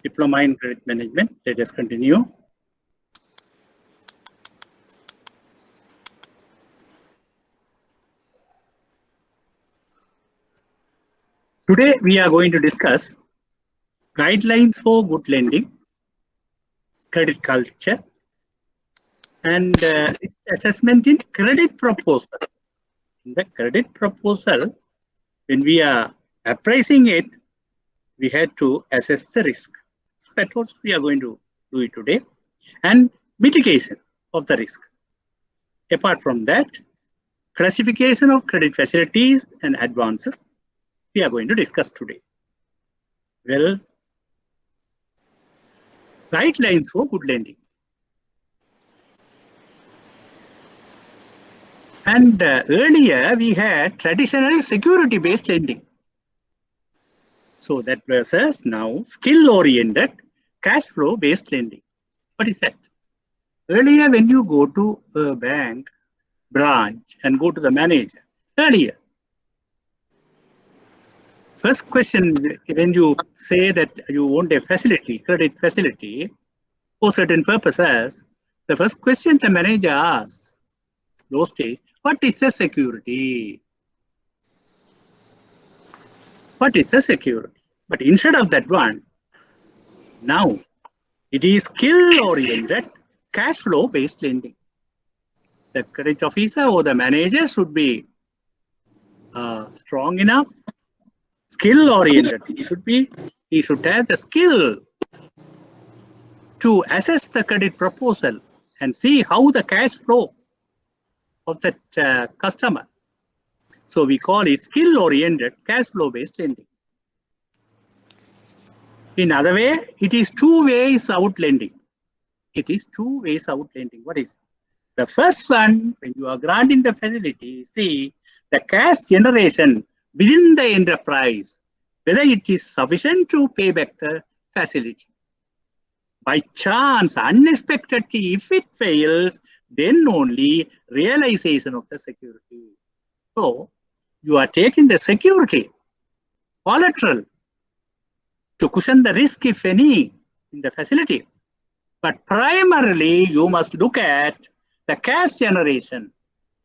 Diploma in Credit Management. Let us continue. Today we are going to discuss guidelines for good lending, credit culture, and assessment in credit proposal. In the credit proposal, when we are appraising it, we had to assess the risk. So that's what we are going to do it today. And mitigation of the risk. Apart from that, classification of credit facilities and advances, we are going to discuss today. Well, guidelines for good lending. And earlier we had traditional security-based lending. So that versus now skill-oriented cash flow-based lending. What is that? Earlier when you go to a bank branch and go to the manager, earlier, first question when you say that you want a facility, credit facility, for certain purposes, the first question the manager asks, those days, what is the security? What is the security? But instead of that one, now it is skill-oriented cash flow-based lending. The credit officer or the manager should be strong enough, skill-oriented. He should have the skill to assess the credit proposal and see how the cash flow of that customer. So we call it skill-oriented cash flow-based lending. In other way, it is two ways out lending. It is two ways out lending. What is the first one? When you are granting the facility, see the cash generation within the enterprise, whether it is sufficient to pay back the facility. By chance, unexpectedly, if it fails, then only realization of the security. So you are taking the security, collateral, to cushion the risk, if any, in the facility. But primarily, you must look at the cash generation,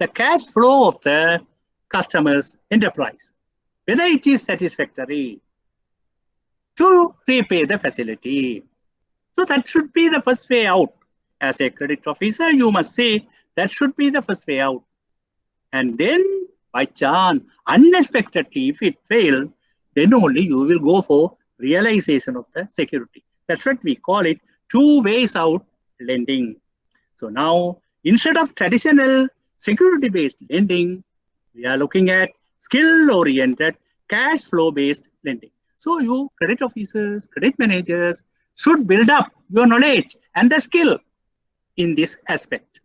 the cash flow of the customer's enterprise, whether it is satisfactory to repay the facility. So that should be the first way out. As a credit officer, you must say that should be the first way out. And then, by chance, unexpectedly, if it fails, then only you will go for realization of the security. That's what we call it two ways out lending. So now, instead of traditional security-based lending, we are looking at skill-oriented cash flow-based lending. So you credit officers, credit managers should build up your knowledge and the skill in this aspect.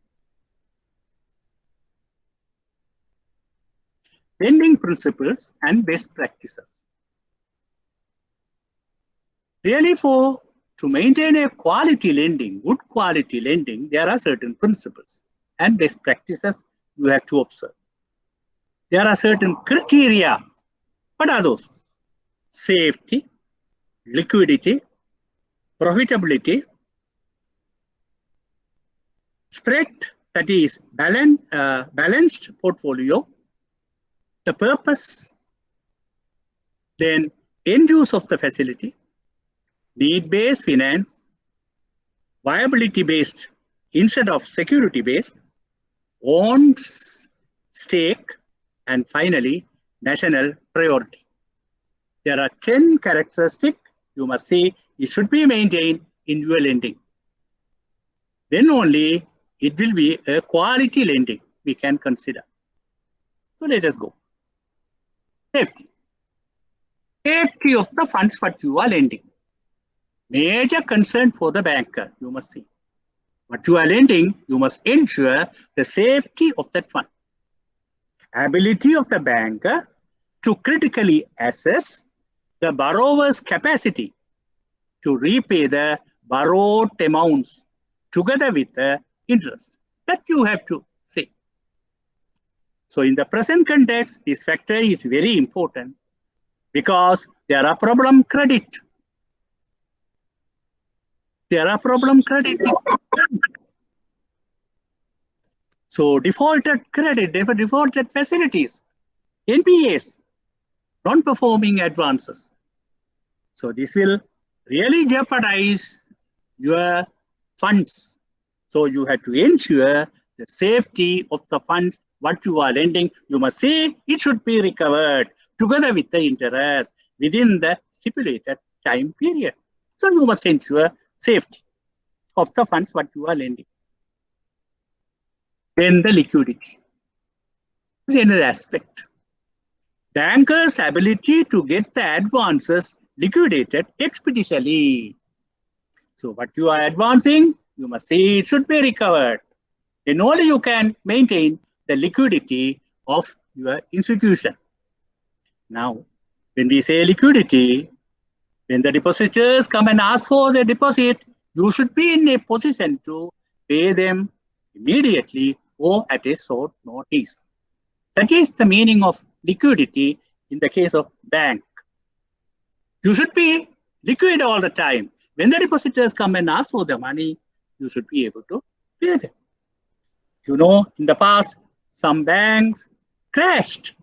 Lending principles and best practices. Really, to maintain a quality lending, good quality lending, there are certain principles and best practices you have to observe. There are certain criteria. What are those? Safety, liquidity, profitability, spread, that is balanced portfolio, the purpose, then end use of the facility, need-based finance, viability-based instead of security-based, owns stake, and finally, national priority. There are 10 characteristics you must see it should be maintained in your lending. Then only it will be a quality lending we can consider. So let us go. Safety. Safety of the funds what you are lending. Major concern for the banker, you must see. What you are lending, you must ensure the safety of that fund. Ability of the banker to critically assess the borrower's capacity to repay the borrowed amounts together with the interest. That you have to see. So in the present context, this factor is very important because there are problem credit. There are problem credit. So defaulted credit, defaulted facilities, NPAs, non-performing advances. So this will really jeopardize your funds. So you have to ensure the safety of the funds what you are lending. You must see it should be recovered together with the interest within the stipulated time period. So you must ensure safety of the funds what you are lending. Then the liquidity is another aspect. Bankers' ability to get the advances liquidated expeditiously. So what you are advancing, you must see it should be recovered. Then only you can maintain the liquidity of your institution. Now, when we say liquidity, when the depositors come and ask for the deposit, you should be in a position to pay them immediately or at a short notice. That is the meaning of liquidity in the case of bank. You should be liquid all the time. When the depositors come and ask for the money, you should be able to pay them. You know, in the past, some banks crashed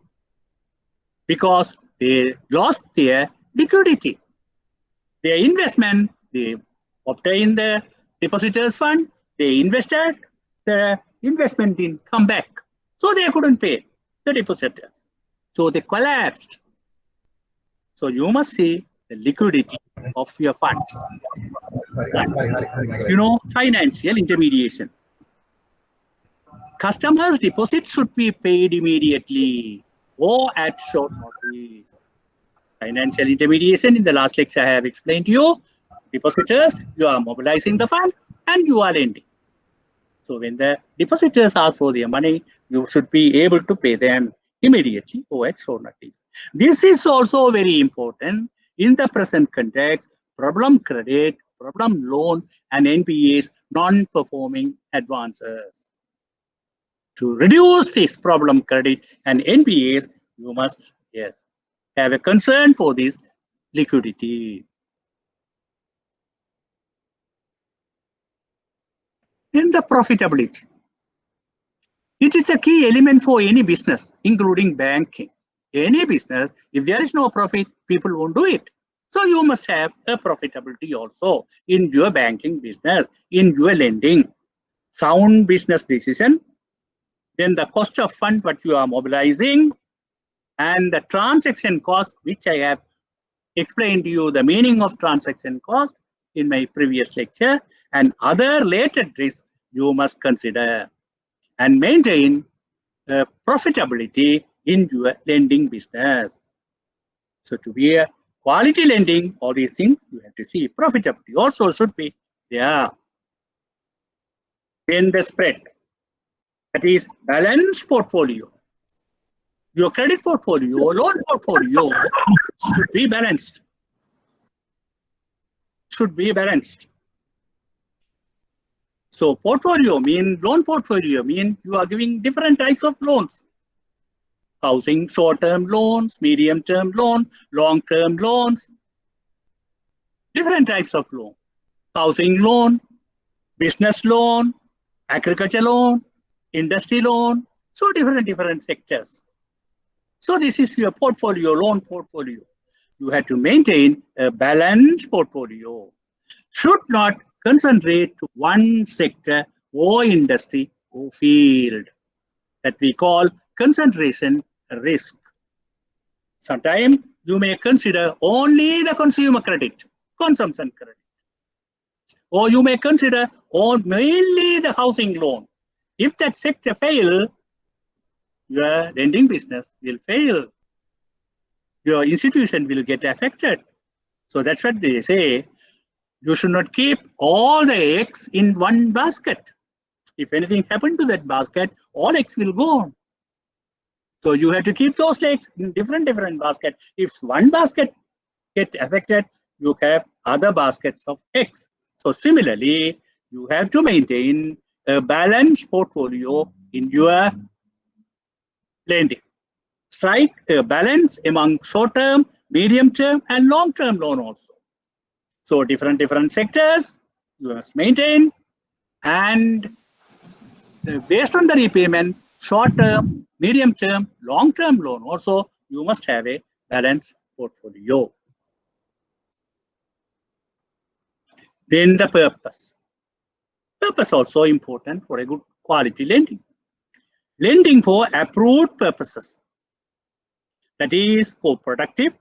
because they lost their liquidity. Their investment, they obtained the depositors' fund, they invested, the investment didn't come back. So they couldn't pay the depositors. So they collapsed. So you must see the liquidity of your funds. You know, financial intermediation. Customers' deposits should be paid immediately or at short notice. Financial intermediation, in the last lecture I have explained to you, depositors, you are mobilizing the fund and you are lending. So when the depositors ask for their money, you should be able to pay them immediately or at short notice. This is also very important in the present context. Problem credit, problem loan, and NPAs, non-performing advances. To reduce this problem credit and NPAs, you must, yes, have a concern for this liquidity. Then the profitability. It is a key element for any business, including banking. Any business, if there is no profit, people won't do it. So you must have a profitability also in your banking business, in your lending. Sound business decision. Then the cost of fund what you are mobilizing, and the transaction cost, which I have explained to you the meaning of transaction cost in my previous lecture, and other related risks you must consider and maintain profitability in your lending business. So to be a quality lending, all these things you have to see. Profitability also should be there. Then the spread, that is balanced portfolio. Your credit portfolio, loan portfolio should be balanced. Should be balanced. So portfolio mean, loan portfolio mean you are giving different types of loans. Housing short-term loans, medium-term loan, long-term loans, different types of loan. Housing loan, business loan, agriculture loan, industry loan, so different sectors. So this is your portfolio, loan portfolio. You have to maintain a balanced portfolio. Should not concentrate to one sector or industry or field that we call concentration risk. Sometimes you may consider only the consumer credit, consumption credit, or you may consider mainly the housing loan. If that sector fails, your lending business will fail. Your institution will get affected. So that's what they say. You should not keep all the eggs in one basket. If anything happened to that basket, all eggs will go. So you have to keep those eggs in different baskets. If one basket gets affected, you have other baskets of eggs. So similarly, you have to maintain a balanced portfolio in your lending. Strike a balance among short-term, medium-term, and long-term loan also. So different sectors, you must maintain, and based on the repayment, short-term, medium-term, long-term loan also, you must have a balanced portfolio. Then the purpose. Purpose also important for a good quality lending. Lending for approved purposes. That is for productive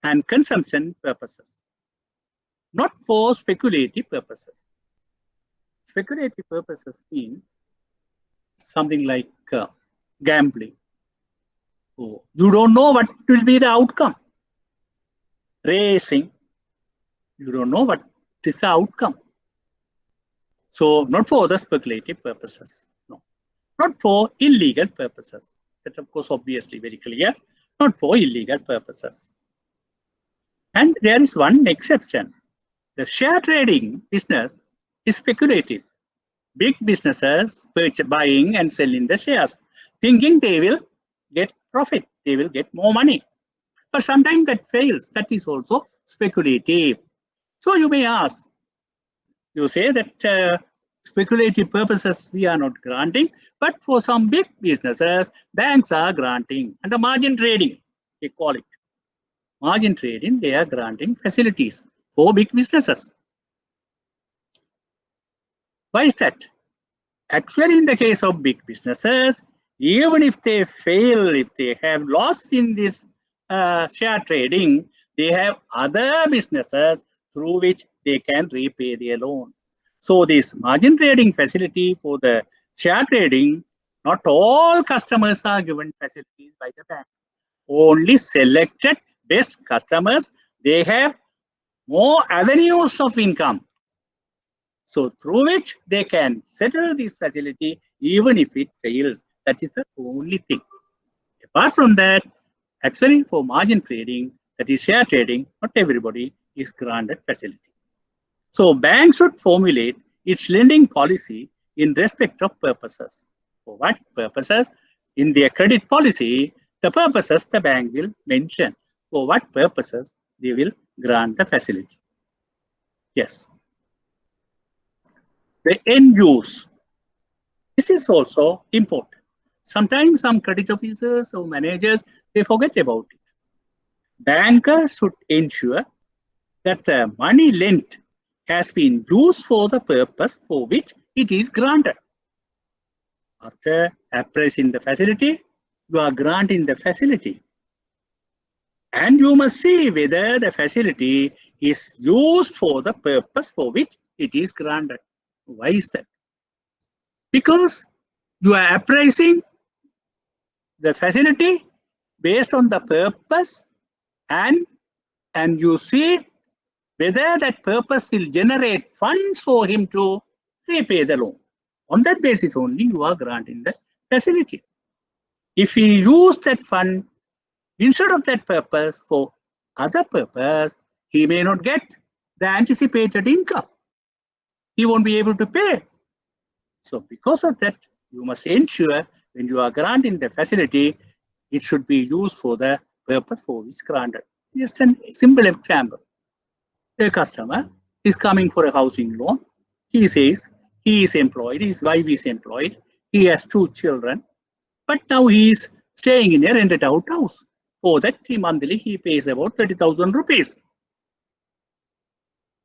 and consumption purposes, not for speculative purposes. Speculative purposes mean something like gambling. Oh, you don't know what will be the outcome. Racing, you don't know what is the outcome. So not for the speculative purposes. No. Not for illegal purposes. That of course obviously very clear. Not for illegal purposes. And there is one exception. The share trading business is speculative. Big businesses buying and selling the shares, thinking they will get profit, they will get more money. But sometimes that fails. That is also speculative. So you may ask, you say that speculative purposes we are not granting, but for some big businesses, banks are granting. And the margin trading, they call it. Margin trading, they are granting facilities for big businesses. Why is that? Actually, in the case of big businesses, even if they fail, if they have lost in this share trading, they have other businesses through which they can repay their loan. So this margin trading facility for the share trading, not all customers are given facilities by the bank. Only selected best customers, they have more avenues of income. So through which they can settle this facility even if it fails. That is the only thing. Apart from that, actually for margin trading, that is share trading, not everybody is granted facility. So banks should formulate its lending policy in respect of purposes. For what purposes? In their credit policy, the purposes the bank will mention. For what purposes they will grant the facility. Yes. The end use. This is also important. Sometimes some credit officers or managers, they forget about it. Bankers should ensure that the money lent has been used for the purpose for which it is granted. After appraising the facility, you are granting the facility. And you must see whether the facility is used for the purpose for which it is granted. Why is that? Because you are appraising the facility based on the purpose and you see whether that purpose will generate funds for him to repay the loan. On that basis only you are granting the facility. If he use that fund instead of that purpose for other purpose, he may not get the anticipated income. He won't be able to pay. So because of that, you must ensure when you are granting the facility, it should be used for the purpose for which granted. Just a simple example. A customer is coming for a housing loan. He says he is employed, his wife is employed, he has 2 children, but now he is staying in a rented out house. For that, monthly he pays about 30,000 rupees.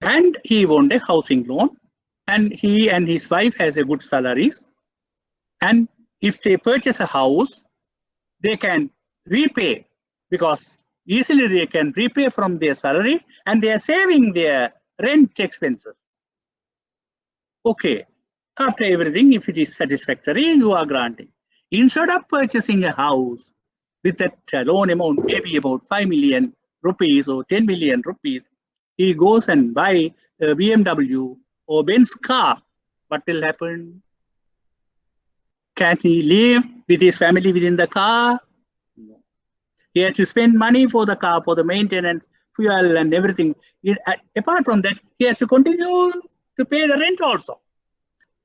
And he wants a housing loan, and he and his wife has a good salaries. And if they purchase a house, they can repay because easily they can repay from their salary and they are saving their rent expenses. Okay, after everything, if it is satisfactory, you are granting. Instead of purchasing a house with that loan amount, maybe about 5 million rupees or 10 million rupees, he goes and buy a BMW or Benz car. What will happen? Can he live with his family within the car? No. He has to spend money for the car, for the maintenance, fuel and everything. Apart from that, he has to continue to pay the rent also.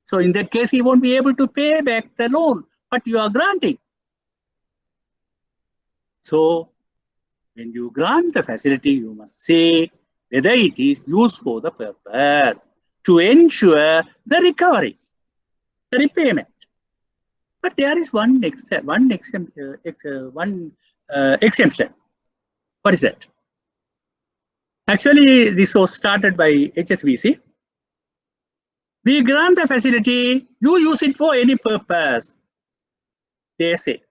So in that case, he won't be able to pay back the loan, but you are granting. So when you grant the facility, you must say whether it is used for the purpose to ensure the recovery, the repayment. But there is one exemption. What is that? Actually, this was started by HSBC. We grant the facility, you use it for any purpose. They say,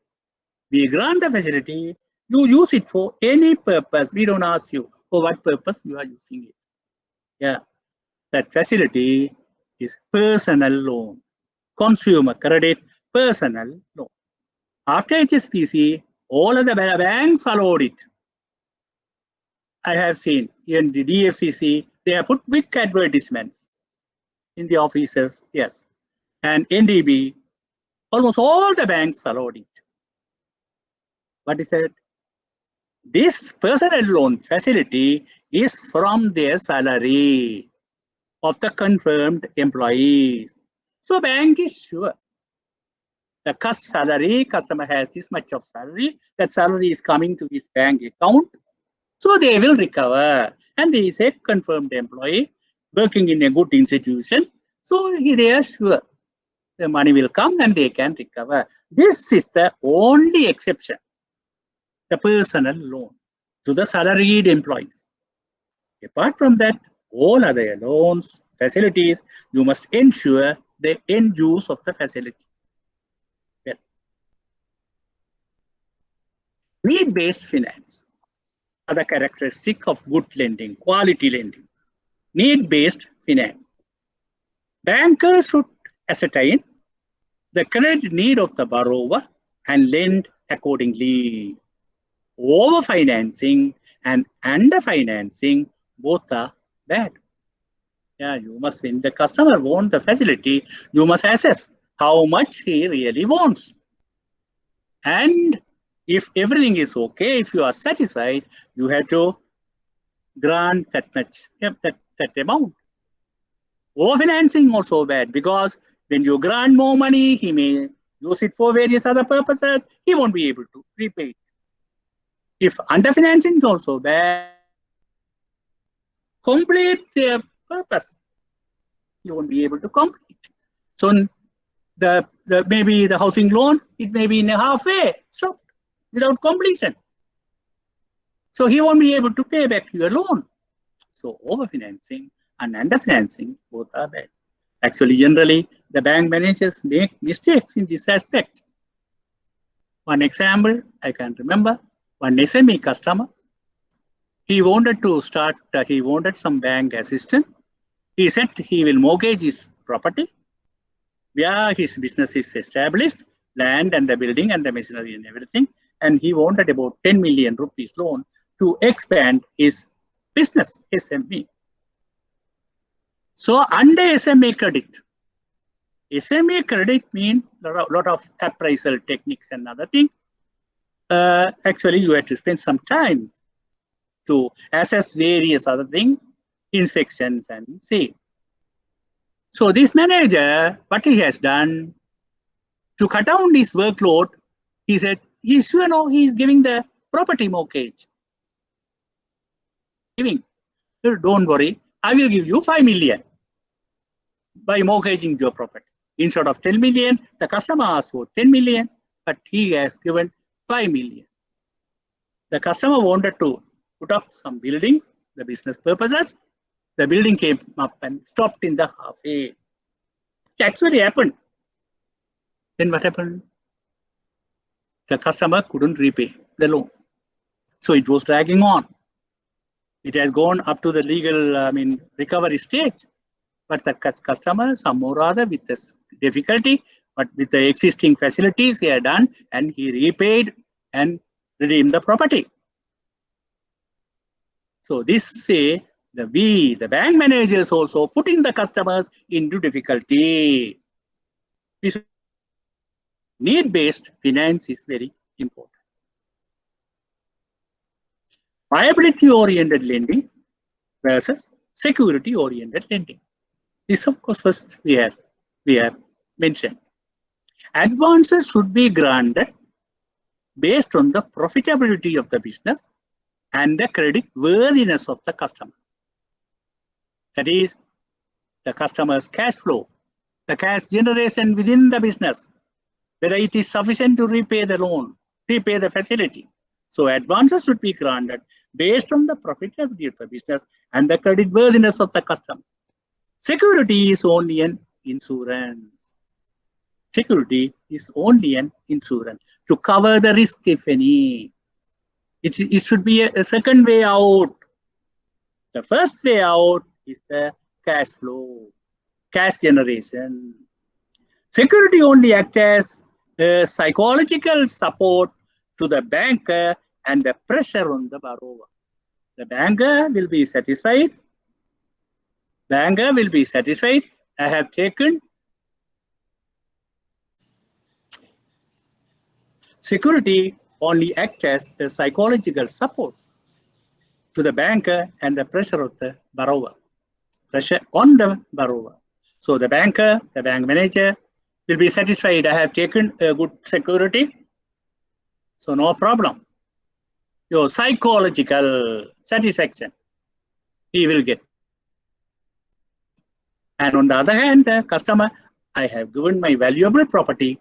we grant the facility, you use it for any purpose. We don't ask you for what purpose you are using it. Yeah, that facility is personal loan, consumer credit, personal loan. After HSBC, all of the banks followed it. I have seen in the DFCC, they have put big advertisements in the offices, yes. And NDB, almost all the banks followed it. What is that? This personal loan facility is from their salary of the confirmed employees. So bank is sure the customer has this much of salary, that salary is coming to his bank account, so they will recover. And he is a confirmed employee working in a good institution, so they are sure the money will come and they can recover. This is the only exception, the personal loan to the salaried employees. Apart from that, all other loans, facilities, you must ensure the end use of the facility. Well, need-based finance are the characteristic of good lending, quality lending. Need-based finance. Bankers should ascertain the credit need of the borrower and lend accordingly. Overfinancing and underfinancing both are bad. Yeah, you must, when the customer wants the facility, you must assess how much he really wants. And if everything is okay, if you are satisfied, you have to grant that much, that amount. Overfinancing also bad, because when you grant more money, he may use it for various other purposes. He won't be able to repay it. If underfinancing is also bad, complete their purpose, you won't be able to complete. So maybe the housing loan, it may be in a halfway stopped without completion. So he won't be able to pay back your loan. So overfinancing and underfinancing both are bad. Actually, generally, the bank managers make mistakes in this aspect. One example I can remember, one SME customer, he wanted to start, he wanted some bank assistance. He said he will mortgage his property where his business is established, land and the building and the machinery and everything. And he wanted about 10 million rupees loan to expand his business, SME. So under SME credit means a lot of appraisal techniques and other things. Actually, you have to spend some time to assess various other things, inspections and see. So this manager, what he has done to cut down his workload, he said, he's giving the property mortgage. Don't worry, I will give you 5 million by mortgaging your property. Instead of 10 million, the customer asked for 10 million, but he has given 5 million. The customer wanted to put up some buildings, the business purposes. The building came up and stopped in the halfway. It actually happened. Then what happened? The customer couldn't repay the loan. So it was dragging on. It has gone up to the legal, recovery stage. But the customer, some more or other, with this difficulty, but with the existing facilities he had done, and he repaid and redeemed the property. So this say the bank managers also putting the customers into difficulty. Need-based finance is very important. Liability-oriented lending versus security-oriented lending. This, of course, first we have mentioned. Advances should be granted based on the profitability of the business and the credit worthiness of the customer. That is, the customer's cash flow, the cash generation within the business, whether it is sufficient to repay the loan, repay the facility. So advances should be granted based on the profitability of the business and the creditworthiness of the customer. Security is only an insurance. Security is only an insurance to cover the risk, if any. It should be a second way out. The first way out is the cash flow, cash generation. Security only acts as a psychological support to the banker and the pressure on the borrower. The banker will be satisfied. Banker will be satisfied. I have taken security only acts as a psychological support to the banker and the pressure of the borrower. Pressure on the borrower. So the banker, the bank manager will be satisfied. I have taken a good security. So no problem. Your psychological satisfaction he will get. And on the other hand, the customer, I have given my valuable property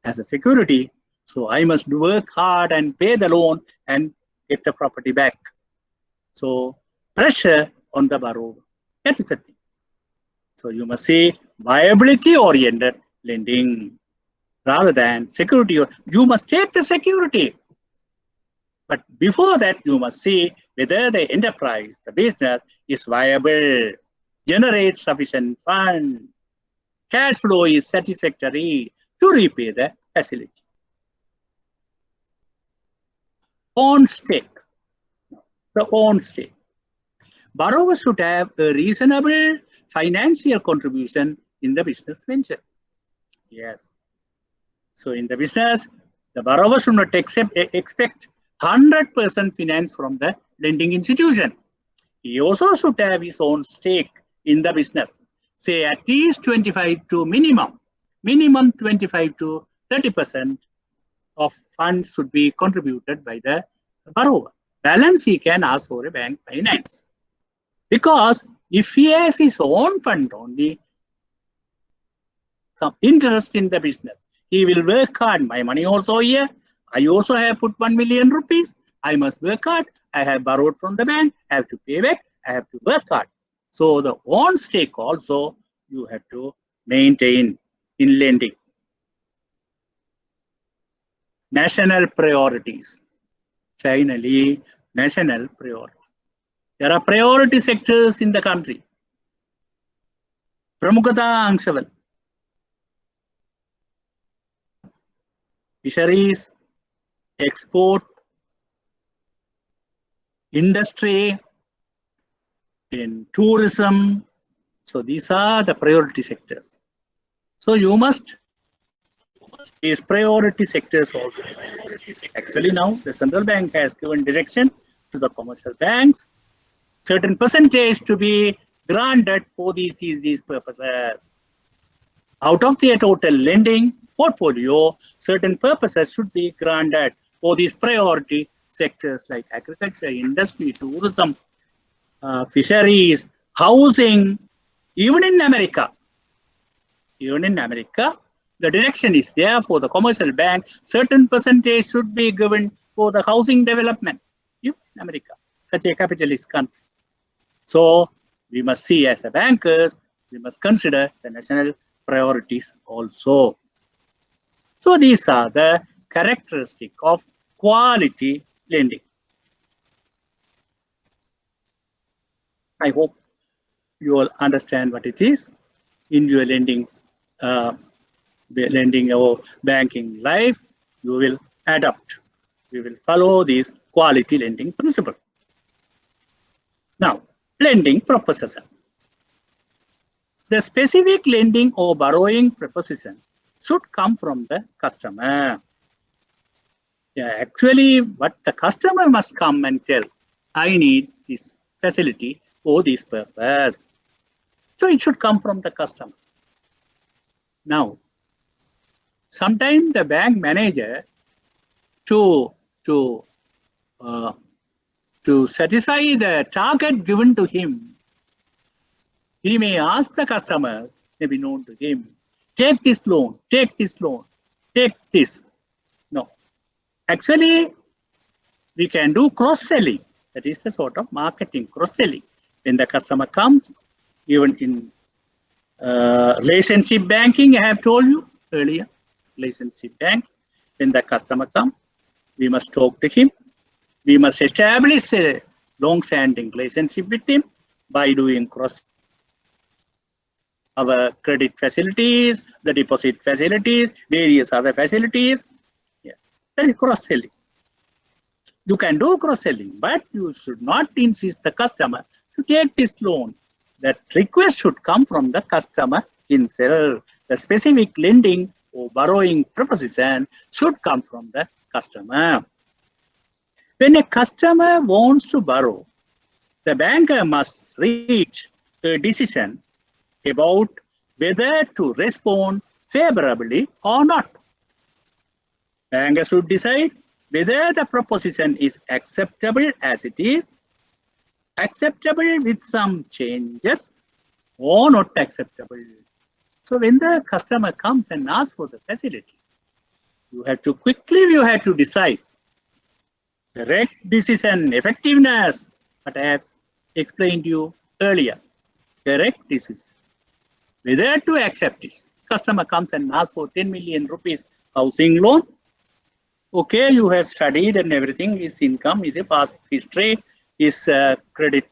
as a security. So I must work hard and pay the loan and get the property back. So pressure on the borrower. That is the thing. So you must see viability-oriented lending rather than security. You must take the security. But before that, you must see whether the enterprise, the business is viable, generates sufficient funds, cash flow is satisfactory to repay the facility. Own stake. The own stake. Borrower should have a reasonable financial contribution in the business venture. Yes. So in the business, the borrower should not expect 100% finance from the lending institution. He also should have his own stake in the business. Say at least 25 to minimum 25 to 30% of funds should be contributed by the borrower. Balance he can ask for a bank finance. Because if he has his own fund only, some interest in the business, he will work hard. My money also here. I also have put 1 million rupees. I must work hard. I have borrowed from the bank. I have to pay back. I have to work hard. So the own stake also you have to maintain in lending. National priorities. Finally, national priority. There are priority sectors in the country. Pramukata Angshaval. Fisheries, export, industry, in tourism. So these are the priority sectors. So you must these priority sectors also. Actually now the central bank has given direction to the commercial banks, certain percentage to be granted for these purposes. Out of the total lending portfolio, certain purposes should be granted for these priority sectors like agriculture, industry, tourism, fisheries, housing. Even in America, the direction is there for the commercial bank. Certain percentage should be given for the housing development. Even in America, such a capitalist country. So we must see as the bankers, we must consider the national priorities also. So these are the characteristics of quality lending. I hope you all understand what it is in your lending or banking life. You will adapt. We will follow these quality lending principles. Now, lending proposition. The specific lending or borrowing proposition should come from the customer. Yeah, actually, what the customer must come and tell, I need this facility for this purpose. So it should come from the customer. Now, sometimes the bank manager to satisfy the target given to him, he may ask the customers, maybe known to him, take this loan, take this loan, take this. No. Actually, we can do cross-selling. That is a sort of marketing, cross-selling. When the customer comes, even in relationship banking, I have told you earlier, relationship bank, when the customer comes, we must talk to him. We must establish a long-standing relationship with him by doing cross our credit facilities, the deposit facilities, various other facilities. Yes, that is cross-selling. You can do cross-selling, but you should not insist the customer to take this loan. That request should come from the customer himself. The specific lending or borrowing proposition should come from the customer. When a customer wants to borrow, the banker must reach a decision about whether to respond favorably or not. Banker should decide whether the proposition is acceptable as it is, acceptable with some changes, or not acceptable. So when the customer comes and asks for the facility, you have to decide. Correct decision effectiveness, but I have explained to you earlier. Correct decision. Whether to accept this. Customer comes and asks for 10 million rupees housing loan. Okay, you have studied and everything, his income, his past history, his credit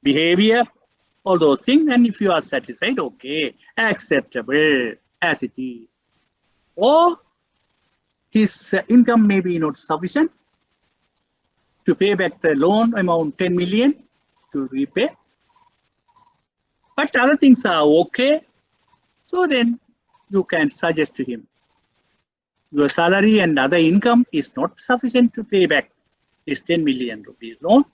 behavior, all those things. And if you are satisfied, okay, acceptable as it is. Or his income may be not sufficient to pay back the loan amount 10 million to repay. But other things are okay. So then you can suggest to him, your salary and other income is not sufficient to pay back this 10 million rupees loan.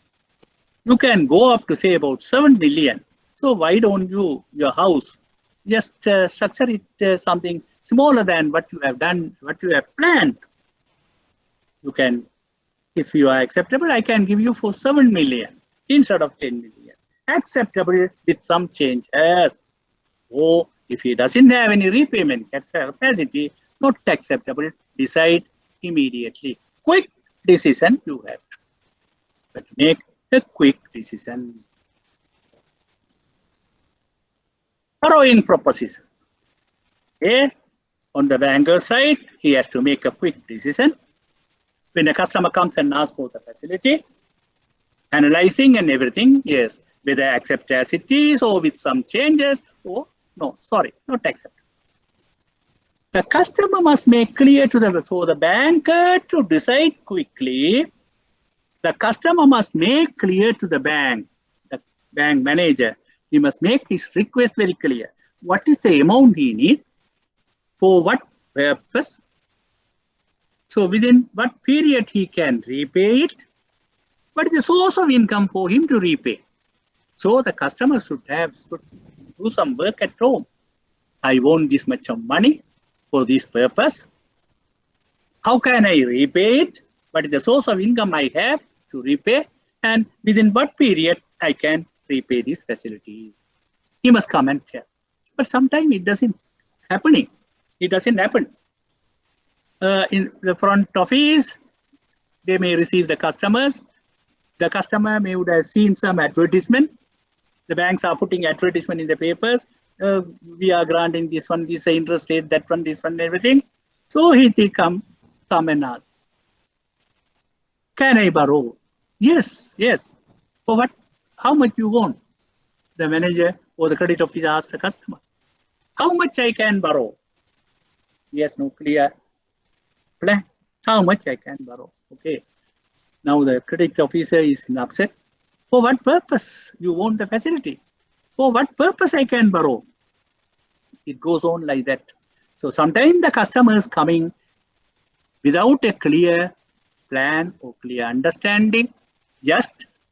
You can go up to say about 7 million. So why don't you, your house, just structure it something smaller than what you have done, what you have planned. You can, if you are acceptable, I can give you for 7 million instead of 10 million. Acceptable with some changes. Or if he doesn't have any repayment capacity, not acceptable, decide immediately. Quick decision you have to. But make a quick decision. Borrowing proposition. Okay. On the banker side, he has to make a quick decision. When a customer comes and asks for the facility, analyzing and everything, yes, whether accept as it is or with some changes, or no, sorry, not accept. The customer must make clear to the banker to decide quickly. The customer must make clear to the bank manager. He must make his request very clear. What is the amount he needs? For what purpose? So within what period he can repay it? What is the source of income for him to repay? So the customer should do some work at home. I want this much of money for this purpose. How can I repay it? What is the source of income I have to repay? And within what period I can repay this facility? He must come and tell. But sometimes it doesn't happening. It doesn't happen. In the front office, they may receive the customers. The customer may would have seen some advertisement. The banks are putting advertisement in the papers. We are granting this one, this interest rate, that one, this one, everything. So he come and ask, can I borrow? Yes, yes. For what? How much you want? The manager or the credit officer asks the customer, how much I can borrow? Yes, no clear plan. How much I can borrow? Okay. Now the credit officer is upset. For what purpose you want the facility? For what purpose I can borrow? It goes on like that. So sometimes the customer is coming without a clear plan or clear understanding. Just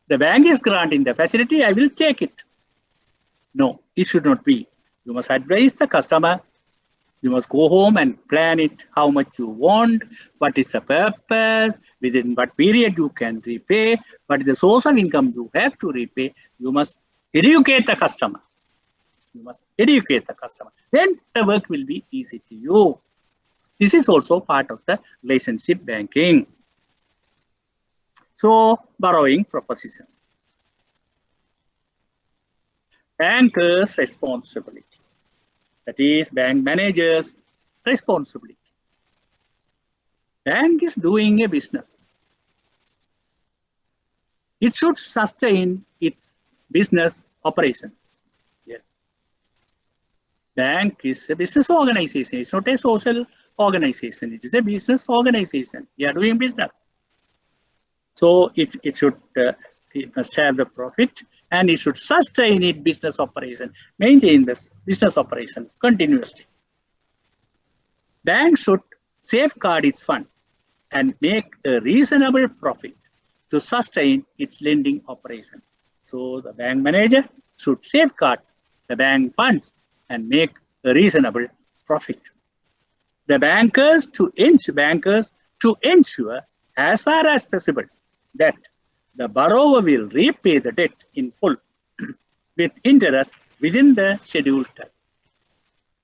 the bank is granting the facility, I will take it. No, it should not be. You must advise the customer. You must go home and plan it, how much you want, what is the purpose, within what period you can repay, what is the source of income you have to repay. You must educate the customer. You must educate the customer. Then the work will be easy to you. This is also part of the relationship banking. So, borrowing proposition. Bankers' responsibility. That is, bank managers' responsibility. Bank is doing a business. It should sustain its business operations. Yes. Bank is a business organization. It's not a social organization. It is a business organization. We are doing business. So it must have the profit and it should sustain its business operation, maintain this business operation continuously. Bank should safeguard its fund and make a reasonable profit to sustain its lending operation. So the bank manager should safeguard the bank funds and make a reasonable profit. The bankers to ensure as far as possible that the borrower will repay the debt in full with interest within the scheduled time.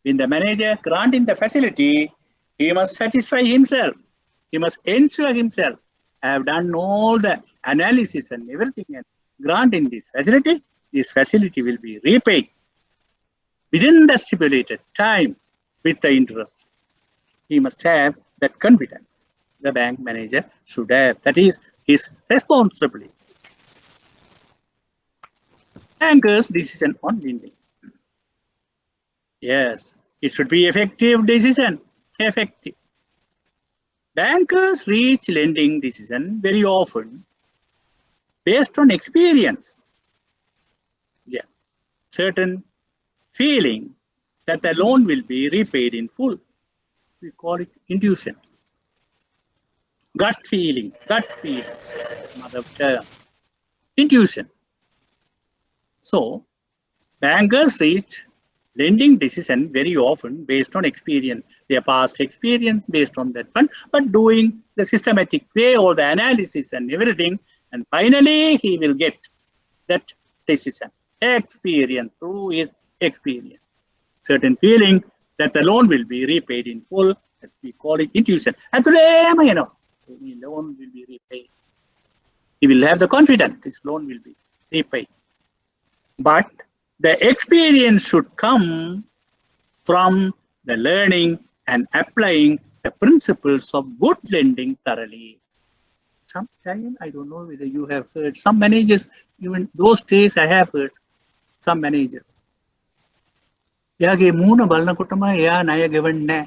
When the manager granting the facility, he must satisfy himself. He must ensure himself have done all the analysis and everything and granting this facility will be repaid within the stipulated time with the interest. He must have that confidence. The bank manager should have. That is his responsibility. Bankers' decision on lending. Yes, it should be effective decision. Effective. Bankers reach lending decision very often based on experience. Yeah, certain feeling that the loan will be repaid in full. We call it intuition. Gut feeling, mother term. Intuition. So, bankers reach lending decision very often based on experience, their past experience based on that one, but doing the systematic way, all the analysis and everything, and finally he will get that decision. Experience, through his experience. Certain feeling that the loan will be repaid in full, that we call it intuition. And today, the loan will be repaid. He will have the confidence this loan will be repaid. But the experience should come from the learning and applying the principles of good lending thoroughly. Sometimes, I don't know whether you have heard, some managers, even those days I have heard some managers. එයාගේ මූණ බලනකොටම එයා ණය ගෙවන්නේ නැහැ.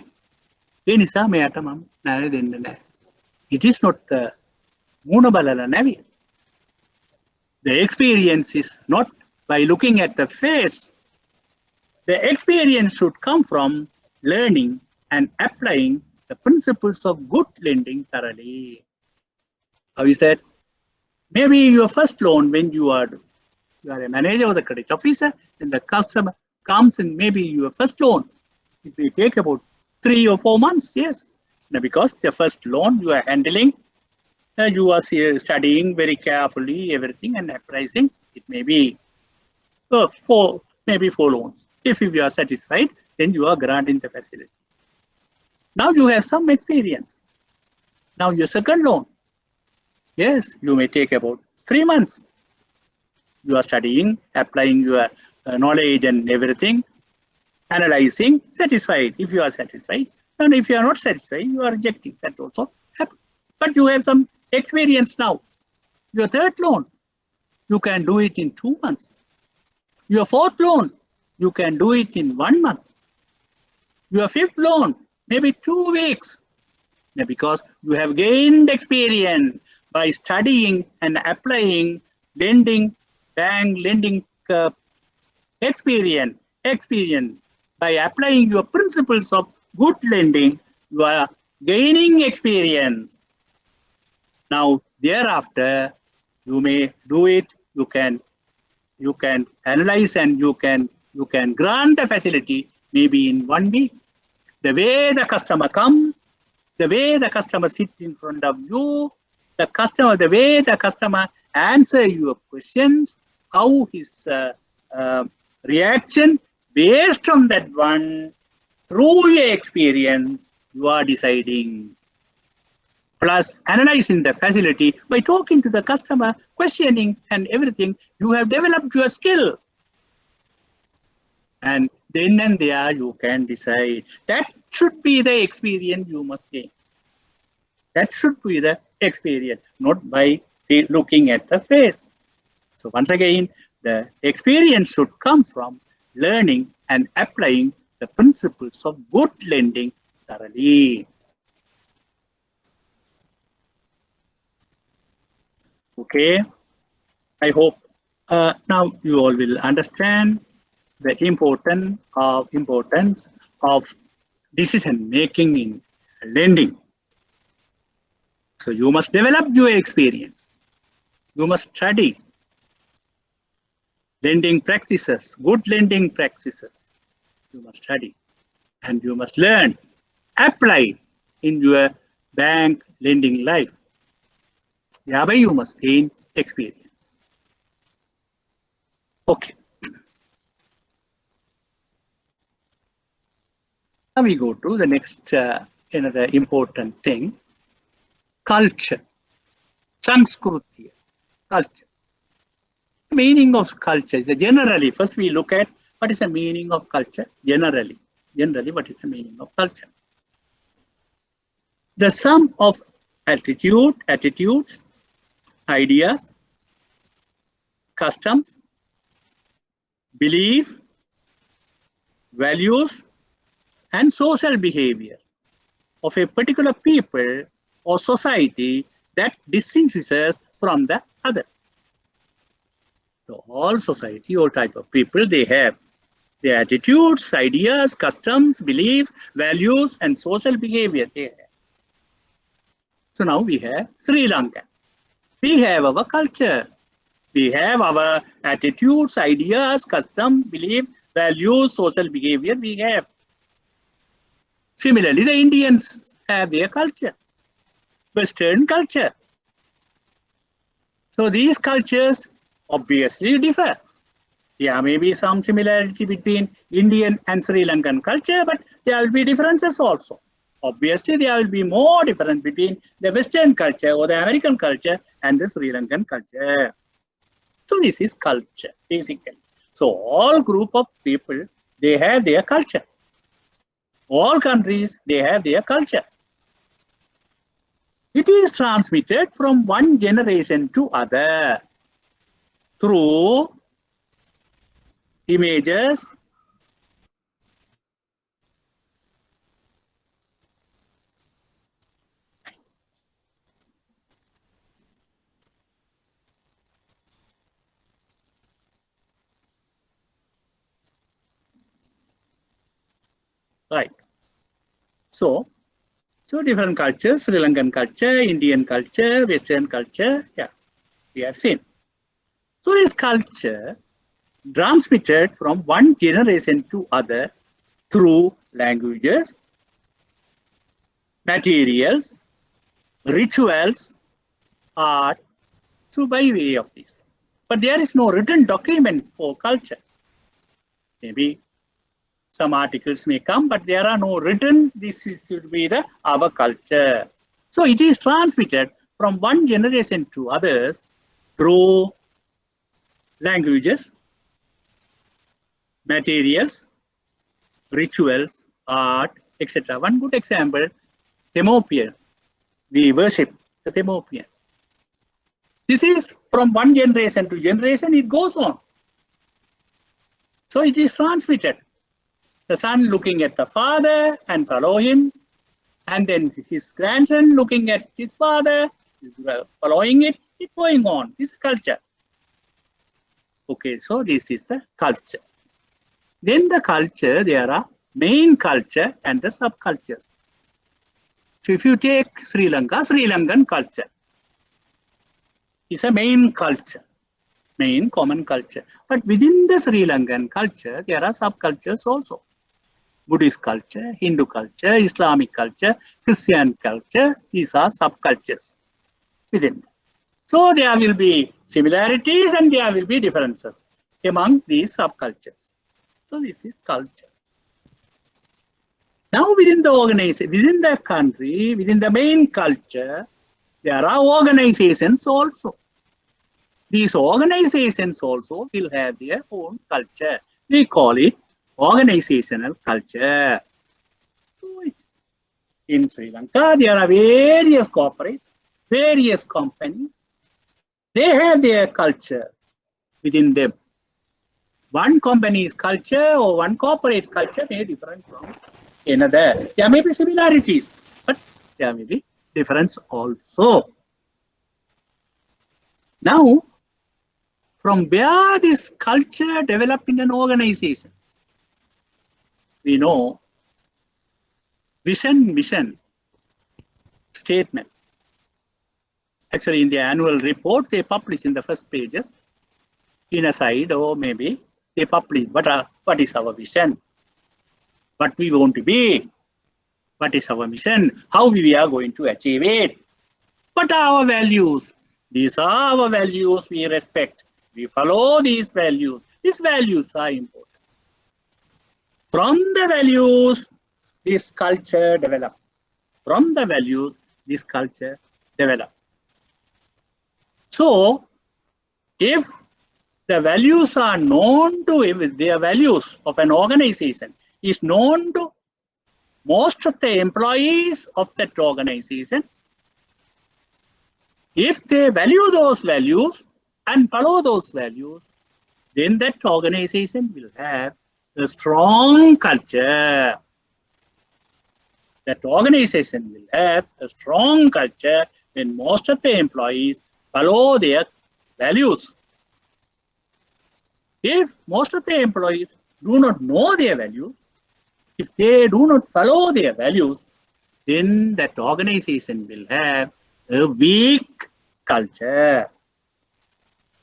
ඒ නිසා මෙයාට මම ණය දෙන්නේ නැහැ. It is not the මූණ බලලා නෙවෙයි. The experience is not by looking at the face. The experience should come from learning and applying the principles of good lending thoroughly. How is that? Maybe your first loan when you are a manager or the credit officer, and the customer comes and maybe your first loan, it may take about 3 or 4 months, yes. Now, because the first loan you are handling, you are studying very carefully everything and pricing. It may be maybe 4 loans. If you are satisfied, then you are granting the facility. Now you have some experience. Now your second loan, yes, you may take about 3 months. You are studying, applying your knowledge and everything, analyzing, satisfied. If you are satisfied, and if you are not satisfied, you are rejecting. That also happens. But you have some experience now. Your third loan, you can do it in 2 months. Your fourth loan, you can do it in 1 month. Your fifth loan, maybe 2 weeks. Now, because you have gained experience by studying and applying lending, bank lending experience. By applying your principles of good lending, you are gaining experience. Now, thereafter, you may do it. You can analyze and you can grant the facility maybe in 1 week. The way the customer come, the way the customer sit in front of you, the way the customer answer your questions, how his reaction, Based on that one, through your experience, you are deciding. Plus, analyzing the facility by talking to the customer, questioning and everything, you have developed your skill. And then and there you can decide. That should be the experience you must gain. That should be the experience, not by looking at the face. So once again, the experience should come from learning and applying the principles of good lending thoroughly. Okay, I hope now you all will understand the importance of decision making in lending. So you must develop your experience. You must study lending practices, good lending practices. You must study and you must learn, apply in your bank lending life. Thereby you must gain experience. Okay. Now we go to the next another important thing, culture, Sanskriti, culture. The meaning of culture is generally, first we look at what is the meaning of culture generally. Generally, what is the meaning of culture? The sum of attitudes, ideas, customs, beliefs, values, and social behavior of a particular people or society that distinguishes from the others. So all society or type of people, they have their attitudes, ideas, customs, beliefs, values, and social behavior they have. So now we have Sri Lanka. We have our culture. We have our attitudes, ideas, customs, beliefs, values, social behavior we have. Similarly, the Indians have their culture, Western culture. So these cultures obviously differ. There may be some similarity between Indian and Sri Lankan culture, but there will be differences also. Obviously, there will be more difference between the Western culture or the American culture and the Sri Lankan culture. So this is culture, basically. So all group of people, they have their culture. All countries, they have their culture. It is transmitted from one generation to other through images, right? So different cultures, Sri Lankan culture, Indian culture, Western culture, yeah, we have seen. So this culture transmitted from one generation to other through languages, materials, rituals, art, so by way of this. But there is no written document for culture. Maybe some articles may come, but there are no written, should be our culture. So it is transmitted from one generation to others through languages, materials, rituals, art, etc. One good example, Thermopylae. We worship the Thermopylae. This is from one generation to generation, it goes on. So it is transmitted. The son looking at the father and follow him, and then his grandson looking at his father, following it, it's going on. This is culture. Okay, so this is the culture. Then the culture, there are main culture and the subcultures. So if you take Sri Lanka, Sri Lankan culture is a main culture, main common culture. But within the Sri Lankan culture, there are subcultures also. Buddhist culture, Hindu culture, Islamic culture, Christian culture, these are subcultures within. So there will be similarities and there will be differences among these subcultures. So this is culture. Now within the organization, within the country, within the main culture, there are organizations also. These organizations also will have their own culture. We call it organizational culture. In Sri Lanka, there are various corporates, various companies. They have their culture within them. One company's culture or one corporate culture may be different from another. There may be similarities, but there may be difference also. Now, from where this culture developed in an organization, we know vision, mission statements. Actually, in the annual report, they publish in the first pages, in a side, or maybe they publish what is our vision, what we want to be, what is our mission, how we are going to achieve it, what are our values. These are our values we respect. We follow these values. These values are important. From the values, this culture develops. From the values, this culture develops. So, if the values are known to, if the values of an organization is known to most of the employees of that organization, if they value those values and follow those values, then that organization will have a strong culture. That organization will have a strong culture when most of the employees follow their values. If most of the employees do not know their values, if they do not follow their values, then that organization will have a weak culture.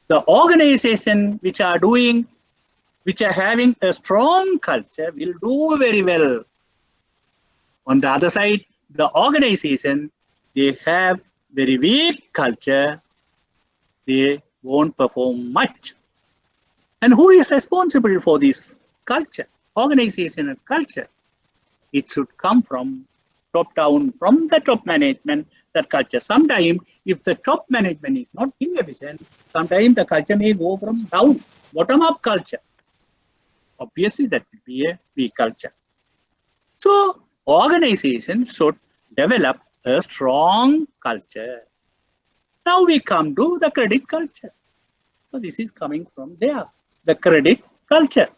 The organization which are having a strong culture will do very well. On the other side, the organization, they have very weak culture, they won't perform much. And who is responsible for this culture, organizational culture? It should come from top down, from the top management, that culture. Sometimes, if the top management is not inefficient, sometimes the culture may go from down, bottom-up culture. Obviously, that will be a weak culture. So, organizations should develop a strong culture. Now we come to the credit culture. So, this is coming from there, the credit culture.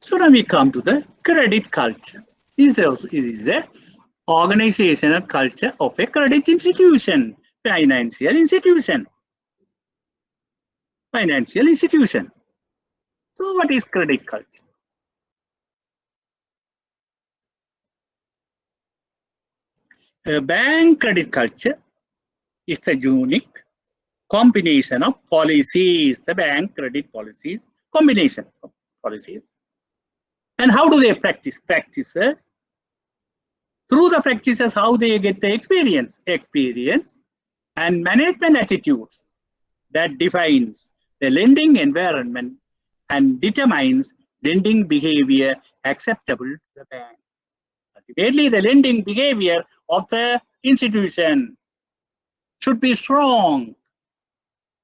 So now we come to the credit culture. This is a organizational culture of a credit institution, financial institution. Financial institution. So what is credit culture? A bank credit culture is the unique combination of policies, the bank credit policies, combination of policies. And how do they practice? Practices. Through the practices, how they get the experience and management attitudes that defines the lending environment and determines lending behavior acceptable to the bank. Ultimately, the lending behavior of the institution should be strong.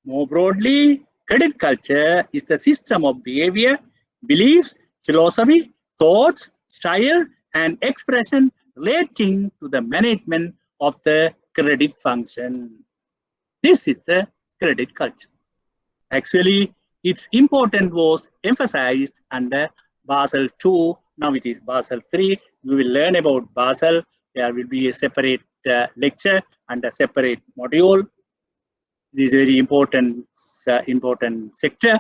More broadly, credit culture is the system of behavior, beliefs, philosophy, thoughts, style, and expression relating to the management of the credit function. This is the credit culture. Actually, its importance was emphasized under Basel II. Now it is Basel III. We will learn about Basel. There will be a separate lecture and a separate module. This is very important sector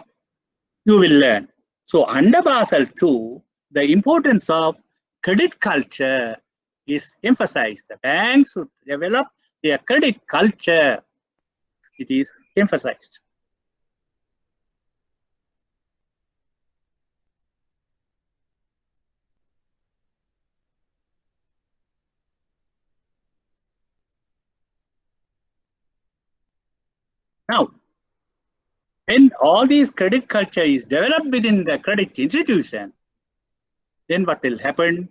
you will learn. So under Basel II, the importance of credit culture is emphasized. The banks should develop their credit culture. It is emphasized. Now, when all these credit culture is developed within the credit institution, then what will happen?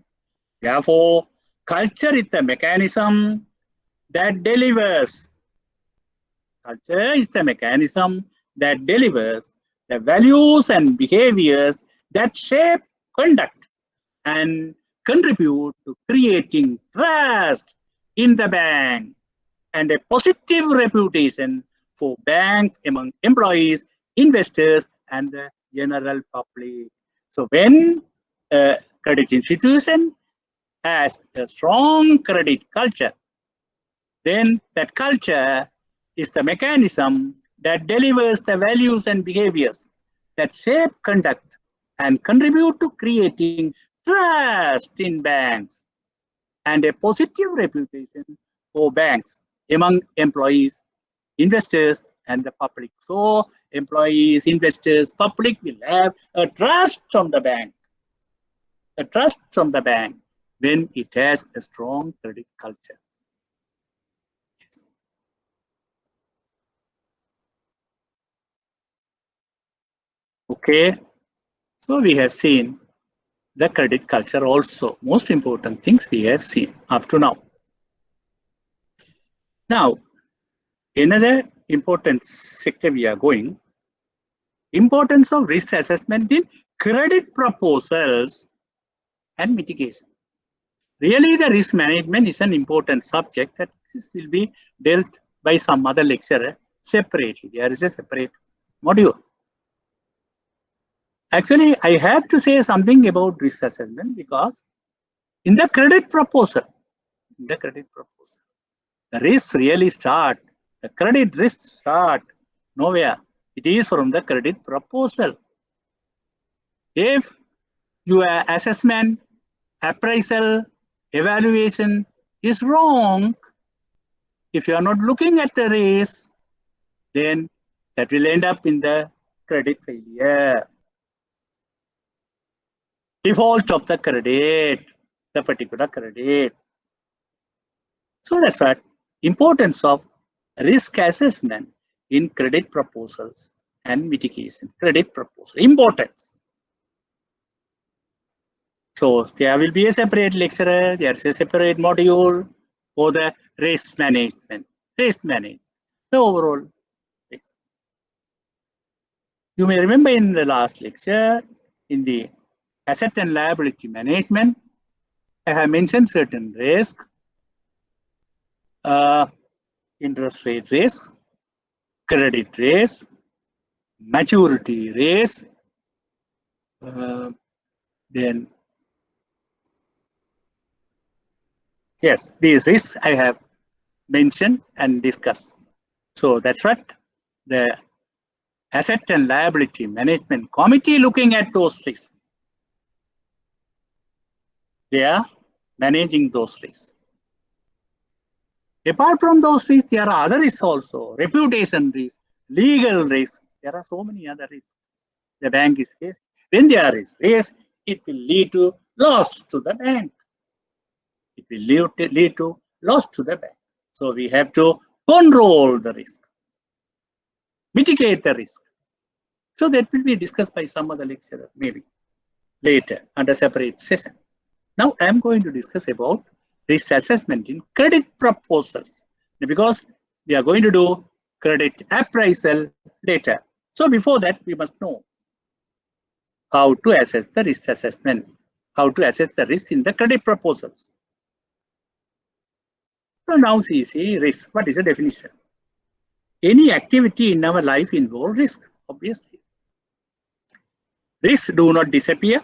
Therefore, culture is the mechanism that delivers. Culture is the mechanism that delivers the values and behaviors that shape conduct and contribute to creating trust in the bank and a positive reputation for banks among employees, investors, and the general public. So when a credit institution has a strong credit culture, then that culture is the mechanism that delivers the values and behaviors that shape conduct and contribute to creating trust in banks and a positive reputation for banks among employees, investors, and the public. So employees, investors, public will have a trust from the bank, when it has a strong credit culture. Okay, so we have seen the credit culture also. Most important things we have seen up to now. Now, another important sector we are going, importance of risk assessment in credit proposals and mitigation. Really, the risk management is an important subject that will be dealt by some other lecturer separately. There is a separate module. Actually, I have to say something about risk assessment because in the credit proposal, the risks really start, the credit risks start nowhere. It is from the credit proposal. If your assessment, appraisal, evaluation is wrong, if you are not looking at the risk, then that will end up in the credit failure. Default of the credit, the particular credit. So that's what importance of risk assessment in credit proposals and mitigation. Credit proposal, importance. So there will be a separate lecturer, there's a separate module for the risk management. The overall risk. You may remember in the last lecture, in the asset and liability management, I have mentioned certain risk, interest rate risk, credit risk, maturity risk, then yes, these risks I have mentioned and discussed. So that's what the asset and liability management committee looking at those risks. They are managing those risks. Apart from those risks, there are other risks also, reputation risks, legal risks. There are so many other risks the bank is facing. When there is risk, it will lead to loss to the bank. It will lead to loss to the bank. So we have to control the risk, mitigate the risk. So that will be discussed by some other lecturer, maybe later under separate session. Now I am going to discuss about risk assessment in credit proposals because we are going to do credit appraisal later. So before that, we must know how to assess the risk assessment, how to assess the risk in the credit proposals. So now see risk. What is the definition? Any activity in our life involves risk, obviously. Risks do not disappear.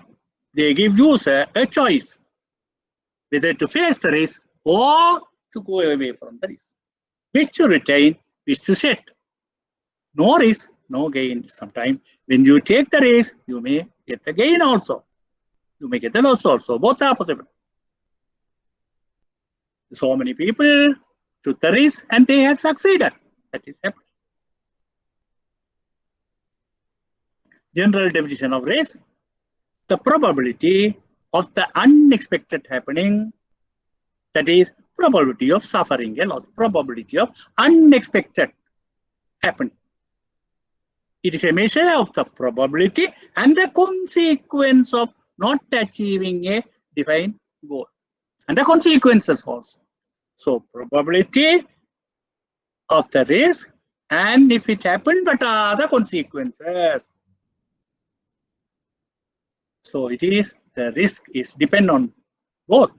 They give user a choice whether to face the risk or to go away from the risk. Which to retain, which to set. No risk, no gain. Sometimes when you take the risk, you may get the gain also. You may get the loss also. Both are possible. So many people took the risk and they have succeeded. That is happening. General definition of risk: the probability of the unexpected happening, that is probability of suffering a loss, probability of unexpected happening. It is a measure of the probability and the consequence of not achieving a defined goal, and the consequences also. So probability of the risk, and if it happened, what are the consequences? So it is, the risk is depend on both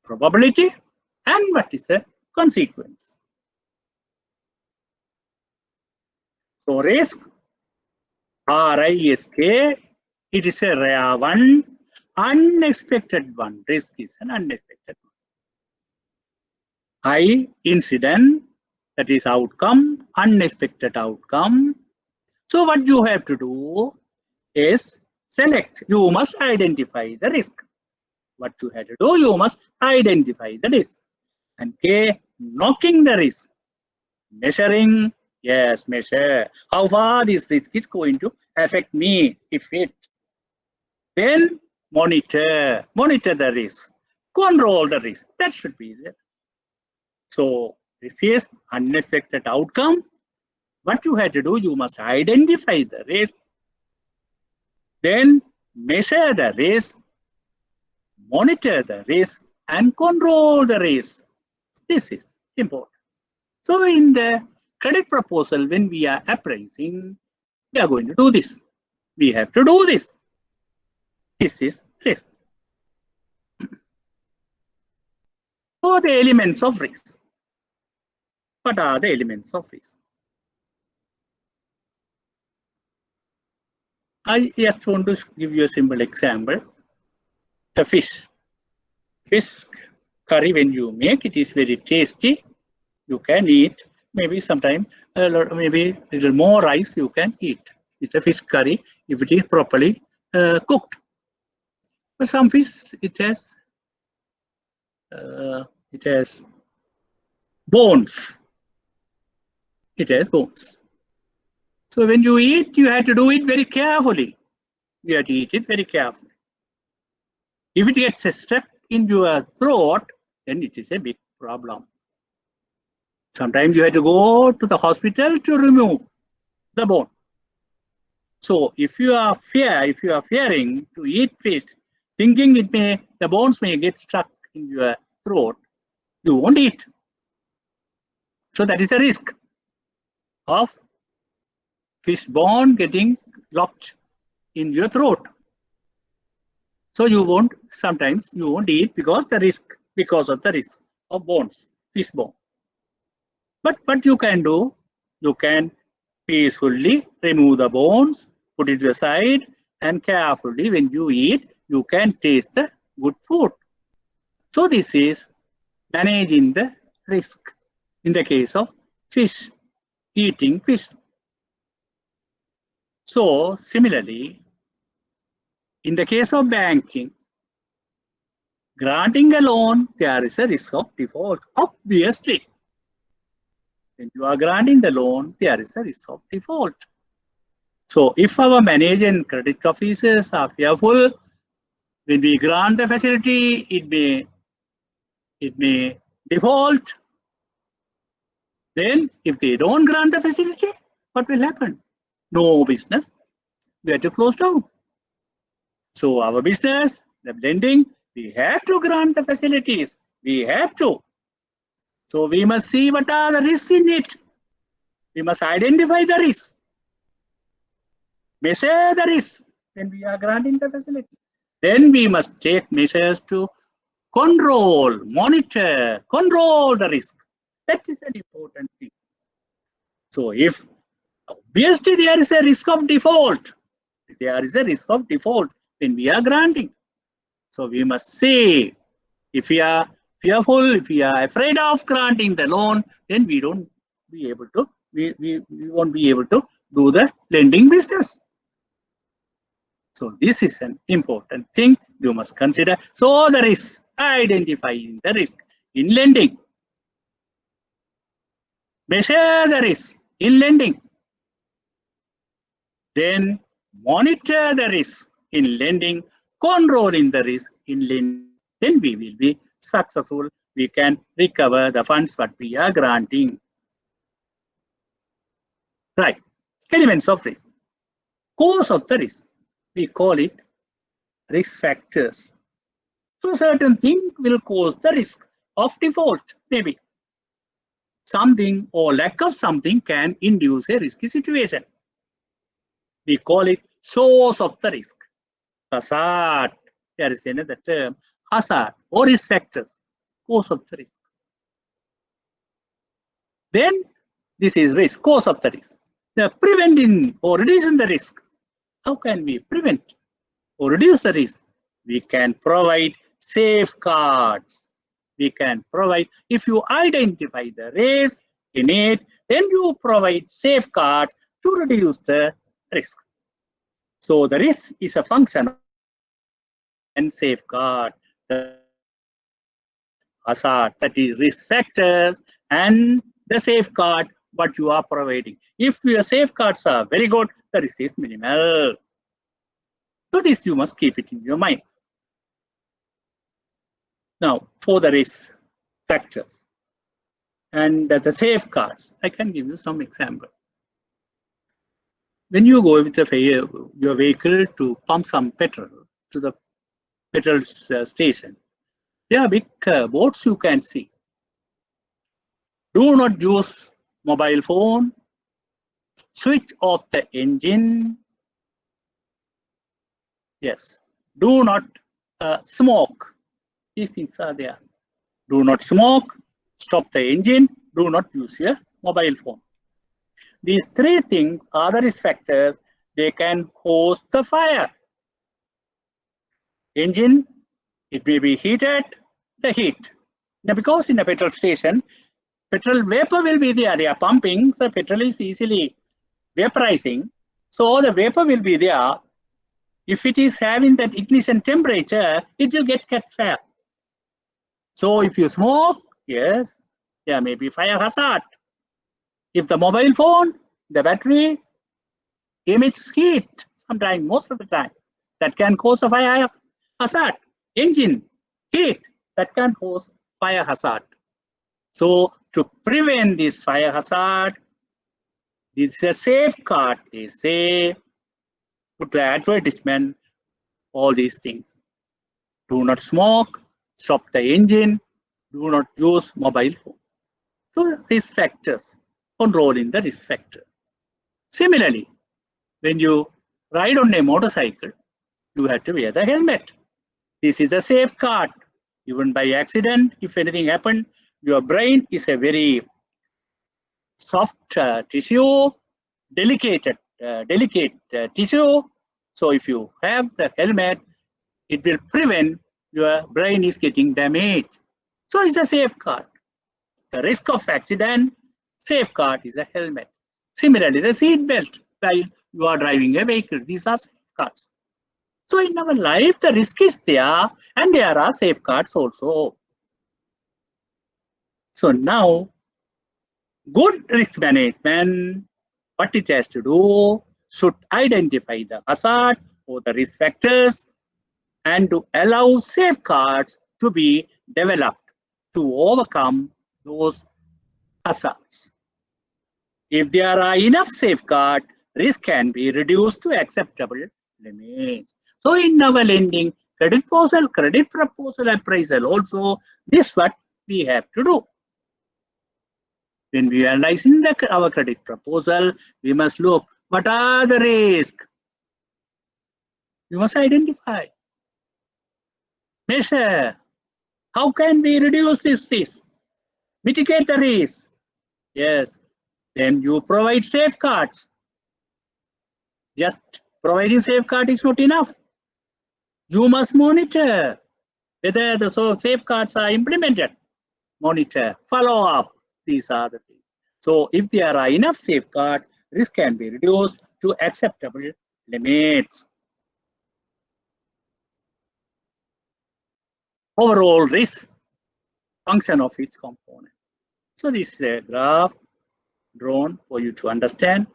probability and what is the consequence. So risk, R-I-S-K, it is a rare one, unexpected one. Risk is an unexpected one. I, incident, that is outcome, unexpected outcome. So what you have to do is select. You must identify the risk. What you have to do, you must identify the risk. And K, knocking the risk. Measuring, yes, measure how far this risk is going to affect me, if it. Then monitor the risk, control the risk. That should be there. So this is unexpected outcome. What you have to do, you must identify the risk, then measure the risk, monitor the risk, and control the risk. This is important. So in the credit proposal, when we are appraising, we are going to do this. We have to do this. This is risk. So the elements of risk. What are the elements of risk? I just want to give you a simple example. The fish curry, when you make, it is very tasty. You can eat. Maybe sometime, maybe a little more rice you can eat. It's a fish curry if it is properly cooked. But some fish, it has bones. It has bones. So when you eat, you have to do it very carefully. You have to eat it very carefully. If it gets stuck in your throat, then it is a big problem. Sometimes you have to go to the hospital to remove the bone. So if you are fearing to eat fish, thinking the bones may get stuck in your throat, you won't eat. So that is a risk of fish bone getting locked in your throat. So sometimes you won't eat because of the risk of bones, fish bone. But what you can do, you can peacefully remove the bones, put it aside, and carefully when you eat, you can taste the good food. So this is managing the risk in the case of fish, eating fish. So similarly, in the case of banking, granting a loan, there is a risk of default, obviously. When you are granting the loan, there is a risk of default. So if our manager and credit officers are fearful, when we grant the facility, it may default. Then if they don't grant the facility, what will happen? No business. We have to close down. So our business, the lending, we have to grant the facilities. We have to. So we must see what are the risks in it. We must identify the risks. Measure the risks when we are granting the facility. Then we must take measures to control, monitor, control the risk. That is an important thing. So if obviously there is a risk of default, there is a risk of default when we are granting. So we must see if we are fearful, if we are afraid of granting the loan, then we won't be able to do the lending business. So this is an important thing you must consider. So the risk, identifying the risk in lending, measure the risk in lending, then monitor the risk in lending, controlling the risk in lending. Then we will be successful. We can recover the funds that we are granting. Right. Elements of risk. Cause of the risk. We call it risk factors. So certain thing will cause the risk of default, maybe. Something or lack of something can induce a risky situation. We call it source of the risk. Hazard. There is another term, hazard or risk factors, cause of the risk. Then this is risk, cause of the risk. The preventing or reducing the risk. How can we prevent or reduce the risk? We can provide safeguards. We can provide, if you identify the risk in it, then you provide safeguards to reduce the risk. So the risk is a function and safeguard the hazard, that is risk factors, and the safeguard what you are providing. If your safeguards are very good, the risk is minimal. So this you must keep it in your mind. Now for the risk factors and the safeguards, I can give you some example. When you go with your vehicle to pump some petrol to the petrol station, there are big boards you can see. Do not use mobile phone, switch off the engine. Yes, do not smoke. These things are there. Do not smoke, stop the engine, do not use your mobile phone. These three things are the risk factors. They can cause the fire. Engine, it may be heated, the heat. Now because in a petrol station, petrol vapor will be there. They are pumping, so petrol is easily vaporizing. So the vapor will be there. If it is having that ignition temperature, it will get fire. So if you smoke, yes, there may be fire hazard. If the mobile phone, the battery emits heat, sometimes, most of the time, that can cause a fire hazard. Engine, heat, that can cause fire hazard. So to prevent this fire hazard, this is a safeguard. They say, put the advertisement, all these things. Do not smoke, stop the engine, do not use mobile phone. So risk factors, controlling the risk factor. Similarly, when you ride on a motorcycle, you have to wear the helmet. This is a safeguard. Even by accident, if anything happened, your brain is a very soft tissue, delicate tissue. So if you have the helmet, it will prevent your brain is getting damaged. So it's a safeguard. The risk of accident, safeguard is a helmet. Similarly, the seat belt while you are driving a vehicle, these are safeguards. So in our life, the risk is there and there are safeguards also. So now, good risk management, what it has to do, should identify the hazard or the risk factors and to allow safeguards to be developed to overcome those hazards. If there are enough safeguards, risk can be reduced to acceptable limits. So in our lending, credit proposal appraisal also, this is what we have to do. When we are analyzing our credit proposal, we must look what are the risks. We must identify, measure. How can we reduce this? Mitigate the risk. Yes. Then you provide safeguards. Just providing safeguard is not enough. You must monitor whether the safeguards are implemented, monitor, follow up. These are the things. So if there are enough safeguards, risk can be reduced to acceptable limits. Overall risk function of each component. So this is a graph drawn for you to understand.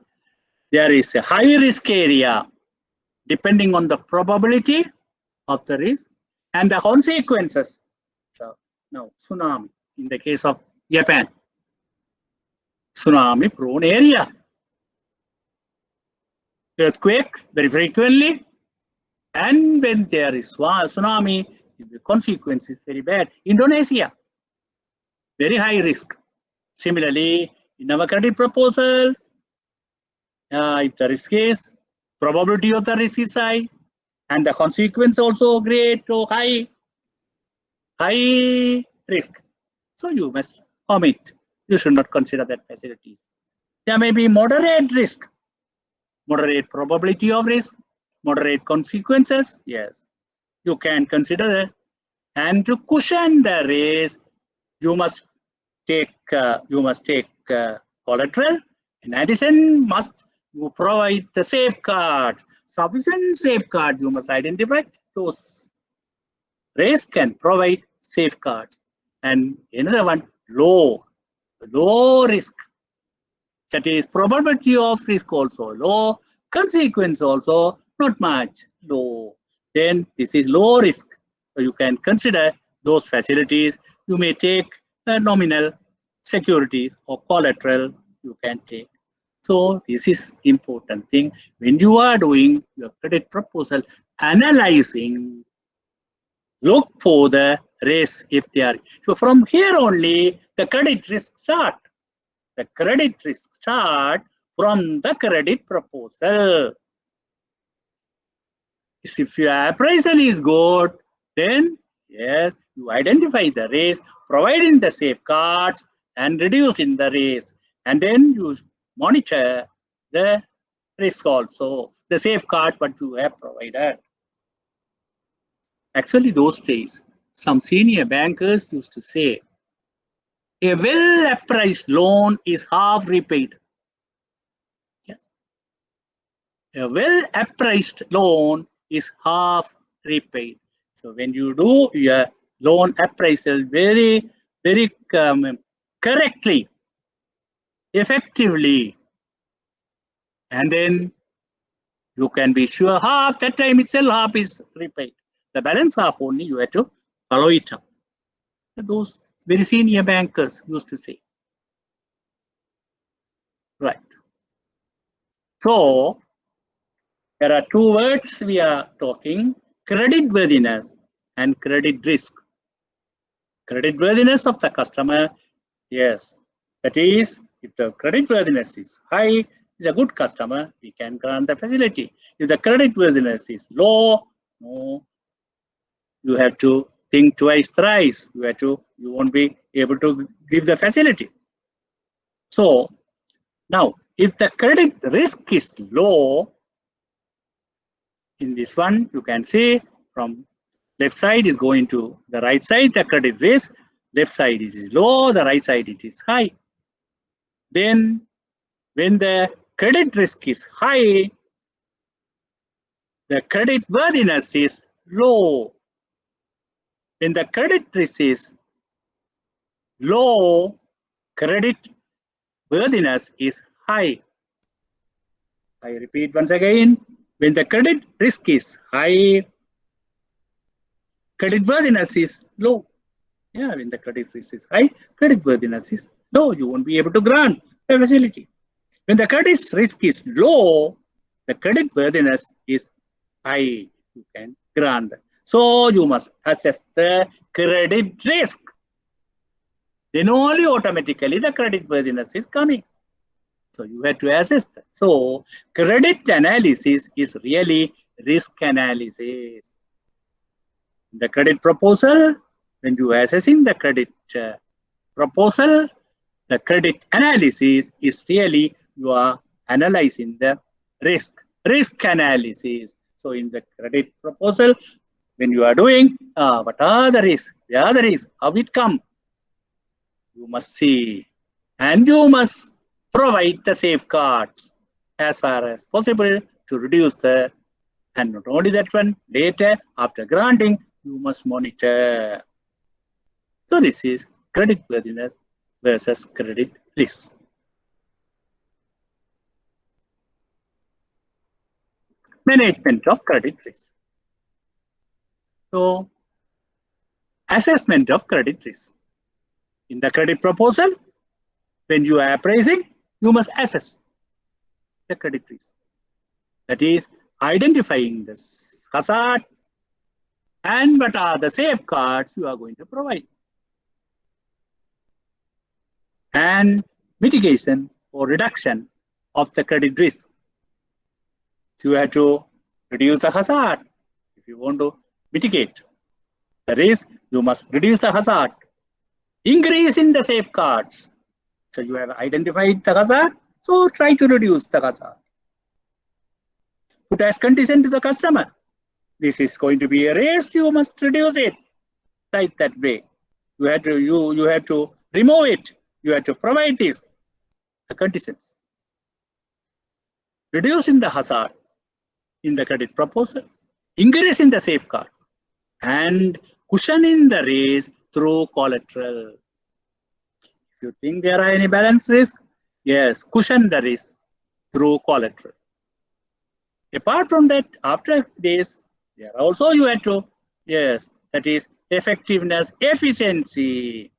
There is a high risk area depending on the probability of the risk and the consequences. So now tsunami in the case of Japan, tsunami prone area. Earthquake very frequently, and when there is tsunami, the consequence is very bad. Indonesia, very high risk. Similarly, in our credit proposals, if the risk is, probability of the risk is high, and the consequence also great or high risk. So you must omit. You should not consider that facilities. There may be moderate risk, moderate probability of risk, moderate consequences. Yes, you can consider that. And to cushion the risk, you must take collateral. In addition, must you provide the safeguard, sufficient safeguard. You must identify those risk and provide safeguards. And another one, low risk. That is probability of risk also low, consequence also not much low. Then this is low risk. So you can consider those facilities. You may take nominal securities or collateral you can take. So this is important thing when you are doing your credit proposal, analyzing, look for the risk if they are. So from here only the credit risk start. The credit risk start from the credit proposal. If your appraisal is good, then yes, you identify the risk, providing the safeguards and reducing the risk. And then you monitor the risk also, the safeguard what you have provided. Actually, those days, some senior bankers used to say, a well-appraised loan is half repaid. Yes. A well-appraised loan is half repaid. So when you do your loan appraisal very correctly, effectively, and then you can be sure half that time itself half is repaid. The balance half only you have to follow it up. Those very senior bankers used to say. Right. So there are two words we are talking: credit worthiness and credit risk. Credit worthiness of the customer, yes, that is, if the credit worthiness is high, is a good customer, we can grant the facility. If the credit worthiness is low, no, you have to think twice, thrice. You won't be able to give the facility. So now, if the credit risk is low, in this one, you can see from left side is going to the right side, the credit risk, left side it is low, the right side it is high. Then when the credit risk is high, the credit worthiness is low. When the credit risk is low, credit worthiness is high. I repeat once again, when the credit risk is high, credit worthiness is low. Yeah, when the credit risk is high, credit worthiness is low. You won't be able to grant a facility. When the credit risk is low, the credit worthiness is high. You can grant that. So you must assess the credit risk. Then only automatically the credit worthiness is coming. So you have to assess that. So credit analysis is really risk analysis. The credit proposal, when you are assessing the credit proposal, the credit analysis is really you are analyzing the risk analysis. So in the credit proposal, when you are doing, what are the risks? The other is how it come. You must see, and you must provide the safeguards as far as possible to reduce the, and not only that one, later after granting, you must monitor. So this is credit worthiness versus credit risk. Management of credit risk. So assessment of credit risk. In the credit proposal, when you are appraising, you must assess the credit risk. That is identifying the hazard and what are the safeguards you are going to provide. And mitigation or reduction of the credit risk. So you have to reduce the hazard. If you want to mitigate the risk, you must reduce the hazard. Increase in the safeguards. So you have identified the hazard, so try to reduce the hazard. Put as condition to the customer. This is going to be a risk, you must reduce it. Like that way. You have to remove it. You have to provide this. The conditions. Reducing the hazard in the credit proposal, increasing the safeguard, and cushioning the risk through collateral. If you think there are any balance risk, yes, cushion the risk through collateral. Apart from that, after this, there also you have to, yes, that is effectiveness, efficiency,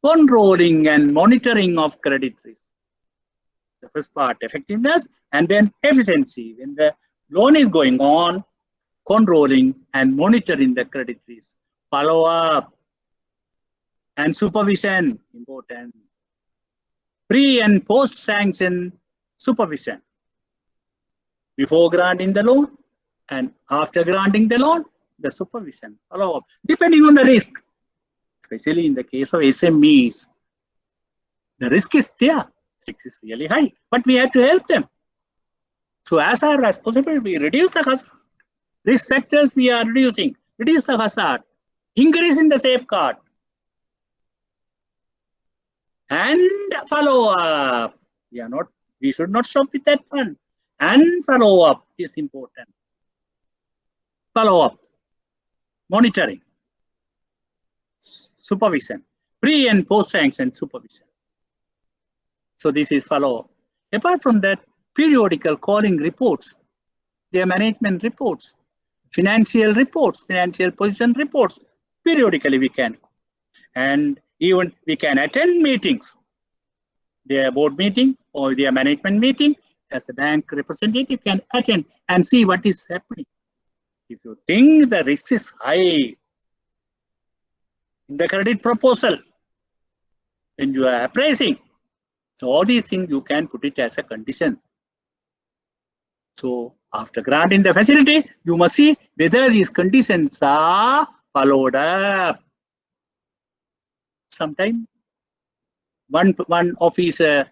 controlling and monitoring of credit risk. The first part, effectiveness, and then efficiency. When the loan is going on, controlling and monitoring the credit risk. Follow up and supervision, important. Pre and post sanction supervision. Before granting the loan and after granting the loan, the supervision, follow up, depending on the risk. Especially in the case of SMEs, the risk is there. Risk is really high, but we have to help them. So as far as possible, we reduce the hazard. Risk sectors we are reducing, reduce the hazard, increasing the safeguard, and follow up. We should not stop with that one. And follow up is important. Follow up, monitoring, supervision, pre and post sanction supervision. So this is follow up. Apart from that, periodical calling reports, their management reports, financial reports, financial position reports, periodically we can. And even we can attend meetings, their board meeting or their management meeting, as a bank representative can attend and see what is happening. If you think the risk is high in the credit proposal, when you are appraising, so all these things you can put it as a condition. So after granting the facility, you must see whether these conditions are followed up. Sometimes one officer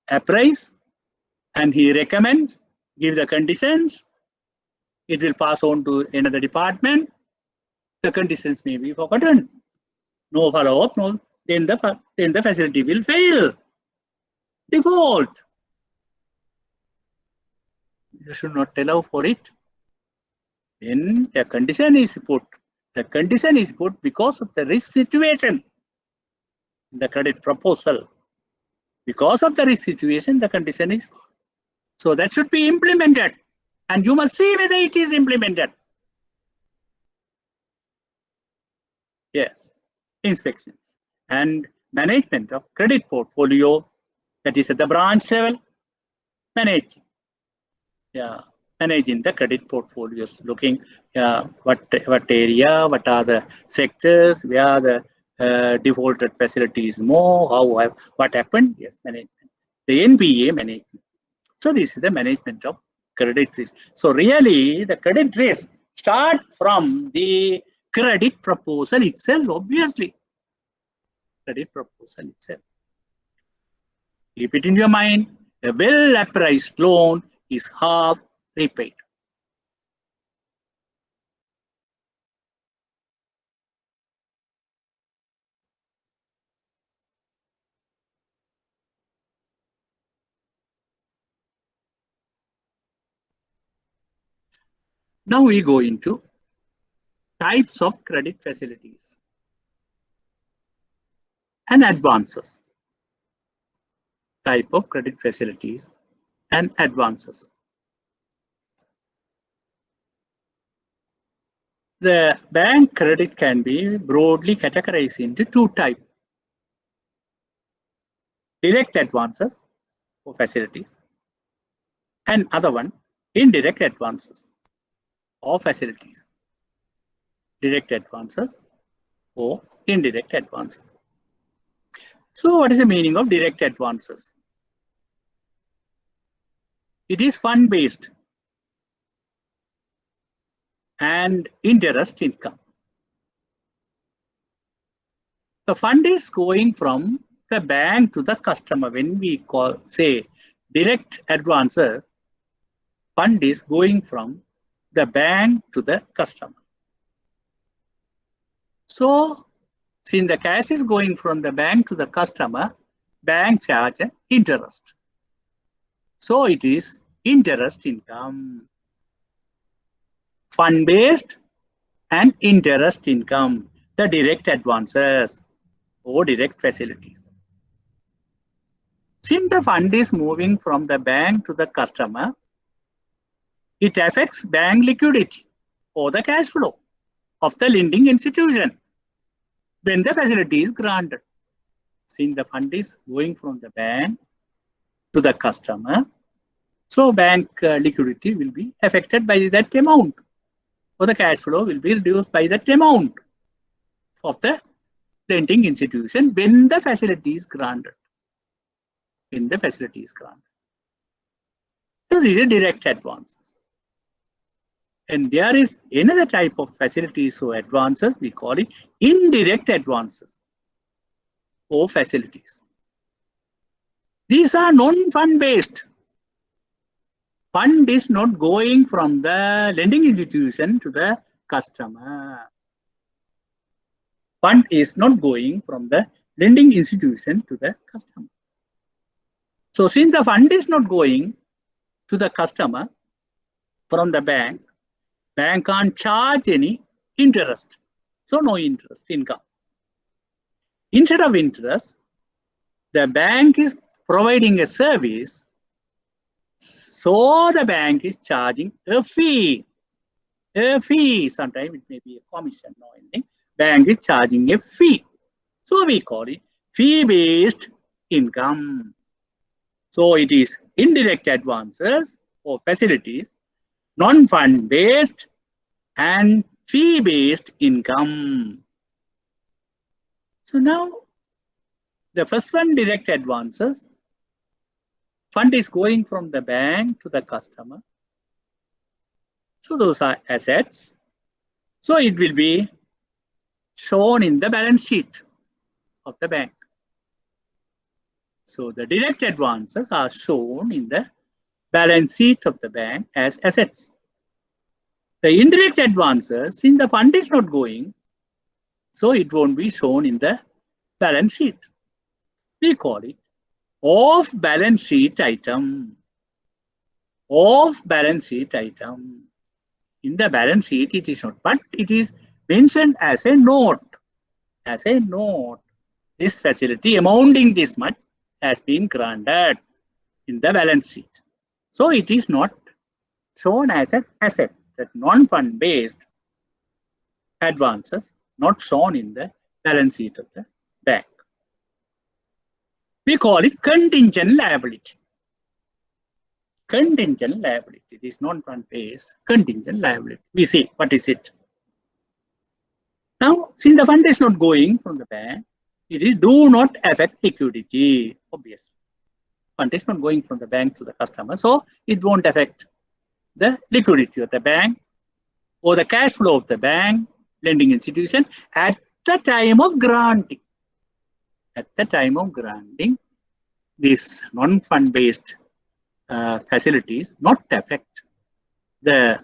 appraise and he recommends, give the conditions, it will pass on to another department. The conditions may be forgotten. No follow-up, no, then the facility will fail. Default. You should not allow for it. When a condition is put, the condition is put because of the risk situation in the credit proposal. Because of the risk situation, the condition is put. So that should be implemented. And you must see whether it is implemented. Yes, inspections and management of credit portfolio, that is at the branch level, managing the credit portfolios, looking what area, what are the sectors, where the defaulted facilities more, what happened, yes, management. The NPA management. So this is the management of credit risk. So really the credit risk start from the credit proposal itself, obviously. Credit proposal itself. Keep it in your mind, a well-appraised loan is half repaid. Now we go into types of credit facilities and advances. Type of credit facilities and advances. The bank credit can be broadly categorized into two types. Direct advances for facilities and other one, indirect advances or facilities. Direct advances or indirect advances. So what is the meaning of direct advances? It is fund-based and interest income. The fund is going from the bank to the customer. When we say direct advances, fund is going from the bank to the customer. So, since the cash is going from the bank to the customer, bank charge interest. So, it is interest income. Fund-based and interest income, the direct advances or direct facilities. Since the fund is moving from the bank to the customer, it affects bank liquidity or the cash flow of the lending institution when the facility is granted. Since the fund is going from the bank to the customer, so bank liquidity will be affected by that amount, or the cash flow will be reduced by that amount of the lending institution when the facility is granted. When the facility is granted. So these are direct advances. And there is another type of facilities or advances, we call it indirect advances or facilities. These are non-fund based. Fund is not going from the lending institution to the customer. Fund is not going from the lending institution to the customer. So since the fund is not going to the customer from the bank, bank can't charge any interest. So no interest income. Instead of interest, the bank is providing a service. So the bank is charging a fee. A fee, sometimes it may be a commission or anything. Bank is charging a fee. So we call it fee-based income. So it is indirect advances or facilities, non-fund based and fee-based income. So now the first one, direct advances. Fund is going from the bank to the customer. So those are assets. So it will be shown in the balance sheet of the bank. So the direct advances are shown in the balance sheet of the bank as assets. The indirect advances, since the fund is not going, so it won't be shown in the balance sheet. We call it off balance sheet item. Off balance sheet item. In the balance sheet, it is not, but it is mentioned as a note. As a note, this facility amounting this much has been granted in the balance sheet. So it is not shown as an asset. That non-fund based advances not shown in the balance sheet of the bank. We call it contingent liability. Contingent liability. It is non-fund based contingent liability. We see what is it. Now, since the fund is not going from the bank, it is do not affect liquidity, obviously. Fund is not going from the bank to the customer, so it won't affect the liquidity of the bank or the cash flow of the bank, lending institution at the time of granting. At the time of granting, these non-fund based facilities not affect the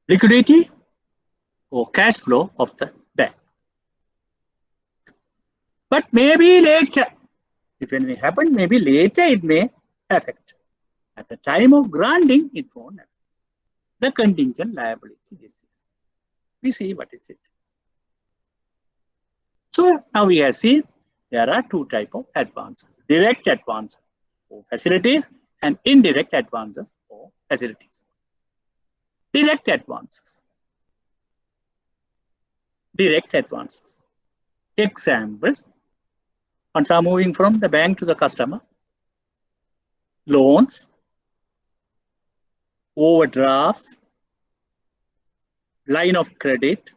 liquidity or cash flow of the bank. But maybe later, if anything happens, maybe later it may affect. At the time of granting, it won't affect. the contingent liability. This is. We see what is it. So now we have seen there are two types of advances: direct advances for facilities and indirect advances for facilities. Direct advances. Direct advances. Examples: funds are moving from the bank to the customer. Loans, overdrafts, line of credit.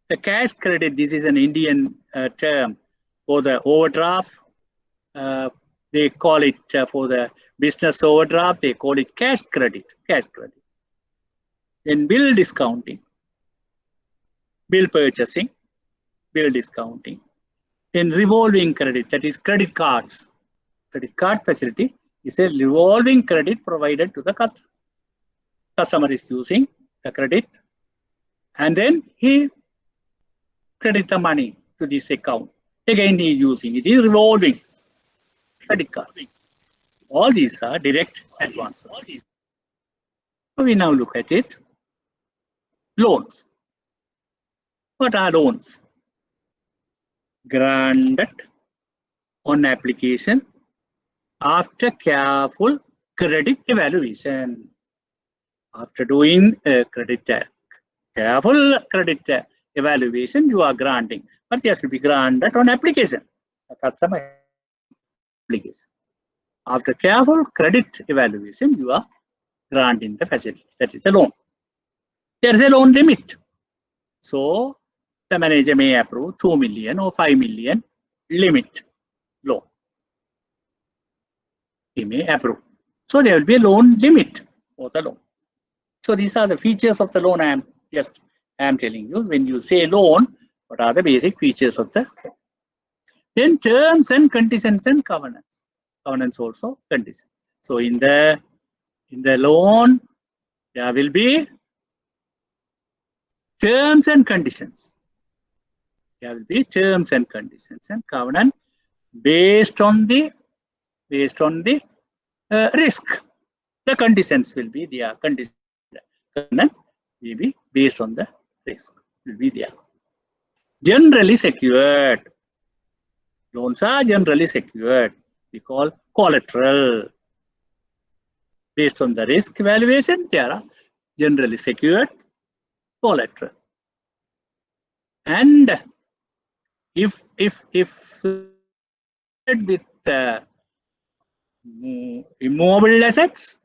The cash credit, this is an Indian term for the overdraft. They call it for the business overdraft, they call it cash credit. Cash credit. Then bill discounting, bill purchasing, bill discounting. Then revolving credit, that is credit cards. Credit card facility is a revolving credit provided to the customer. Customer is using the credit and then he credit the money to this account. Again, he is using it. It is revolving credit cards. All these are direct advances. So we now look at it. Loans. What are loans? Granted on application after careful credit evaluation. After doing a careful credit evaluation, you are granting, but it has to be granted on application. The customer application. After careful credit evaluation, you are granting the facility. That is a loan. There is a loan limit. So the manager may approve 2 million or 5 million limit loan. He may approve. So there will be a loan limit for the loan. So these are the features of the loan I am telling you. When you say loan, what are the basic features of the loan? Then terms and conditions and covenants. Covenants also conditions. So in the loan, there will be terms and conditions. There will be terms and conditions and covenant based on the risk. The conditions will be there. Conditions covenant will be based on the risk. Will be there. Generally secured. Loans are generally secured. We call collateral. Based on the risk evaluation, there are generally secured collateral. And if with immovable assets,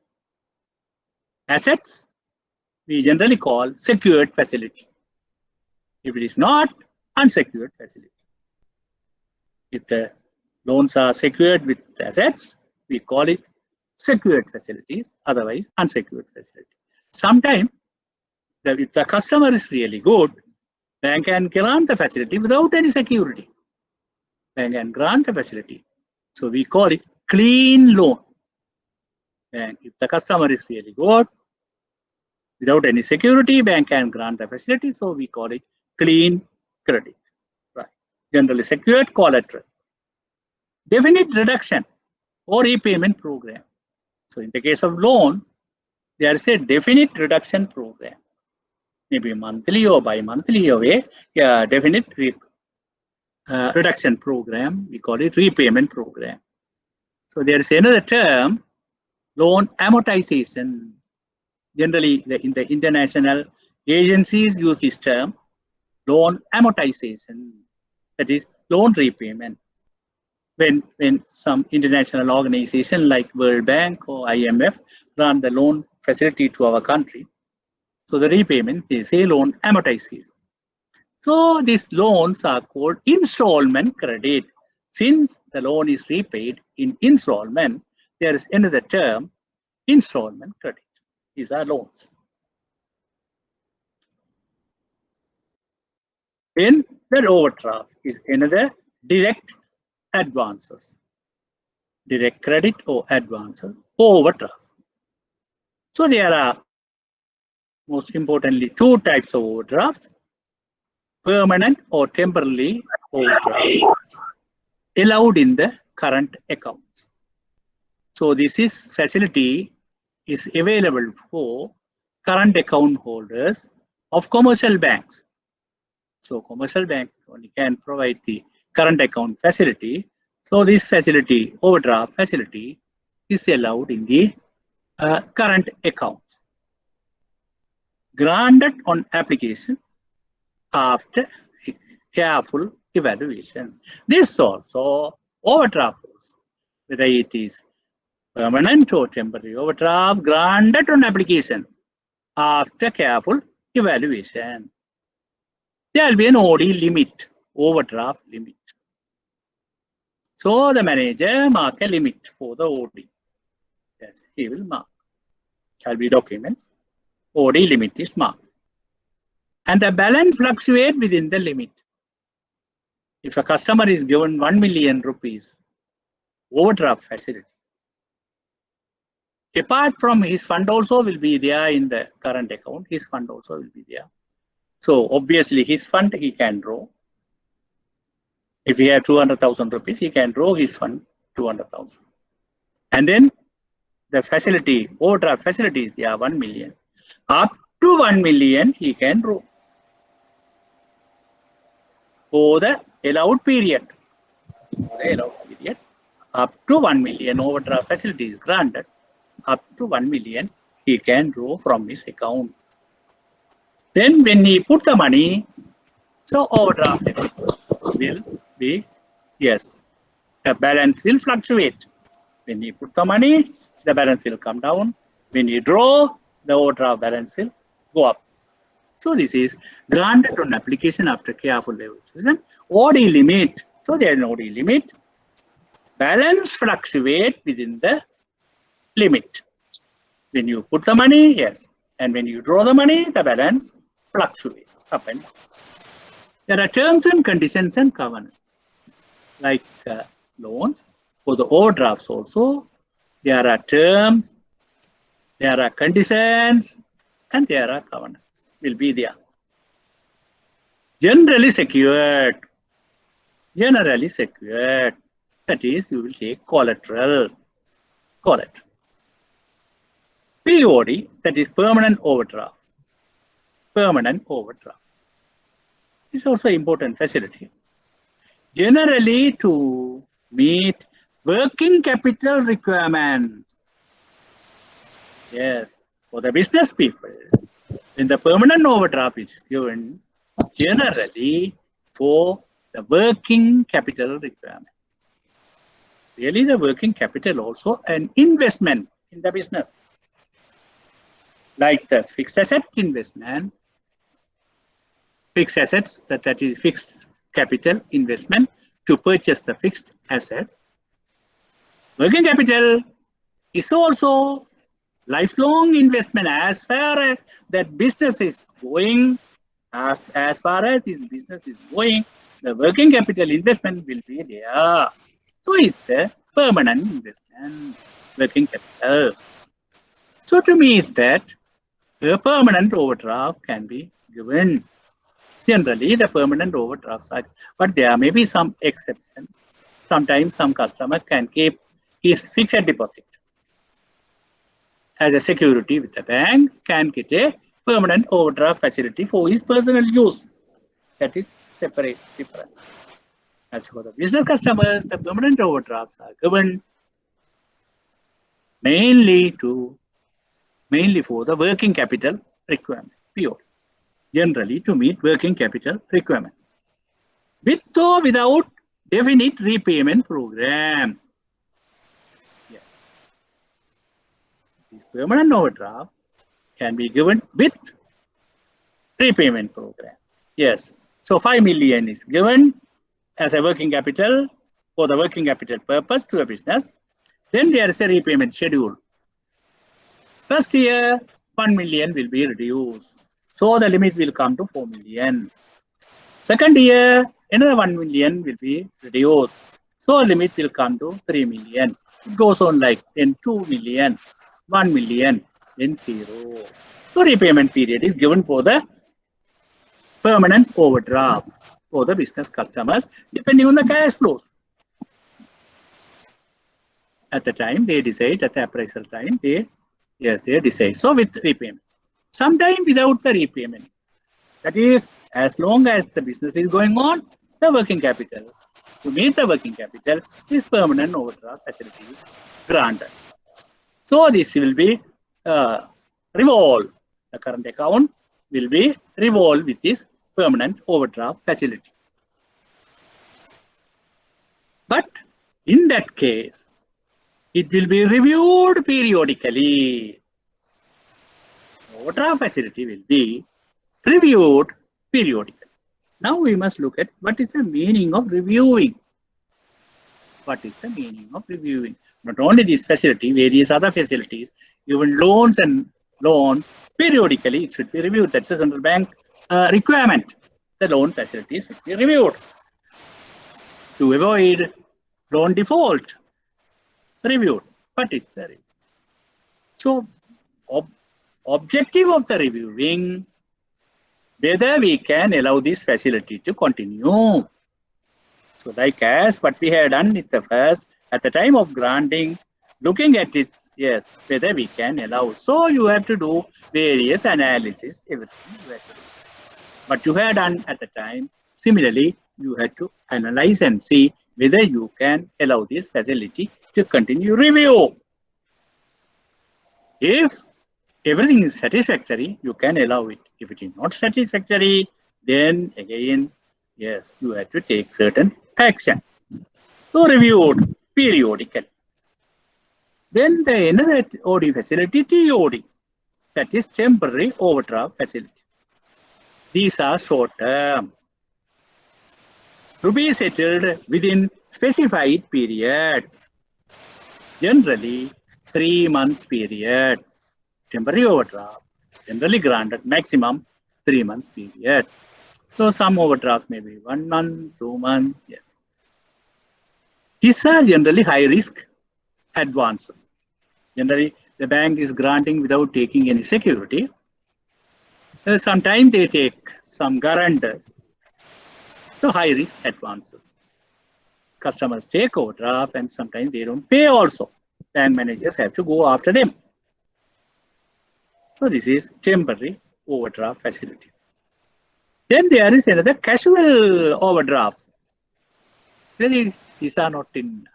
we generally call secured facility. If it is not, unsecured facility. If the loans are secured with assets, we call it secured facilities, otherwise unsecured facility. Sometimes, if the customer is really good, bank can grant the facility without any security. Bank can grant the facility. So we call it clean loan. And if the customer is really good, without any security, bank can grant the facility. So we call it clean credit. Right. Generally secured collateral. Definite reduction or repayment program. So in the case of loan, there is a definite reduction program. Maybe monthly or bi-monthly away, definite reduction program. We call it repayment program. So there is another term, loan amortization. Generally, in the international agencies use this term, loan amortization. That is loan repayment. When some international organization like World Bank or IMF grant the loan facility to our country, so the repayment is a loan amortization. So these loans are called installment credit. Since the loan is repaid in installment, there is another term, installment credit. These are loans. Then the overdraft is another direct advances. Direct credit or advances, overdrafts. So there are most importantly two types of overdrafts: permanent or temporary overdrafts allowed in the current accounts. So this is facility is available for current account holders of commercial banks. So commercial bank only can provide the current account facility. So this facility, overdraft facility, is allowed in the current accounts. Granted on application after careful evaluation. This also overdraft also, whether it is permanent or temporary overdraft, granted on application after careful evaluation. There will be an OD limit, overdraft limit. So the manager mark a limit for the OD. Yes, he will mark. Shall be documents. OD limit is marked. And the balance fluctuates within the limit. If a customer is given 1 million rupees overdraft facility, apart from his fund also will be there in the current account, his fund also will be there. So obviously his fund he can draw. If he has 200,000 rupees, he can draw his fund 200,000. And then the facility, overdraft facility is there 1 million. Up to 1 million he can draw for the allowed period. Up to 1 million overdraft facility is granted. Up to 1 million he can draw from his account. Then when he put the money, so overdraft will be, yes, the balance will fluctuate. When you put the money, the balance will come down. When you draw, the overdraft balance will go up. So this is granted on application after careful evaluation. OD limit. So there is an OD limit. Balance fluctuate within the limit. When you put the money, yes. And when you draw the money, the balance fluctuates up and down. There are terms and conditions and covenants. Like loans, for the overdrafts also, there are terms, there are conditions, and there are covenants. Will be there. Generally secured. Generally secured. That is, you will take collateral. Collateral. POD, that is permanent overdraft. Permanent overdraft. This is also important facility. Generally to meet working capital requirements. Yes, for the business people, when the permanent overdraft is given, generally for the working capital requirement. Really the working capital also an investment in the business. Like the fixed asset investment, fixed assets, that is fixed capital investment to purchase the fixed asset. Working capital is also lifelong investment as far as that business is going, as far as this business is going, the working capital investment will be there. So it's a permanent investment, working capital. So to meet that, a permanent overdraft can be given. Generally, the permanent overdrafts are, but there may be some exception. Sometimes some customer can keep his fixed deposit as a security with the bank, can get a permanent overdraft facility for his personal use. That is separate, different. As for the business customers, the permanent overdrafts are given mainly for the working capital requirement, PO. Generally to meet working capital requirements. With or without definite repayment program. Yes. This permanent overdraft can be given with repayment program. Yes. So 5 million is given as a working capital for the working capital purpose to a business. Then there is a repayment schedule. First year, 1 million will be reduced. So the limit will come to 4 million. Second year, another 1 million will be reduced. So limit will come to 3 million. It goes on like then 2 million, 1 million, then 0. So repayment period is given for the permanent overdraft for the business customers depending on the cash flows. At the time they decide, at the appraisal time, they Yes, they decide. So with repayment. Sometime without the repayment. That is, as long as the business is going on, the working capital. To meet the working capital, this permanent overdraft facility is granted. So this will be revolved. The current account will be revolved with this permanent overdraft facility. But in that case, it will be reviewed periodically. Overdraft facility will be reviewed periodically. Now we must look at what is the meaning of reviewing. What is the meaning of reviewing? Not only this facility, various other facilities, even loans and loans, periodically it should be reviewed. That's a central bank requirement. The loan facilities should be reviewed to avoid loan default. Reviewed. What is the review? So, objective of the reviewing, whether we can allow this facility to continue. So like as what we had done is the first, at the time of granting, looking at it, yes, whether we can allow. So you have to do various analysis, everything you have to do. What you had done at the time, similarly, you had to analyze and see whether you can allow this facility to continue review. If everything is satisfactory, you can allow it. If it is not satisfactory, then again, yes, you have to take certain action. So reviewed periodically. Then the another OD facility, TOD, that is temporary overdraft facility. These are short term. To be settled within specified period. Generally, 3 months period. Temporary overdraft, generally granted maximum 3 months period. So some overdrafts may be 1 month, 2 months, yes. These are generally high risk advances. Generally, the bank is granting without taking any security. Sometimes they take some guarantors. So high risk advances. Customers take overdraft and sometimes they don't pay also. Bank managers have to go after them. So this is temporary overdraft facility. Then there is another casual overdraft. These are not in,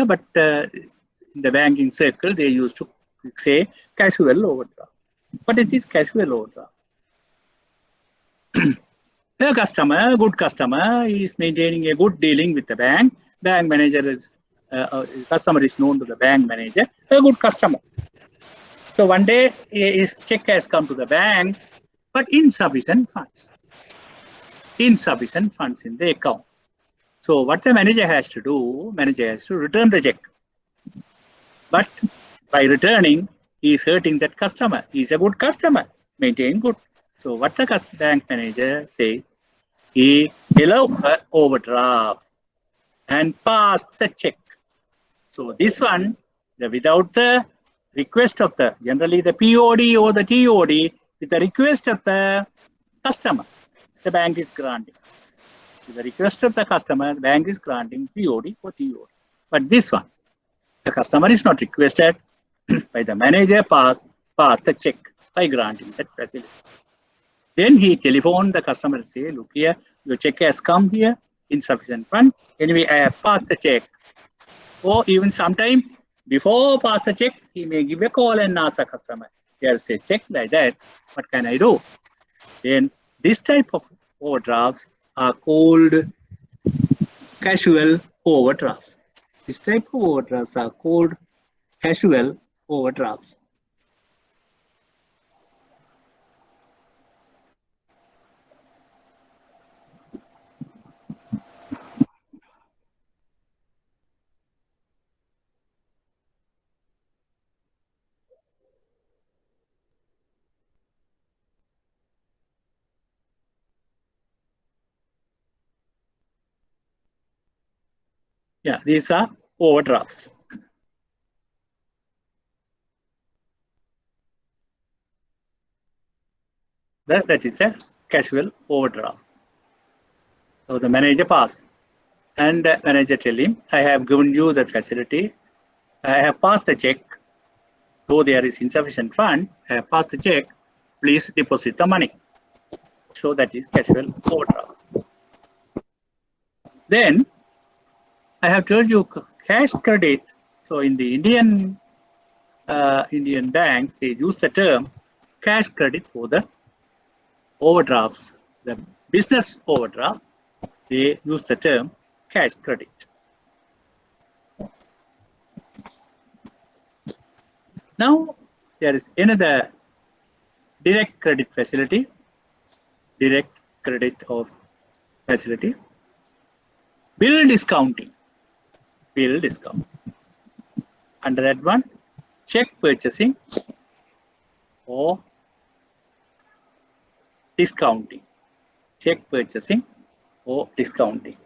but in the banking circle, they used to say casual overdraft. What is this casual overdraft? A customer, good customer, is maintaining a good dealing with the bank. Bank manager is, customer is known to the bank manager, a good customer. So one day his check has come to the bank, but insufficient funds. Insufficient funds in the account. So what the manager has to do, manager has to return the check. But by returning, he is hurting that customer. He is a good customer, maintain good. So what the bank manager say, he allow her overdraft and pass the check. So this one, without the request of the, generally the POD or the TOD, with the request of the customer, the bank is granting. With the request of the customer, the bank is granting POD or TOD. But this one, the customer is not requested by the manager, pass the check by granting that facility. Then he telephoned the customer and say, look here, your check has come here, insufficient fund. Anyway, I have passed the check. Or even sometime before pass the check, he may give a call and ask the customer, there's a check like that, what can I do? Then this type of overdrafts are called casual overdrafts. This type of overdrafts are called casual overdrafts. Yeah, these are overdrafts. That is a casual overdraft. So the manager pass, and manager tell him, I have given you the facility, I have passed the check, though there is insufficient fund, pass the check, please deposit the money. So that is casual overdraft. Then I have told you cash credit. So in the Indian banks, they use the term cash credit for the overdrafts. The business overdrafts, they use the term cash credit. Now there is another direct credit facility. Direct credit of facility. Bill discounting. Bill discount. Under that one, check purchasing or discounting. Check purchasing or discounting.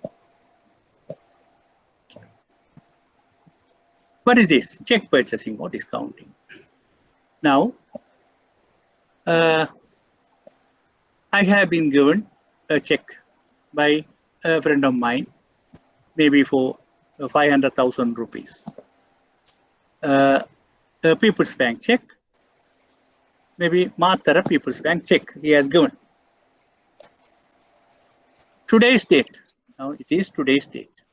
What is this? Check purchasing or discounting. Now, I have been given a check by a friend of mine, maybe for 500,000 rupees. A People's Bank check, maybe Matara People's Bank check he has given. Today's date, now it is today's date.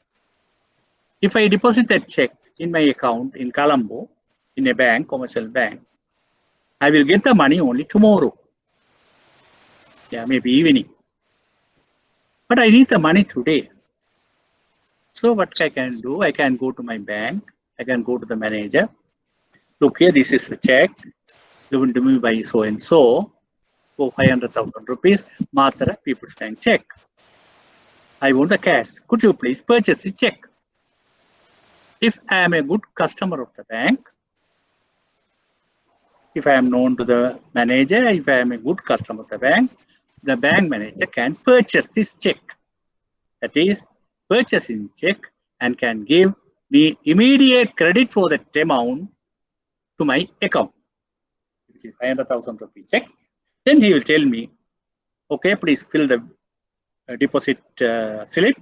If I deposit that check in my account in Colombo, in a bank, commercial bank, I will get the money only tomorrow. Yeah, maybe evening. But I need the money today. So what I can do, I can go to my bank, I can go to the manager. Look here, this is the check given to me by so and so for 500,000 rupees, Matara People's Bank check. I want the cash. Could you please purchase the check? If I am a good customer of the bank, if I am known to the manager, if I am a good customer of the bank manager can purchase this check. That is, purchasing check and can give me immediate credit for that amount to my account. If it is 500,000 rupees check, then he will tell me, okay, please fill the deposit slip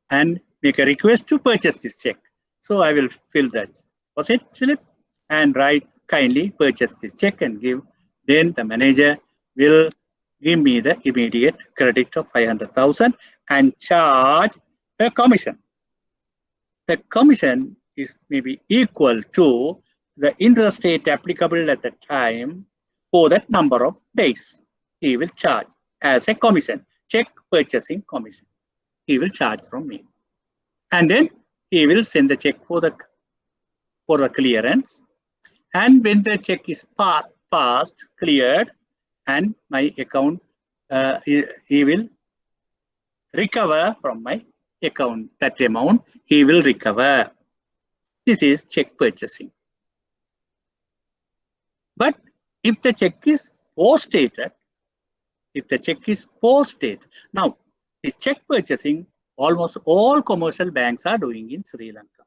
and make a request to purchase this check. So I will fill that deposit slip and write kindly purchase this check and give. Then the manager will give me the immediate credit of 500,000 and charge a commission. The commission is maybe equal to the interest rate applicable at the time for that number of days. He will charge as a commission, check purchasing commission. He will charge from me. And then he will send the check for the clearance. And when the check is passed, cleared, and my account, he will recover from my account that amount. He will recover. This is check purchasing. But if the check is post-dated, now this check purchasing, almost all commercial banks are doing in Sri Lanka.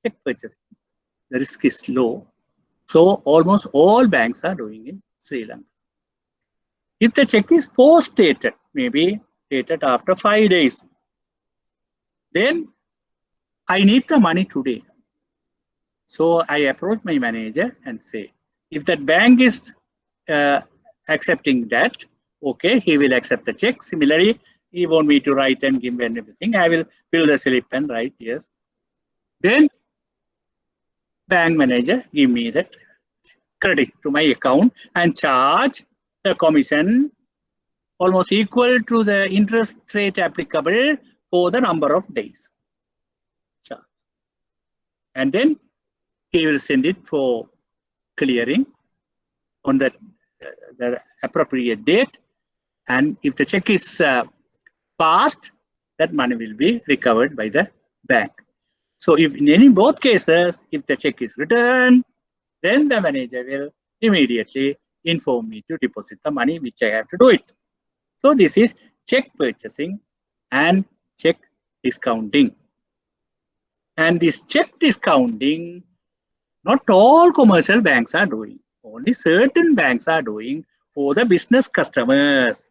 Check purchasing, the risk is low. So almost all banks are doing in Sri Lanka. If the check is post-dated, maybe dated after 5 days, then I need the money today. So I approach my manager and say, if that bank is accepting that, okay, he will accept the check. Similarly, he want me to write and give and everything. I will fill the slip and write yes. Then bank manager give me that credit to my account and charge the commission almost equal to the interest rate applicable for the number of days. Charge. And then he will send it for clearing on the appropriate date. And if the check is passed, that money will be recovered by the bank. So if in both cases, if the check is returned, then the manager will immediately inform me to deposit the money, which I have to do it. So this is check purchasing and check discounting. And this check discounting, not all commercial banks are doing. Only certain banks are doing for the business customers.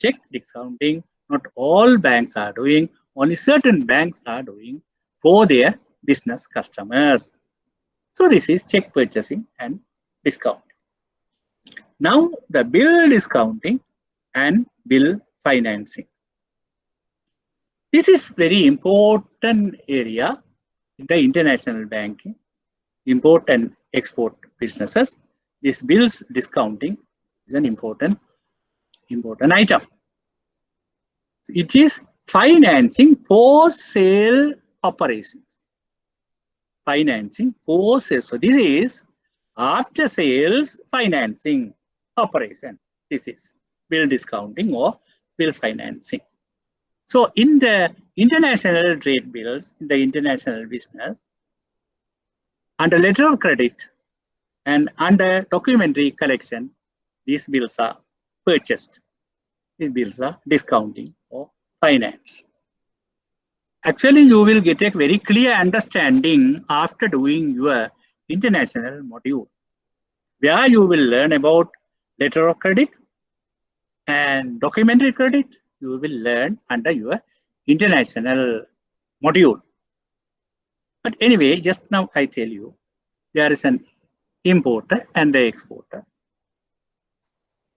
Check discounting, not all banks are doing. Only certain banks are doing for their business customers. So this is check purchasing and discount. Now the bill discounting and bill financing. This is very important area in the international banking, import and export businesses. This bills discounting is an important item. It is financing post-sale operations. Financing post-sale. So this is after sales financing operation. This is bill discounting or bill financing. So in the international trade bills, in the international business, under letter of credit and under documentary collection, these bills are purchased. These bills are discounting or finance. Actually, you will get a very clear understanding after doing your international module, where you will learn about letter of credit and documentary credit. You will learn under your international module. But anyway, just now I tell you, there is an importer and the exporter.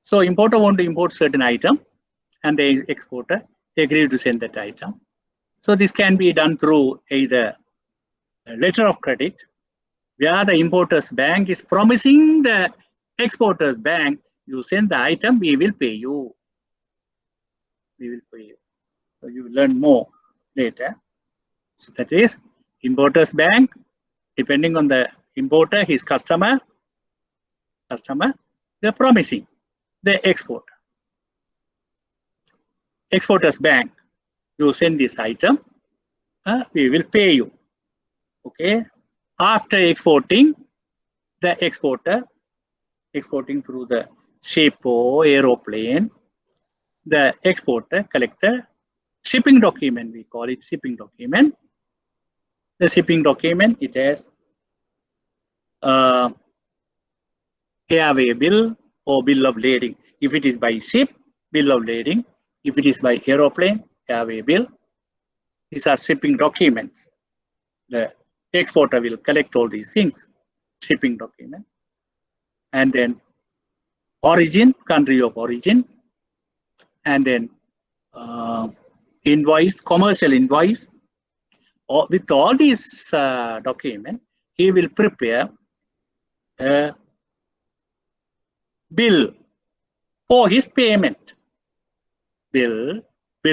So importer want to import certain item and the exporter agree to send that item. So this can be done through either a letter of credit, where the importer's bank is promising the exporter's bank, you send the item, we will pay you. We will pay you. So you will learn more later. So that is importer's bank, depending on the importer, his customer, they're promising the exporter. Exporter's bank, you send this item, we will pay you. Okay. After exporting, the exporter, exporting through the ship or aeroplane, the exporter collect the shipping document. We call it shipping document. The shipping document, it has airway bill or bill of lading. If it is by ship, bill of lading. If it is by aeroplane, airway bill. These are shipping documents. The exporter will collect all these things, shipping document. And then origin, country of origin. And then invoice, commercial invoice. With all these documents, he will prepare a bill for his payment. Bill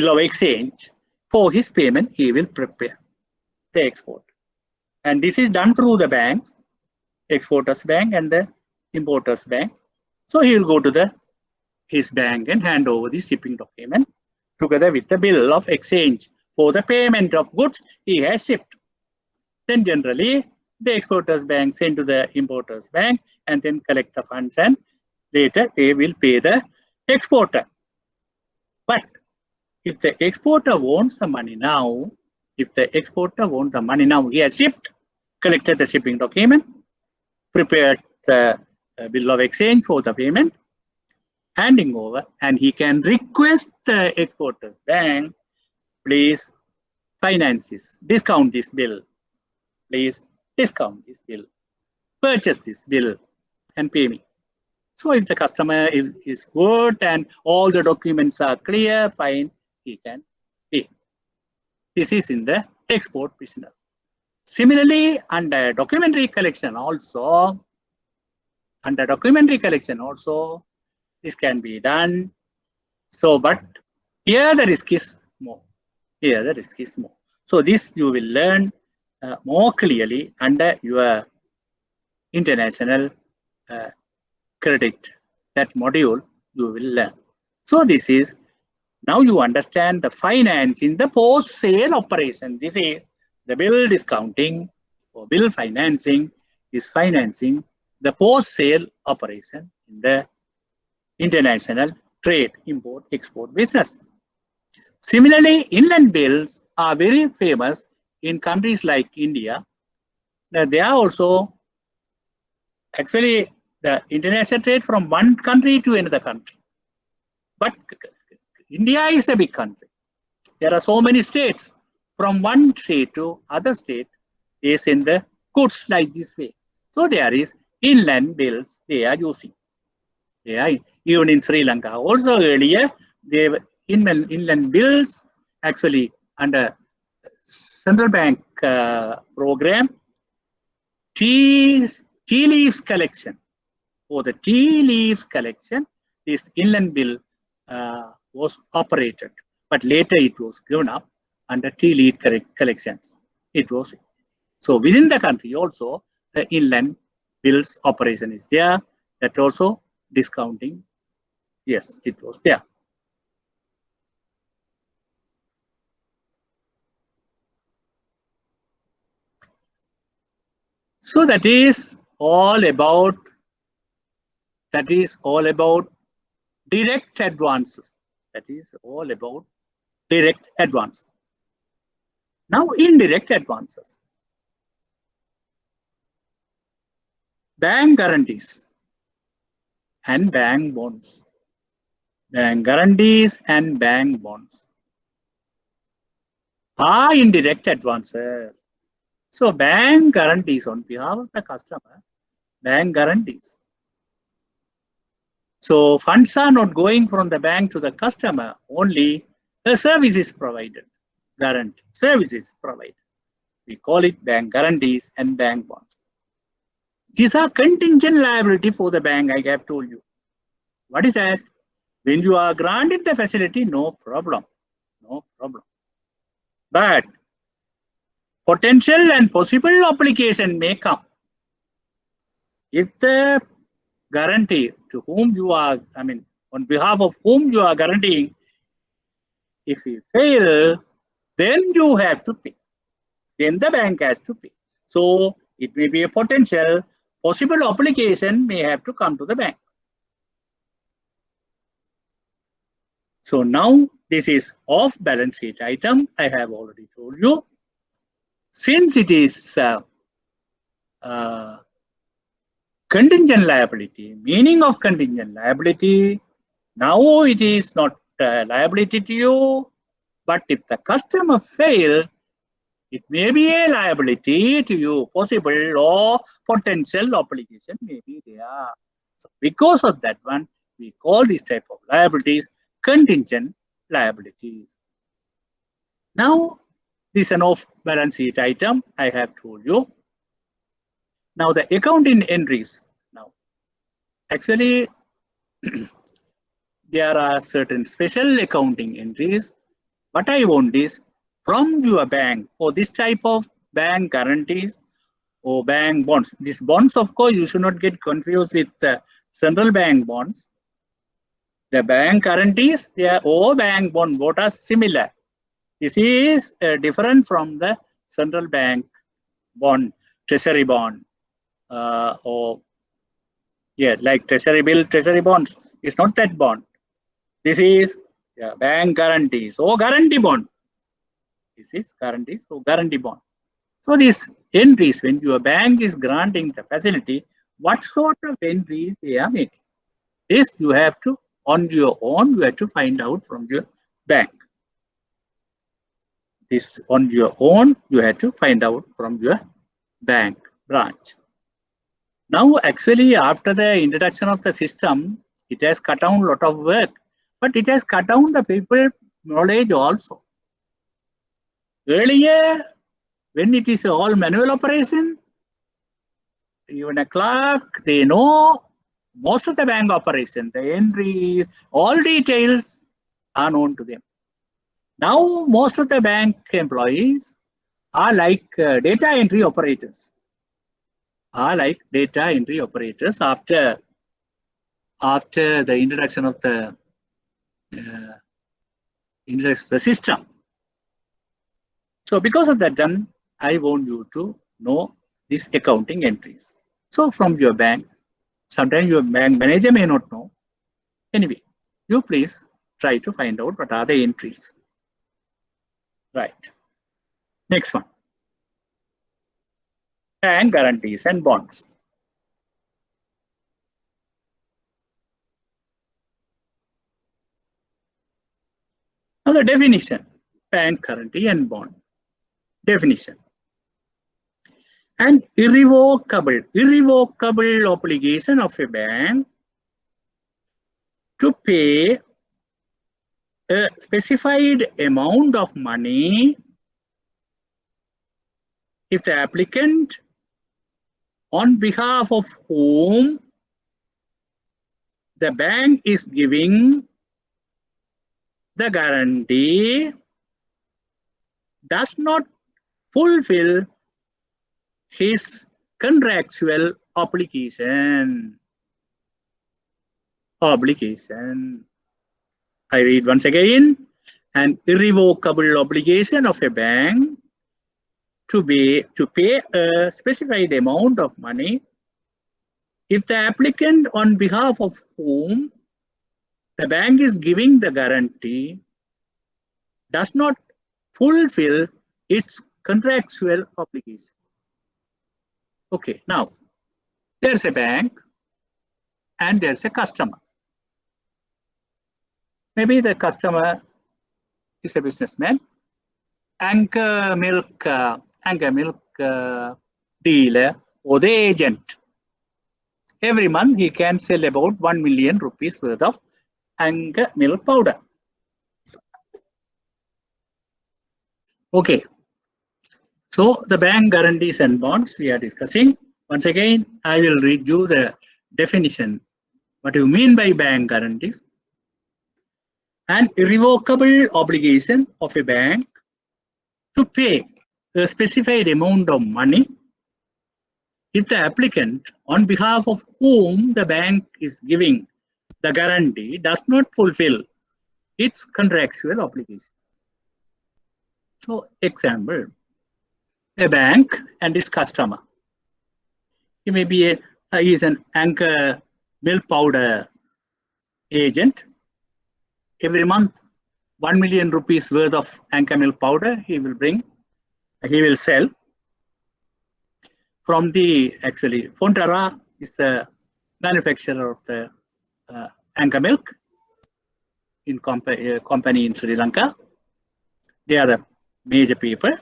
of exchange for his payment, he will prepare the export. And this is done through the banks, exporter's bank and the importer's bank. So he will go to his bank and hand over the shipping document together with the bill of exchange for the payment of goods he has shipped. Then generally, the exporter's bank send to the importer's bank and then collect the funds, and later they will pay the exporter. But if the exporter wants the money now, he has shipped, collected the shipping document, prepared the bill of exchange for the payment, handing over, and he can request the exporter's bank, please finance this, discount this bill, please discount this bill, purchase this bill and pay me. So if the customer is good and all the documents are clear, fine, he can pay. This is in the export business. Similarly, under documentary collection also, this can be done. So, but here the risk is more. So this you will learn more clearly under your international credit. That module you will learn. So this is, now you understand the finance in the post-sale operation. This is the bill discounting or bill financing is financing the post-sale operation in the international trade, import, export business. Similarly, inland bills are very famous in countries like India. Now, they are also actually the international trade from one country to another country. But India is a big country. There are so many states. From one state to other state, they send the goods like this way. So there is inland bills they are using. They are even in Sri Lanka. Also earlier, they were inland bills actually under central bank program. Tea leaves collection. For the tea leaves collection, this inland bill was operated, but later it was given up under tea leaf collections. It was so within the country also the inland bills operation is there. That also discounting. Yes, it was there. So that is all about direct advances. That is all about direct advances. Now indirect advances. Bank guarantees and bank bonds. Bank guarantees and bank bonds are indirect advances. So bank guarantees on behalf of the customer, bank guarantees. So funds are not going from the bank to the customer, only the service is provided. Guarantee, service is provided. We call it bank guarantees and bank bonds. These are contingent liability for the bank, I have told you. What is that? When you are granted the facility, no problem. No problem. But potential and possible application may come. If the guarantee to whom you are, on behalf of whom you are guaranteeing, if you fail, then you have to pay. Then the bank has to pay. So it may be a potential, possible application may have to come to the bank. So now this is off balance sheet item. I have already told you. Since it is contingent liability, meaning of contingent liability, now it is not liability to you, but if the customer fail, it may be a liability to you, possible or potential obligation may be there. So because of that one, we call this type of liabilities contingent liabilities. Now, this is an off-balance sheet item I have told you. Now the accounting entries. Now, actually, there are certain special accounting entries. What I want is from your bank for this type of bank guarantees or bank bonds. These bonds, of course, you should not get confused with central bank bonds. The bank guarantees, they are all bank bond, both are similar. This is different from the central bank bond, treasury bond, or like treasury bill, treasury bonds. It's not that bond. This is bank guarantees or guarantee bond. This is guarantees or guarantee bond. So these entries, when your bank is granting the facility, what sort of entries they are making? This you have to, on your own, you have to find out from your bank. This on your own, you have to find out from your bank branch. Now, actually, after the introduction of the system, it has cut down a lot of work, but it has cut down the people knowledge also. Earlier, when it is all manual operation, even a clerk, they know most of the bank operation, the entries, all details are known to them. Now, most of the bank employees are like data entry operators. After the introduction of the system. So because of that, then I want you to know these accounting entries. So from your bank, sometimes your bank manager may not know. Anyway, you please try to find out what are the entries. Right. Next one. Bank guarantees and bonds. Now the definition, bank guarantee and bond. Definition. An irrevocable obligation of a bank to pay a specified amount of money if the applicant on behalf of whom the bank is giving the guarantee does not fulfill his contractual obligation. I read once again. An irrevocable obligation of a bank to pay a specified amount of money if the applicant on behalf of whom the bank is giving the guarantee does not fulfill its contractual obligation. Okay, now there's a bank and there's a customer. Maybe the customer is a businessman. Anchor milk dealer or the agent. Every month he can sell about 1 million rupees worth of Anchor milk powder. Okay. So the bank guarantees and bonds we are discussing. Once again, I will read you the definition. What do you mean by bank guarantees? An irrevocable obligation of a bank to pay a specified amount of money if the applicant on behalf of whom the bank is giving the guarantee does not fulfill its contractual obligation. So, example, a bank and its customer. He may be he is an Anchor milk powder agent. Every month, 1 million rupees worth of Anchor milk powder he will sell. From the, actually, Fonterra is the manufacturer of the Anchor milk in company in Sri Lanka. They are the major people.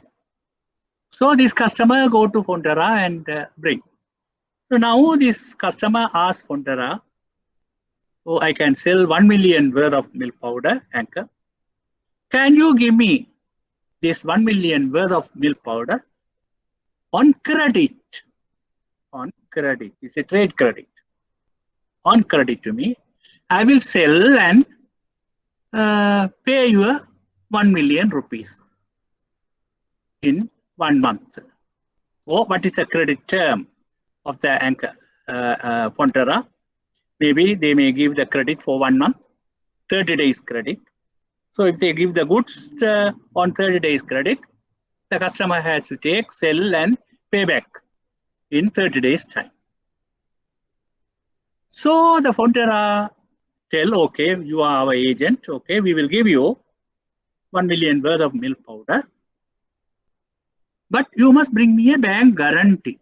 So this customer go to Fonterra and bring. So now this customer asks Fonterra, oh, I can sell 1 million worth of milk powder, Anchor. Can you give me this 1 million worth of milk powder on credit? On credit. It's a trade credit. On credit to me. I will sell and pay you 1 million rupees in 1 month. Oh, what is the credit term of the Anchor Fonterra? Maybe they may give the credit for 1 month, 30 days credit. So if they give the goods on 30 days credit, the customer has to take, sell and pay back in 30 days time. So the Fonterra tell, okay, you are our agent, okay, we will give you 1 million worth of milk powder, but you must bring me a bank guarantee.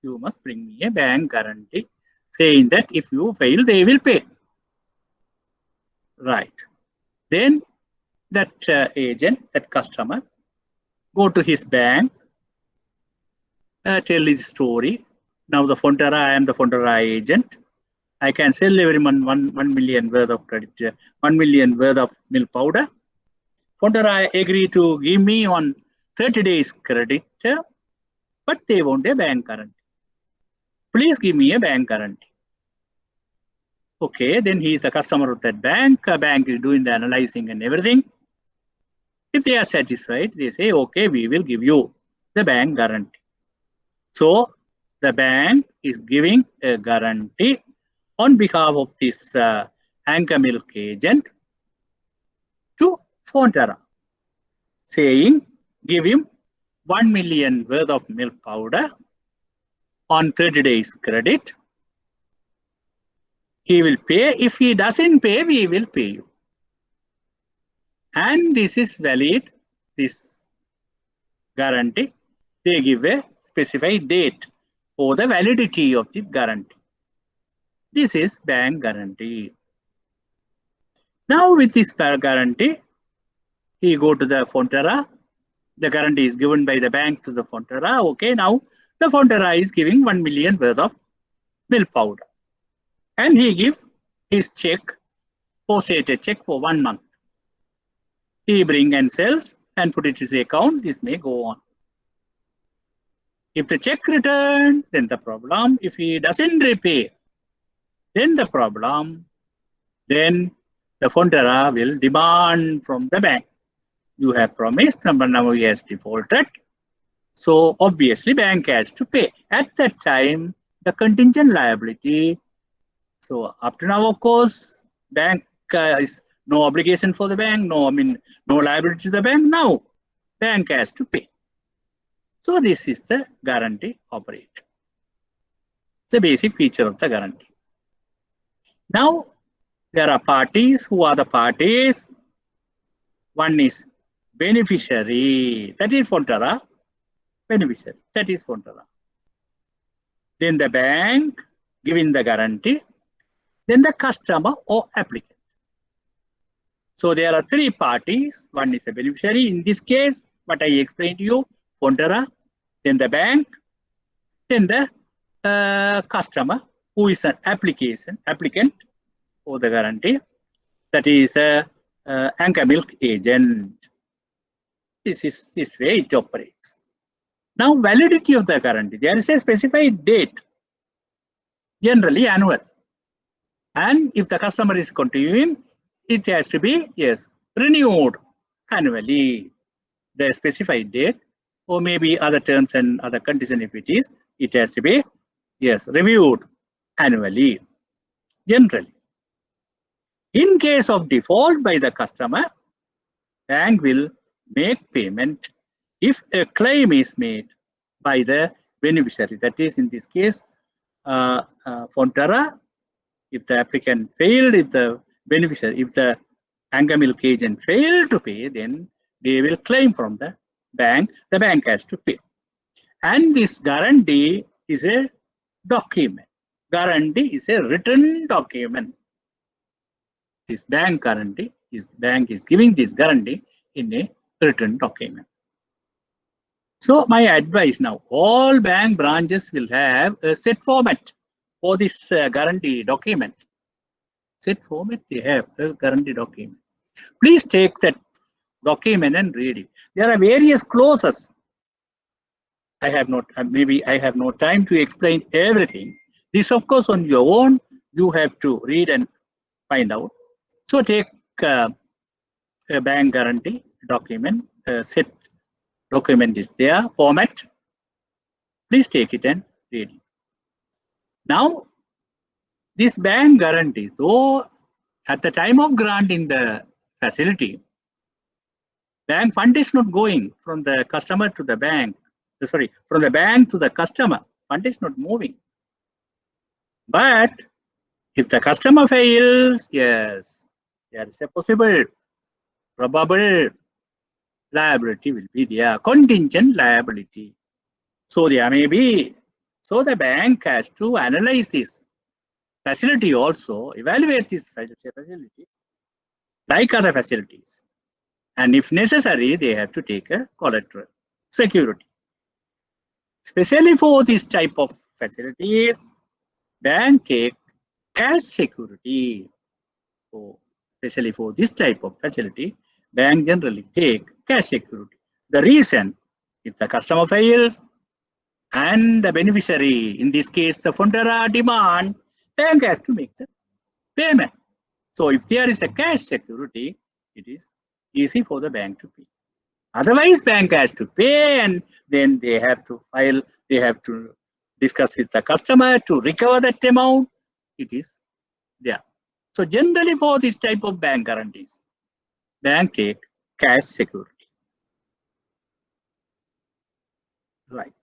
You must bring me a bank guarantee saying that if you fail, they will pay. Right. Then that agent, that customer, go to his bank, tell his story. Now the Fonterra, I am the Fonterra agent. I can sell every month 1 million worth of credit, 1 million worth of milk powder. Fonterra agree to give me on 30 days credit, but they want a bank guarantee. Please give me a bank guarantee. Okay, then he is the customer of that bank. Bank is doing the analyzing and everything. If they are satisfied, they say, okay, we will give you the bank guarantee. So the bank is giving a guarantee on behalf of this Anchor milk agent to Fonterra, saying, give him 1 million worth of milk powder on 30 days credit. He will pay. If he doesn't pay, we will pay you. And this is valid, this guarantee. They give a specified date for the validity of the guarantee. This is bank guarantee. Now with this guarantee, he go to the Fonterra. The guarantee is given by the bank to the Fonterra. Okay, now The Fonterra is giving 1 million worth of milk powder. And he gives his check, posted check for 1 month. He bring and sells and put it in his account. This may go on. If the check returned, then the problem. If he doesn't repay, then the problem. Then the Fonterra will demand from the bank. You have promised, now he has defaulted. So obviously bank has to pay. At that time, the contingent liability. So up to now, of course, bank is no obligation for the bank. No liability to the bank. Now, bank has to pay. So this is the guarantee operate. It's a basic feature of the guarantee. Now, there are parties. Who are the parties? One is beneficiary. That is Fonterra. Beneficiary. That is Fonterra. Then the bank giving the guarantee. Then the customer or applicant. So there are 3 parties. One is a beneficiary. In this case, what I explained to you, Fonterra, then the bank, then the customer, who is an applicant for the guarantee. That is anchor milk agent. This way it operates. Now, validity of the guarantee. There is a specified date, generally annual. And if the customer is continuing, it has to be, yes, renewed annually. The specified date, or maybe other terms and other conditions if it has to be, yes, reviewed annually, generally. In case of default by the customer, bank will make payment if a claim is made by the beneficiary. That is, in this case, Fonterra. If the applicant failed, if the beneficiary, if the anchor milk agent failed to pay, then they will claim from the bank. The bank has to pay. And this guarantee is a document. Guarantee is a written document. This bank guarantee bank is giving this guarantee in a written document. So my advice now, all bank branches will have a set format for this guarantee document. Set format, they have a guarantee document. Please take that document and read it. There are various clauses. Maybe I have no time to explain everything. This, of course, on your own, you have to read and find out. So take a bank guarantee document, set document is there, format. Please take it and read it. Now, this bank guarantee, though at the time of granting the facility, bank fund is not going from the customer to the bank. Sorry, from the bank to the customer. Fund is not moving. But if the customer fails, yes, there is a possible, probable liability will be there, contingent liability. So there may be. So the bank has to analyze this facility also, evaluate this facility like other facilities. And if necessary, they have to take a collateral security. Especially for this type of facilities, bank take cash security. So especially for this type of facility, bank generally take cash security. The reason, if the customer fails and the beneficiary, in this case the Fonterra demand, bank has to make the payment. So if there is a cash security, it is easy for the bank to pay. Otherwise, bank has to pay, and then they have to file, they have to discuss with the customer to recover that amount. It is there. So generally for this type of bank guarantees, bank take cash security. Right.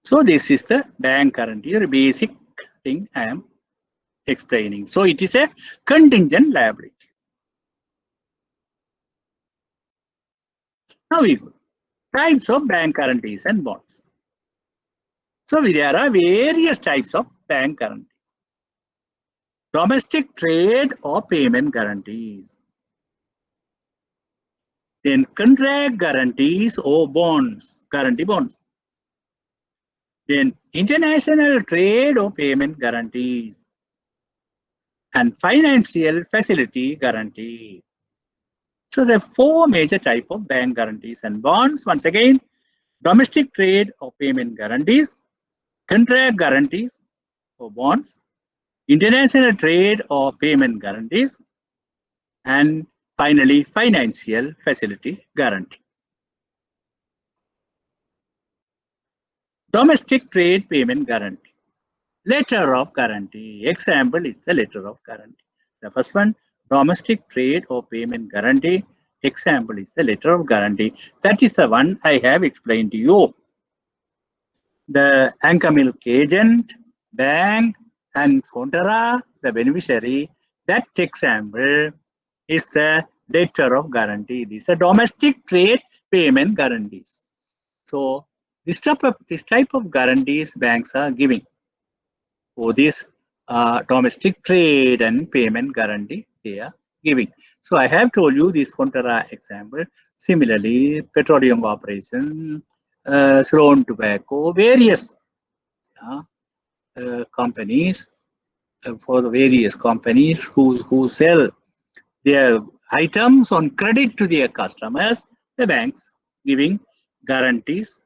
So this is the bank guarantee, a basic thing I am explaining. So it is a contingent liability. Now we go. Types of bank guarantees and bonds. So there are various types of bank guarantees. Domestic trade or payment guarantees. Then contract guarantees or bonds, guarantee bonds. Then international trade or payment guarantees and financial facility guarantee. So there are four major types of bank guarantees and bonds. Once again, domestic trade or payment guarantees, contract guarantees or bonds, international trade or payment guarantees, and finally financial facility guarantee. Domestic trade payment guarantee. Letter of guarantee. Example is the letter of guarantee. The first one, domestic trade or payment guarantee. Example is the letter of guarantee. That is the one I have explained to you. The anchor milk agent, bank, and Fontera, the beneficiary. That example is the letter of guarantee. These are domestic trade payment guarantees. So this type of guarantees banks are giving for this domestic trade and payment guarantee they are giving. So I have told you this Fontera example. Similarly, petroleum corporation, Ceylon tobacco, various companies, for the various companies who sell their items on credit to their customers, the banks giving guarantees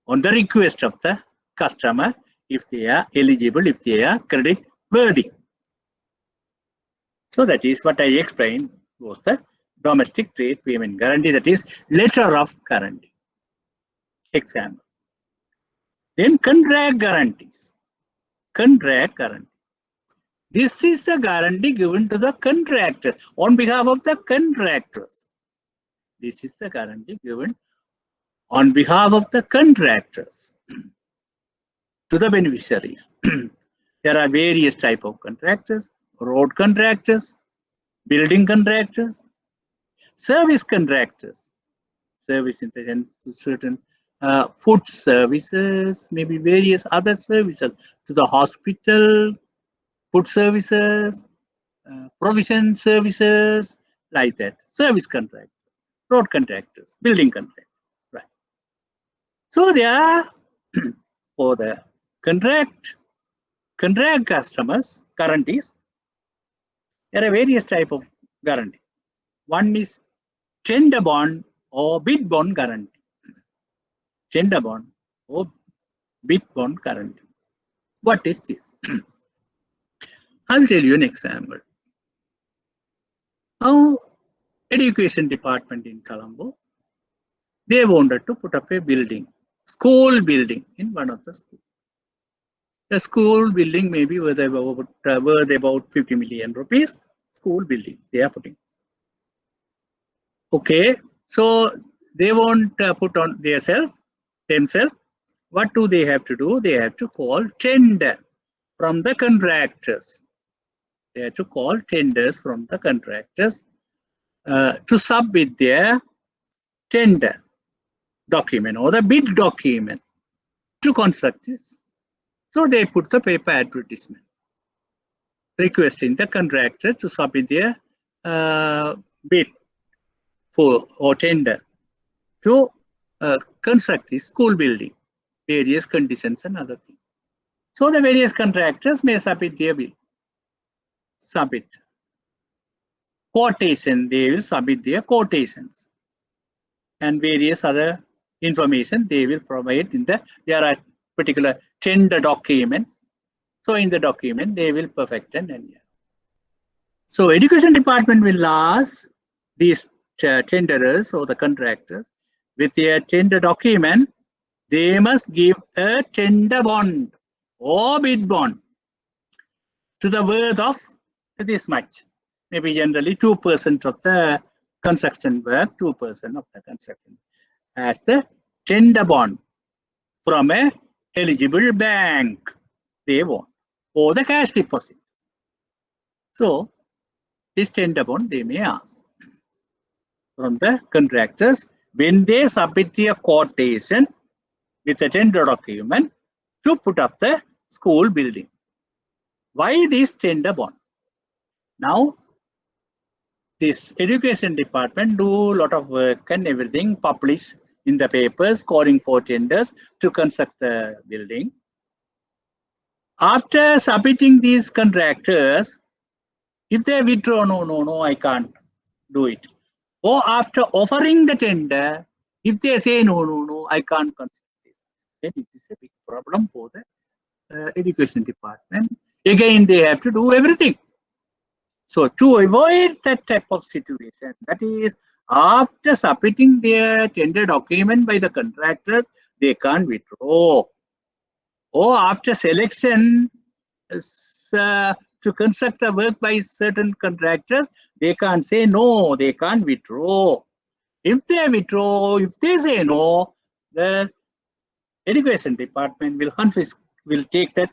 on the request of the customer if they are eligible, if they are credit worthy. So that is what I explained was the domestic trade payment guarantee, that is letter of guarantee. Example. Then contract guarantees. Contract guarantee. This is a guarantee given to the contractors on behalf of the contractors. This is the guarantee given on behalf of the contractors to the beneficiaries. There are various types of contractors: road contractors, building contractors, service contractors. Service in the sense to certain food services, maybe various other services to the hospital, food services, provision services, like that. Service contractors, road contractors, building contractors. Right. So they are for the contract customers guarantees. There are various types of guarantee. One is tender bond or bid bond guarantee. Tender bond or bid bond guarantee. What is this? I'll tell you an example. Now, education department in Colombo, they wanted to put up a building, school building in one of the schools. The school building may be worth about 50 million rupees. School building they are putting. Okay, so they won't put on themselves. What do they have to do? They have to call tender from the contractors. They have to call tenders from the contractors to submit their tender document or the bid document to construct this. So they put the paper advertisement requesting the contractor to submit their bid for or tender to construct this school building, various conditions and other things. So the various contractors may submit their bill. Submit quotation, they will submit their quotations and various other information they will provide in the, there are particular tender documents. So in the document they will perfect and engineer. So education department will ask these tenderers or the contractors with their tender document, they must give a tender bond or bid bond to the worth of this much. Maybe generally 2% of the construction work, 2% of the construction as the tender bond from a eligible bank they want, or the cash deposit. So this tender bond they may ask from the contractors when they submit their quotation with a tender document to put up the school building. Why this tender bond? Now this education department do a lot of work and everything, publish in the papers calling for tenders to construct the building. After submitting these contractors, if they withdraw, no, I can't do it. Or after offering the tender, if they say no, I can't consider this, then it is a big problem for the education department. Again, they have to do everything. So to avoid that type of situation, that is, after submitting their tender document by the contractors, they can't withdraw. Or after selection to construct the work by certain contractors, they can't say no, they can't withdraw. If they withdraw, if they say no, the education department will take that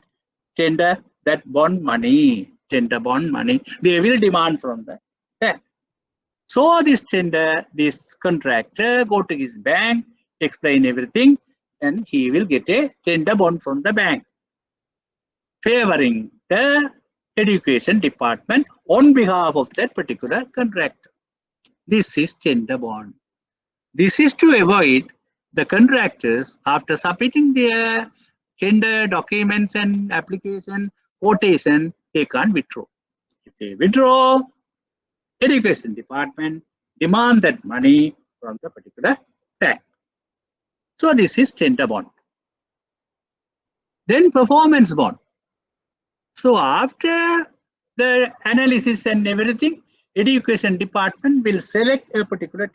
tender, that bond money, tender bond money. They will demand from the bank. So this tender, this contractor go to his bank, explain everything, and he will get a tender bond from the bank, favoring the education department on behalf of that particular contractor. This is tender bond. This is to avoid the contractors, after submitting their tender documents and application quotation, they can't withdraw. If they withdraw, education department demand that money from the particular bank. So this is tender bond. Then performance bond. So after the analysis and everything, education department will select a particular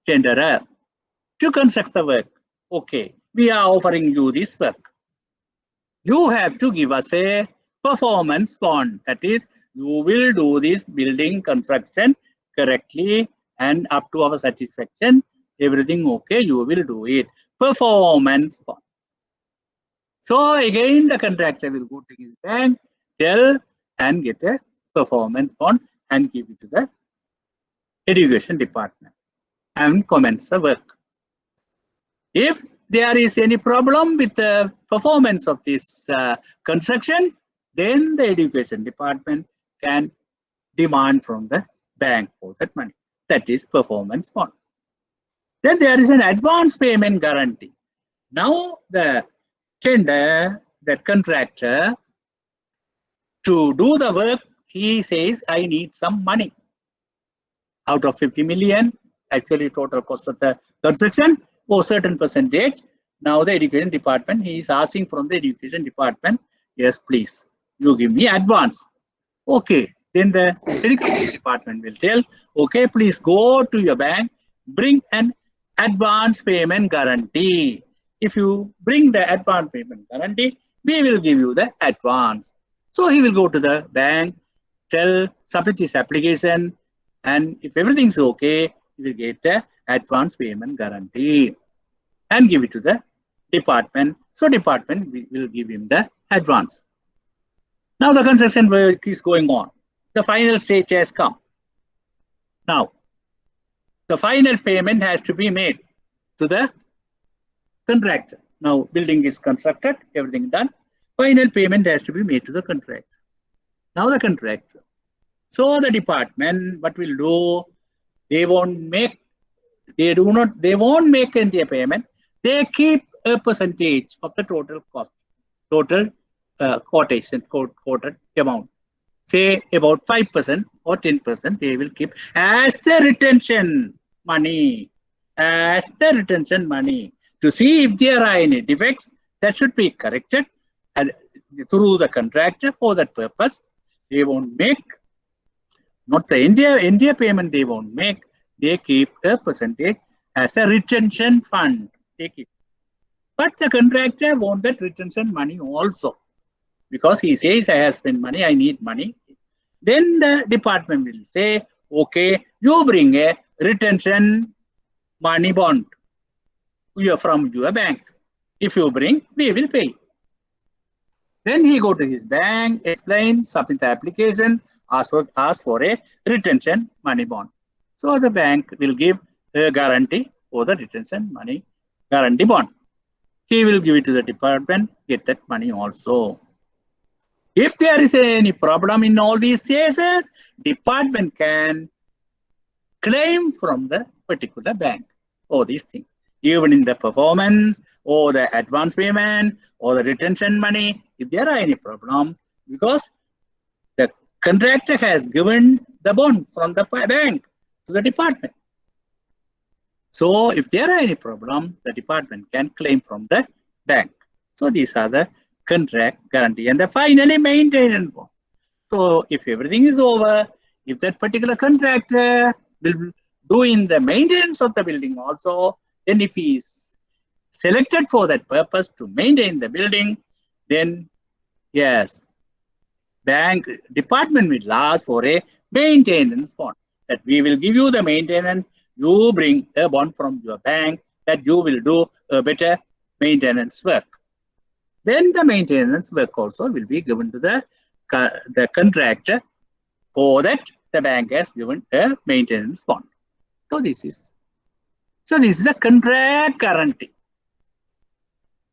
tenderer to construct the work. Okay, we are offering you this work. You have to give us a performance bond. That is, you will do this building construction correctly and up to our satisfaction. Everything okay, you will do it. Performance bond. So again, the contractor will go to his bank, tell and get a performance bond and give it to the education department and commence the work. If there is any problem with the performance of this construction, then the education department can demand from the bank for that money. That is performance bond. Then there is an advance payment guarantee. Now the tender, that contractor, to do the work, he says, I need some money. Out of 50 million, actually total cost of the construction, or certain percentage. Now the education department, he is asking from the education department, yes, please, you give me advance. Okay, then the education department will tell, okay, please go to your bank, bring an advance payment guarantee. If you bring the advance payment guarantee, we will give you the advance. So he will go to the bank, submit his application, and if everything's okay, he will get the advance payment guarantee and give it to the department. So department will give him the advance. Now the construction work is going on. The final stage has come. Now, the final payment has to be made to the contractor. Now, building is constructed, everything done. Final payment has to be made to the contractor. Now the contractor. So the department, what will do? They won't make any payment. They keep a percentage of the total cost, total quoted amount. Say about 5% or 10%, they will keep as the retention money. As the retention money, to see if there are any defects that should be corrected through the contractor. For that purpose, they won't make, not the India payment they won't make, they keep a percentage as a retention fund. They keep. But the contractor wants that retention money also, because he says, I have spent money, I need money. Then the department will say, okay, you bring a retention money bond from your bank. If you bring, we will pay. Then he go to his bank, explain, submit the application, ask for a retention money bond. So the bank will give a guarantee for the retention money guarantee bond. He will give it to the department, get that money also. If there is any problem in all these cases, department can claim from the particular bank for these things. even in the performance or the advance payment or the retention money, if there are any problem, because the contractor has given the bond from the bank to the department. So if there are any problem, the department can claim from the bank. So these are the contract guarantee. And the finally maintenance bond. So if everything is over, if that particular contractor will do in the maintenance of the building also, then if he is selected for that purpose to maintain the building, then yes, bank department will ask for a maintenance bond, that we will give you the maintenance, you bring a bond from your bank that you will do a better maintenance work. Then the maintenance work also will be given to the contractor, for that the bank has given a maintenance bond. So this is a contract guarantee.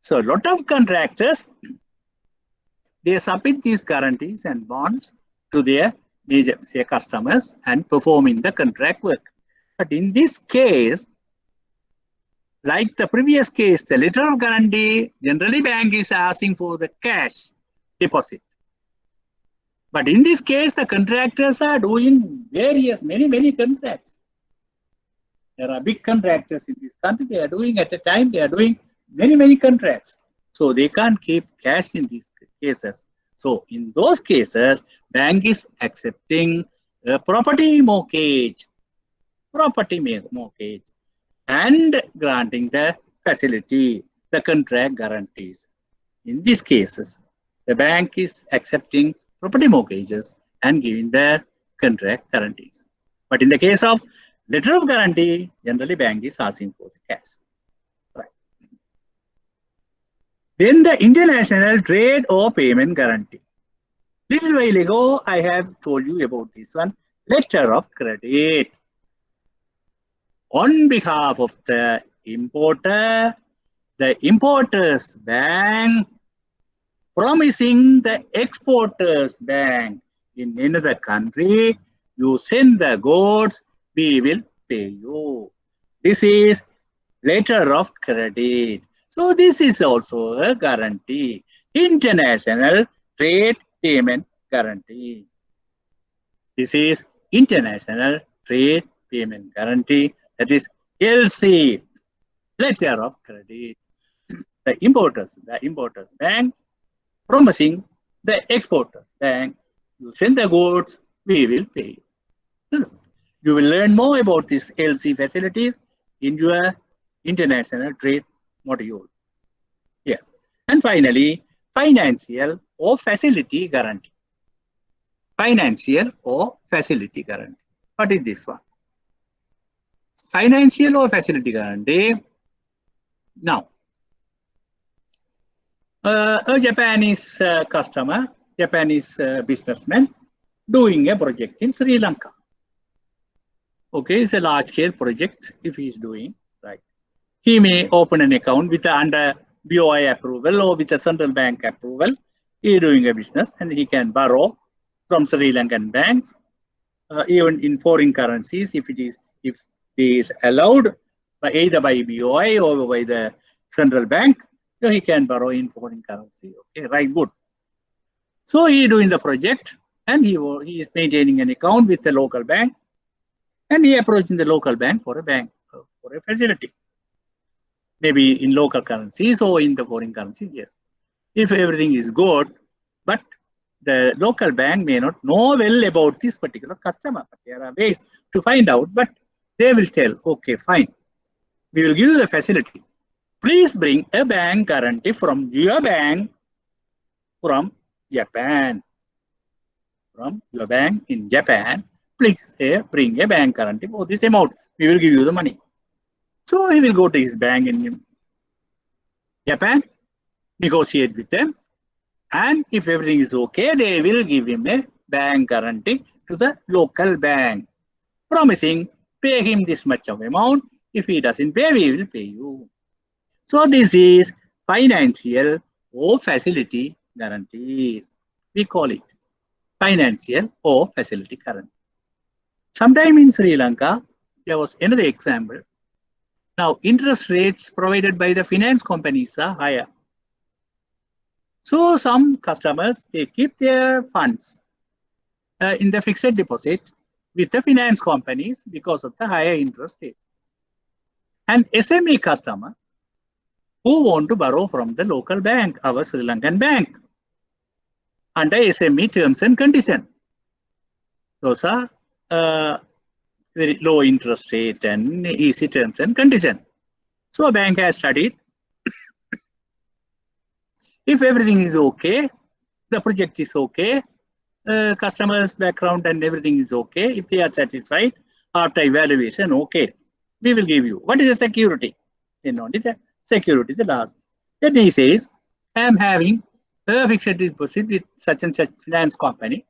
So a lot of contractors, they submit these guarantees and bonds to their major customers and performing the contract work. But in this case, like the previous case, the letter of guarantee, generally bank is asking for the cash deposit. But in this case, the contractors are doing many contracts. There are big contractors in this country. They are doing at a time, they are doing many contracts. So they can't keep cash in these cases. So in those cases, bank is accepting a property mortgage, and granting the facility, the contract guarantees. In these cases, the bank is accepting property mortgages and giving the contract guarantees. But in the case of letter of guarantee, generally bank is asking for the cash. Right. Then the international trade or payment guarantee. Little while ago, I have told you about this one, letter of credit. On behalf of the importer, the importer's bank promising the exporter's bank in another country, you send the goods, we will pay you. This is letter of credit. So this is also a guarantee, international trade payment guarantee. This is international trade payment guarantee, that is LC, letter of credit. The importer's bank promising the exporter's bank, you send the goods, we will pay you. You will learn more about these LC facilities in your international trade module. Yes. And finally, financial or facility guarantee. Financial or facility guarantee. What is this one? Financial or facility guarantee. Now, a Japanese customer, Japanese businessman doing a project in Sri Lanka. Okay, it's a large-scale project if he's doing, right. He may open an account with under BOI approval or with a central bank approval. He's doing a business and he can borrow from Sri Lankan banks, even in foreign currencies, if it is allowed, either by BOI or by the central bank, so he can borrow in foreign currency. Okay, right, good. So he is doing the project and he is maintaining an account with the local bank, and he approaching the local bank for a facility, maybe in local currencies or in the foreign currencies. Yes, if everything is good, but the local bank may not know well about this particular customer, but there are ways to find out. But they will tell, okay, fine, we will give you the facility. Please bring a bank guarantee from your bank from Japan. From your bank in Japan, please bring a bank guarantee for this amount. We will give you the money. So he will go to his bank in Japan, negotiate with them, and if everything is okay, they will give him a bank guarantee to the local bank, promising pay him this much of amount. If he doesn't pay, we will pay you. So this is financial or facility guarantees. We call it financial or facility guarantee. Sometime in Sri Lanka, there was another example. Now, interest rates provided by the finance companies are higher. So some customers, they keep their funds in the fixed deposit with the finance companies because of the higher interest rate. And SME customer who want to borrow from the local bank, our Sri Lankan bank, under SME terms and conditions. Those are very low interest rate and easy terms and conditions. So a bank has studied. If everything is okay, the project is okay, customers' background and everything is okay. If they are satisfied after evaluation, okay, we will give you. What is the security? Then only the security, the last. Then he says, I am having a fixed deposit with such and such finance company.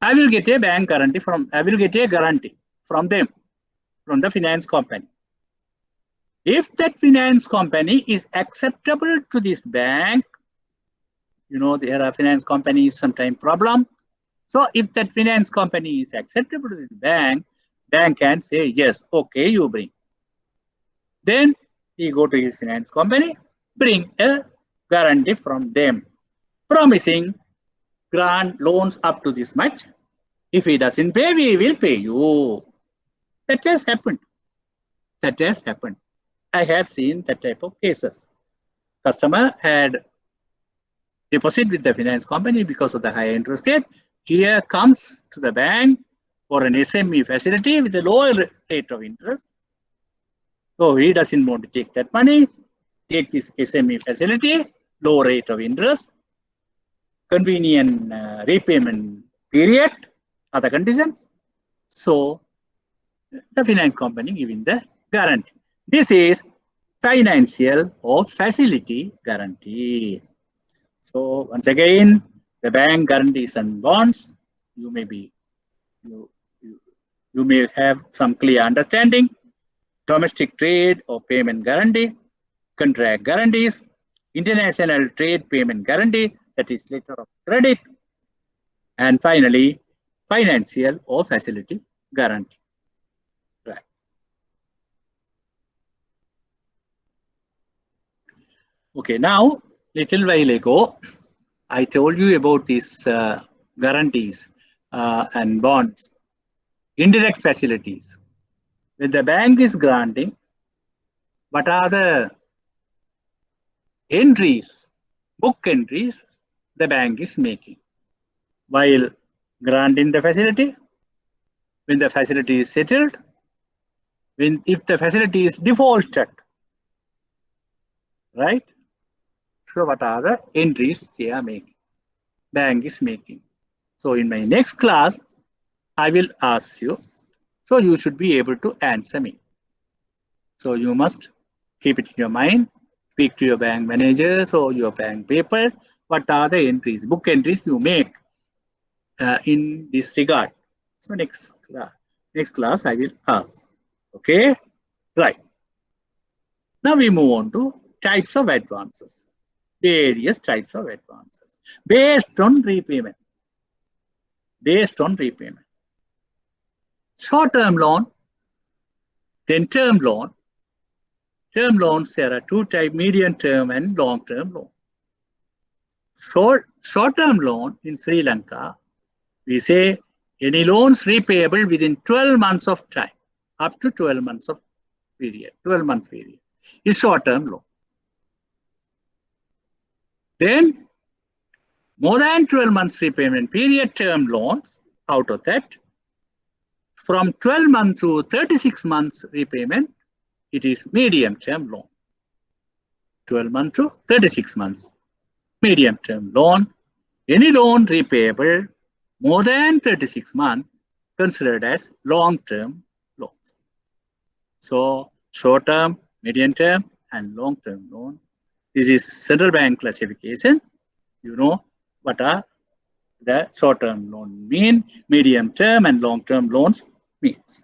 I will get a bank guarantee I will get a guarantee from them, from the finance company. If that finance company is acceptable to this bank, there are finance companies sometimes problem. So if that finance company is acceptable to the bank can say, yes, okay, you bring. Then he go to his finance company, bring a guarantee from them, promising grant loans up to this much. If he doesn't pay, we will pay you. That has happened. That has happened. I have seen that type of cases. Customer had deposit with the finance company because of the high interest rate. Here comes to the bank for an SME facility with a lower rate of interest. So he doesn't want to take that money, take this SME facility, low rate of interest, convenient repayment period, other conditions. So the finance company giving the guarantee. This is financial or facility guarantee. So once again, the bank guarantees and bonds, you may have some clear understanding. Domestic trade or payment guarantee, contract guarantees, international trade payment guarantee, that is letter of credit, and finally, financial or facility guarantee. Right. Okay, now, little while ago, I told you about these guarantees and bonds, indirect facilities. When the bank is granting, what are the entries, book entries the bank is making while granting the facility, when the facility is settled, if the facility is defaulted, right? So what are the entries they are making, bank is making? So in my next class, I will ask you, so you should be able to answer me. So you must keep it in your mind, speak to your bank managers or your bank people. What are the entries, book entries you make in this regard? So next class I will ask. Okay, right. Now we move on to types of advances, various types of advances based on repayment. Based on repayment. Short-term loan, then term loan. Term loans, there are two types, medium-term and long-term loan. Short-term loan in Sri Lanka, we say any loans repayable within 12 months of time, up to 12 months of period, 12 months period is short-term loan. Then more than 12 months repayment period, term loans, out of that, from 12 months to 36 months repayment, it is medium-term loan. 12 months to 36 months, medium-term loan. Any loan repayable more than 36 months considered as long-term loans. So short-term, medium-term, and long-term loan. This is central bank classification. You know what are the short-term loan mean, medium-term and long-term loans means.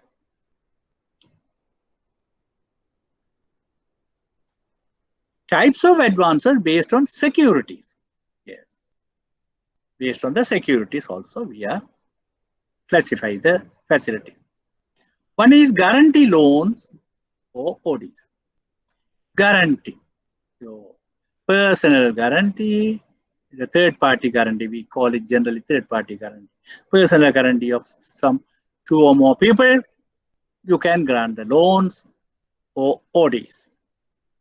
Types of advances based on securities. Yes. Based on the securities also we are classify the facility. One is guarantee loans or ODs. Guarantee. So, personal guarantee, the third party guarantee, we call it generally third party guarantee. Personal guarantee of some two or more people, you can grant the loans or ODs.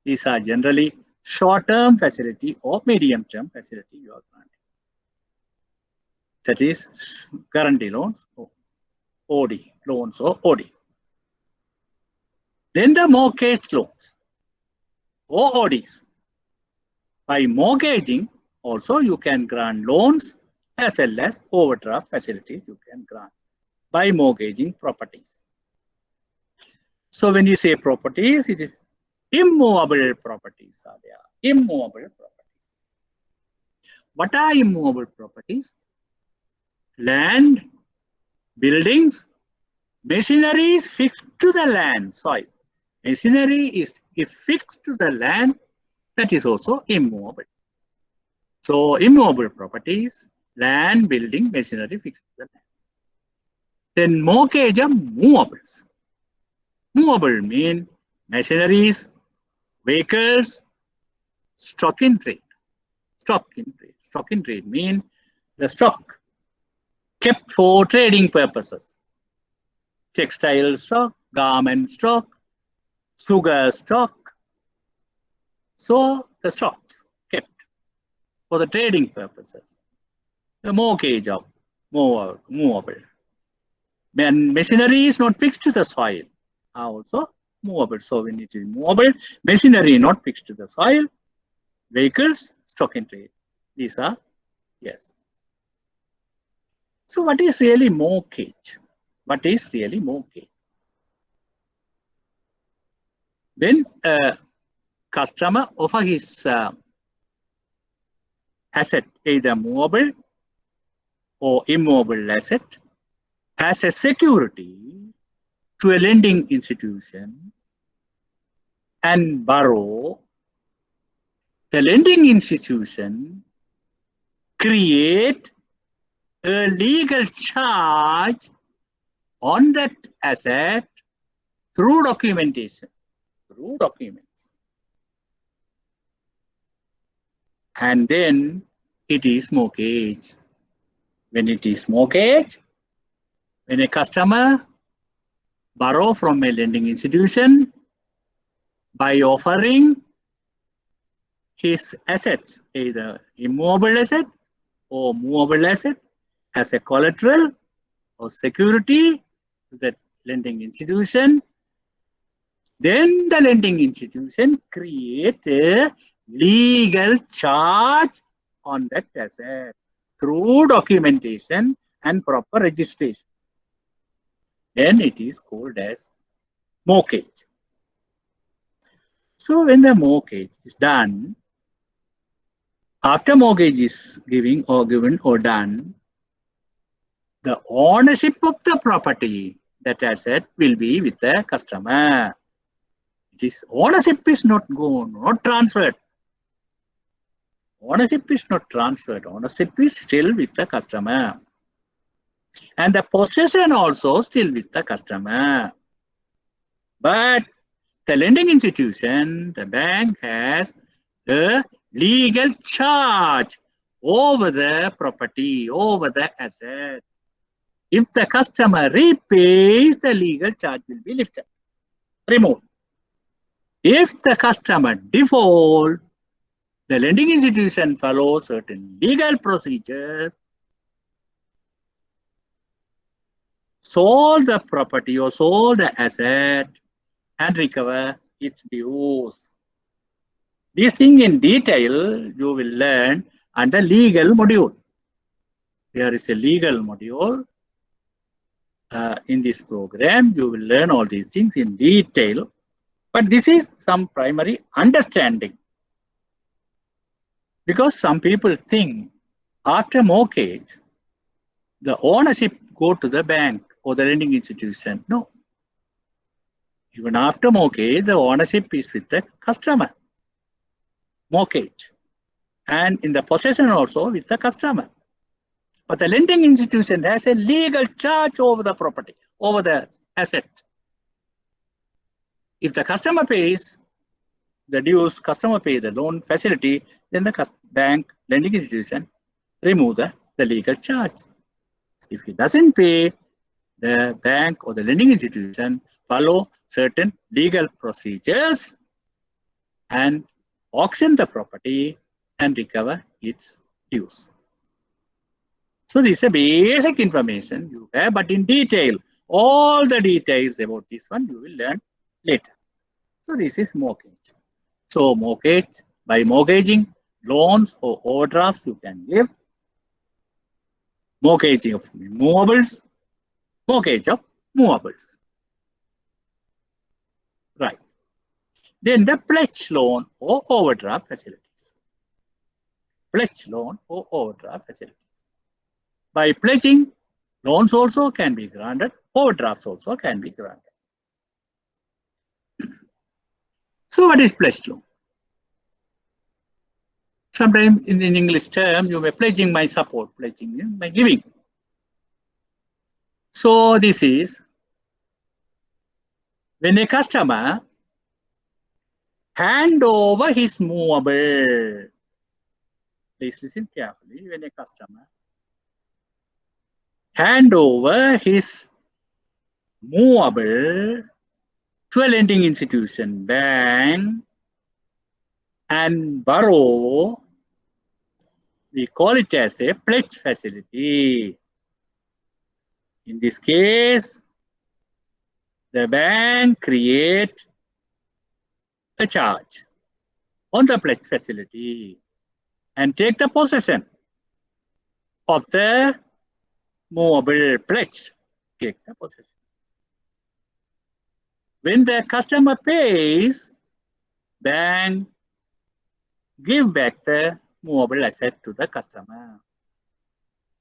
These are generally short-term facility or medium-term facility you are granting. That is guarantee loans or OD, loans or OD. Then the mortgage loans or ODs. By mortgaging, also you can grant loans as well as overdraft facilities you can grant by mortgaging properties. So when you say properties, it is immovable properties are there. Immovable properties. What are immovable properties? Land, buildings, machinery is fixed to the land, soil. Machinery is if fixed to the land, that is also immovable. So immovable properties, land, building, machinery fixed to the land. Then mortgage of movables. Movable mean machineries, vehicles, stock in trade. Stock in trade. Stock in trade mean the stock kept for trading purposes. Textile stock, garment stock, sugar stock. So the stocks kept for the trading purposes. The mortgage of movable. When machinery is not fixed to the soil, are also movable. So when it is movable, machinery not fixed to the soil, vehicles, stock in trade. These are, yes. So what is really mortgage? What is really mortgage? When a customer offer his asset, either movable or immovable asset, as a security to a lending institution and borrow, the lending institution create a legal charge on that asset through documentation, through documents. And then it is mortgage. When it is mortgage, when a customer borrow from a lending institution by offering his assets, either immovable asset or movable asset, as a collateral or security to that lending institution, then the lending institution create a legal charge on that asset through documentation and proper registration. Then it is called as mortgage. So when the mortgage is done, after mortgage is given or done, the ownership of the property, that asset, will be with the customer. It is ownership is not gone, not transferred. Ownership is not transferred. Ownership is still with the customer. And the possession also still with the customer. But the lending institution, the bank, has a legal charge over the property, over the asset. If the customer repays, the legal charge will be lifted, removed. If the customer default, the lending institution follows certain legal procedures, sold the property or sold the asset and recover its dues. This thing in detail you will learn under legal module. There is a legal module in this program. You will learn all these things in detail, but this is some primary understanding. Because some people think after mortgage, the ownership go to the bank or the lending institution. No. Even after mortgage, the ownership is with the customer. Mortgage. And in the possession also with the customer. But the lending institution has a legal charge over the property, over the asset. If the customer pays the dues, customer pays the loan facility, then the bank lending institution remove the legal charge. If he doesn't pay, the bank or the lending institution follow certain legal procedures and auction the property and recover its dues. So this is a basic information you have, but in detail, all the details about this one you will learn later. So this is mortgage. So mortgage, by mortgaging loans or overdrafts you can give, mortgaging of movables, mortgage of movables. Right. Then the pledge loan or overdraft facilities. Pledge loan or overdraft facilities. By pledging, loans also can be granted, overdrafts also can be granted. So what is pledge loan? Sometimes in English term, you may pledging my support, pledging my giving. So this is when a customer hand over his movable. Please listen carefully. When a customer hand over his movable to a lending institution, bank, and borrow, we call it as a pledge facility. In this case, the bank create a charge on the pledge facility and take the possession of the movable pledge. Take the possession. When the customer pays, bank give back the movable asset to the customer.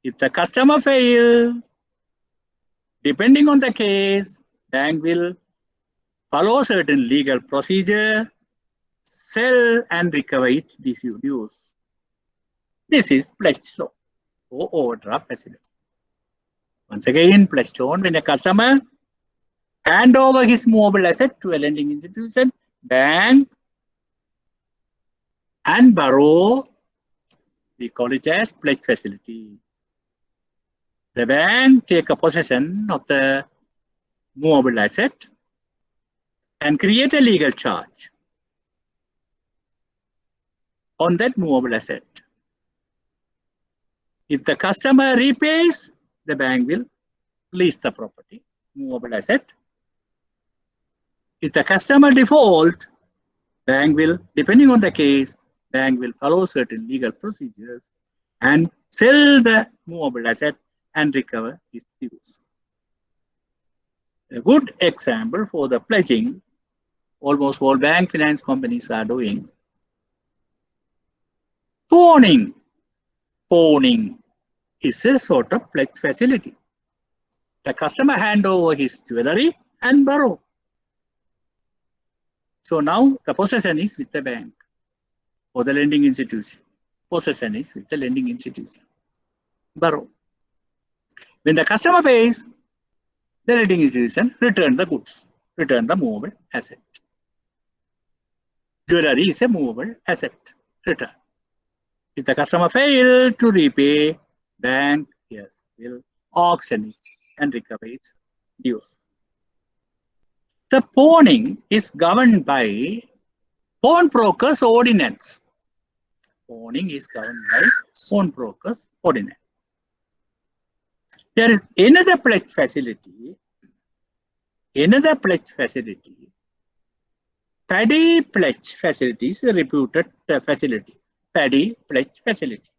If the customer fails, depending on the case, bank will follow certain legal procedure, sell and recover its dues. This is pledge loan or overdraft facility. Once again, pledge loan, when a customer hand over his movable asset to a lending institution, bank, and borrow, we call it as pledge facility. The bank take a possession of the movable asset and create a legal charge on that movable asset. If the customer repays, the bank will lease the property, movable asset. If the customer default, bank will, depending on the case, bank will follow certain legal procedures and sell the movable asset and recover its dues. A good example for the pledging, almost all bank finance companies are doing. Pawning. Pawning is a sort of pledge facility. The customer hand over his jewelry and borrow. So now the possession is with the bank or the lending institution. Possession is with the lending institution. Borrow. When the customer pays, the lending institution return the goods, return the movable asset. Jewelry is a movable asset. Return. If the customer fail to repay, bank will auction it and recover its dues. The pawning is governed by Pawnbrokers Ordinance. Pawning is governed by Pawnbrokers Ordinance. There is another pledge facility. Another pledge facility. Paddy pledge facility is a reputed facility. Paddy pledge facility.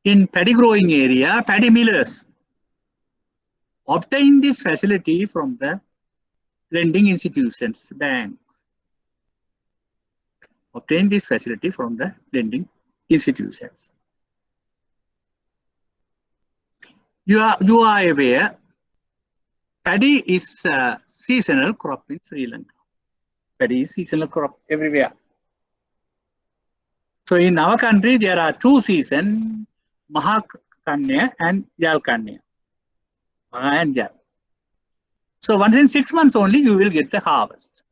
In paddy growing area, paddy millers obtain this facility from the lending institutions, banks. Obtain this facility from the lending institutions. You are aware, paddy is a seasonal crop in Sri Lanka. Paddy is seasonal crop everywhere. So in our country, there are two seasons, Mahakanya and Jalkanya. Maha and Jal. So once in 6 months only you will get the harvest.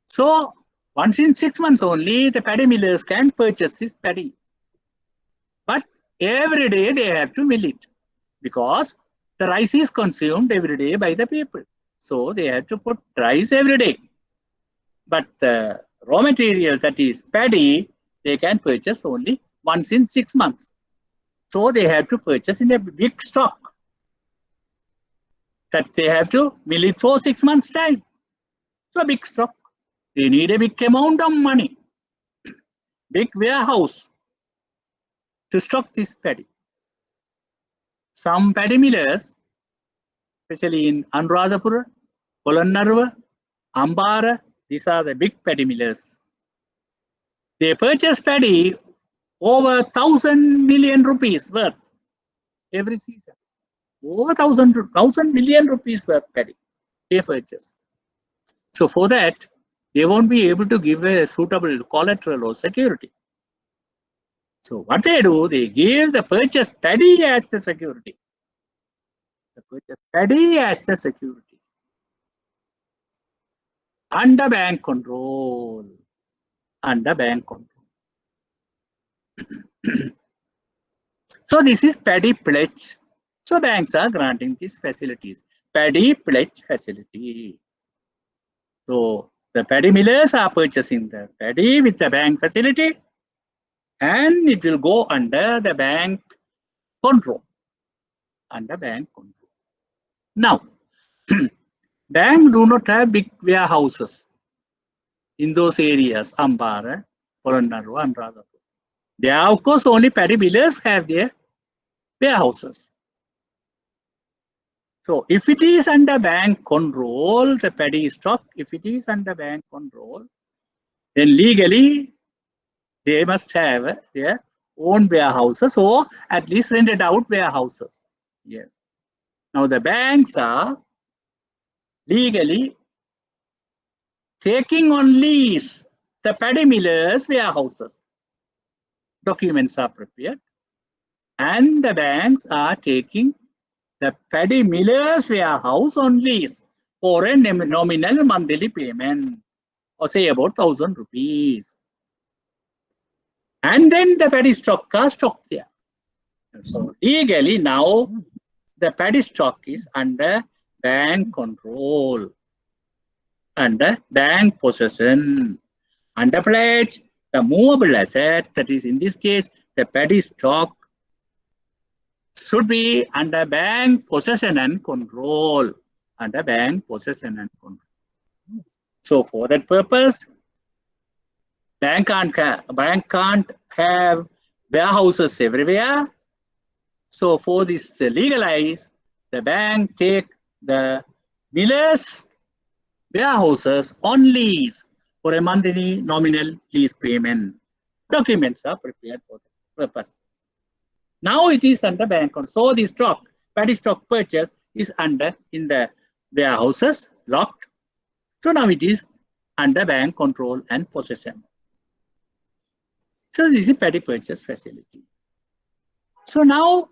So once in 6 months only the paddy millers can purchase this paddy. But every day they have to mill it because the rice is consumed every day by the people. So they have to put rice every day. But the raw material, that is paddy, they can purchase only once in 6 months. So they have to purchase in a big stock that they have to mill it for 6 months time. So big stock. They need a big amount of money, big warehouse to stock this paddy. Some paddy millers, especially in Anuradhapura, Polonnaruwa, Ambara, these are the big paddy millers. They purchase paddy over 1,000 million rupees worth every season. Over 1,000 million rupees worth paddy they purchase. So for that, they won't be able to give a suitable collateral or security. So what they do, they give the purchase paddy as the security. The purchase paddy as the security. Under bank control. Under bank control. So this is paddy pledge. So banks are granting these facilities. Paddy pledge facility. So the paddy millers are purchasing the paddy with the bank facility, and it will go under the bank control. Under bank control. Now, bank do not have big warehouses in those areas, Ambara, Polonnaruwa, and Radhapur. There are, of course, only paddy millers have their warehouses. So if it is under bank control, the paddy stock, if it is under bank control, then legally they must have their own warehouses or at least rented out warehouses. Yes. Now the banks are legally taking on lease the paddy millers' warehouses. Documents are prepared, and the banks are taking the paddy millers' warehouse on lease for a nominal monthly payment, or say about 1,000 rupees. And then the paddy stock are stocked there. So legally now the paddy stock is under bank control, under bank possession. Under pledge, the movable asset, that is in this case the paddy stock, should be under bank possession and control. Under bank possession and control. So for that purpose, bank can't have warehouses everywhere. So for this legalize, the bank take the millers' warehouses on lease for a monthly nominal lease payment. Documents are prepared for the purpose. Now it is under bank control. So the stock, paddy stock purchase is under in the warehouses, locked. So now it is under bank control and possession. So this is a paddy purchase facility. So now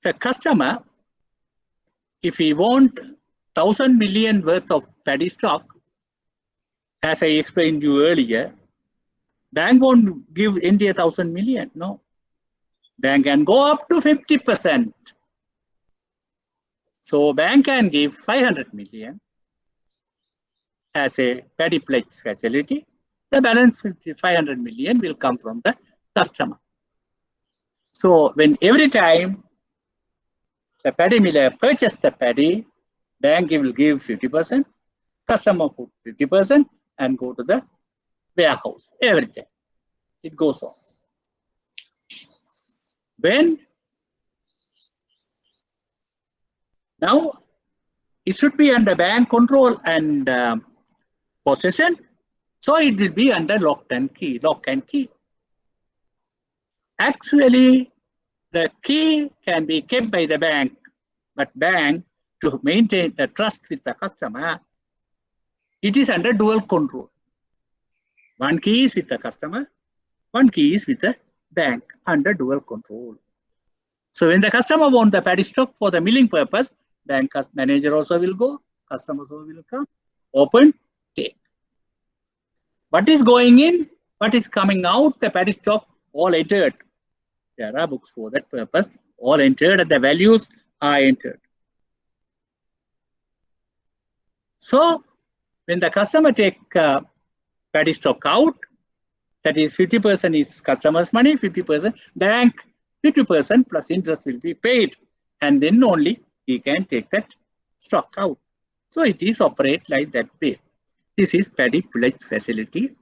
the customer, if he want 1,000 million worth of paddy stock, as I explained to you earlier, bank won't give India 1,000 million. No. Bank can go up to 50%. So bank can give 500 million as a paddy pledge facility. The balance 500 million will come from the customer. So when every time the paddy miller purchase the paddy, bank will give 50%, customer put 50% and go to the warehouse every time. It goes on. When now it should be under bank control and possession, so it will be under lock and key. Actually, the key can be kept by the bank, but bank, to maintain a trust with the customer, it is under dual control. One key is with the customer, one key is with the bank under dual control. So when the customer wants the paddy stock for the milling purpose, bank manager also will go, customers also will come, open, take. What is going in, what is coming out, the paddy stock, all entered. There are books for that purpose, all entered and the values are entered. So when the customer take paddy stock out, that is 50% is customer's money, 50% bank, 50% plus interest will be paid, and then only he can take that stock out. So it is operate like that way. This is paddy pledge facility.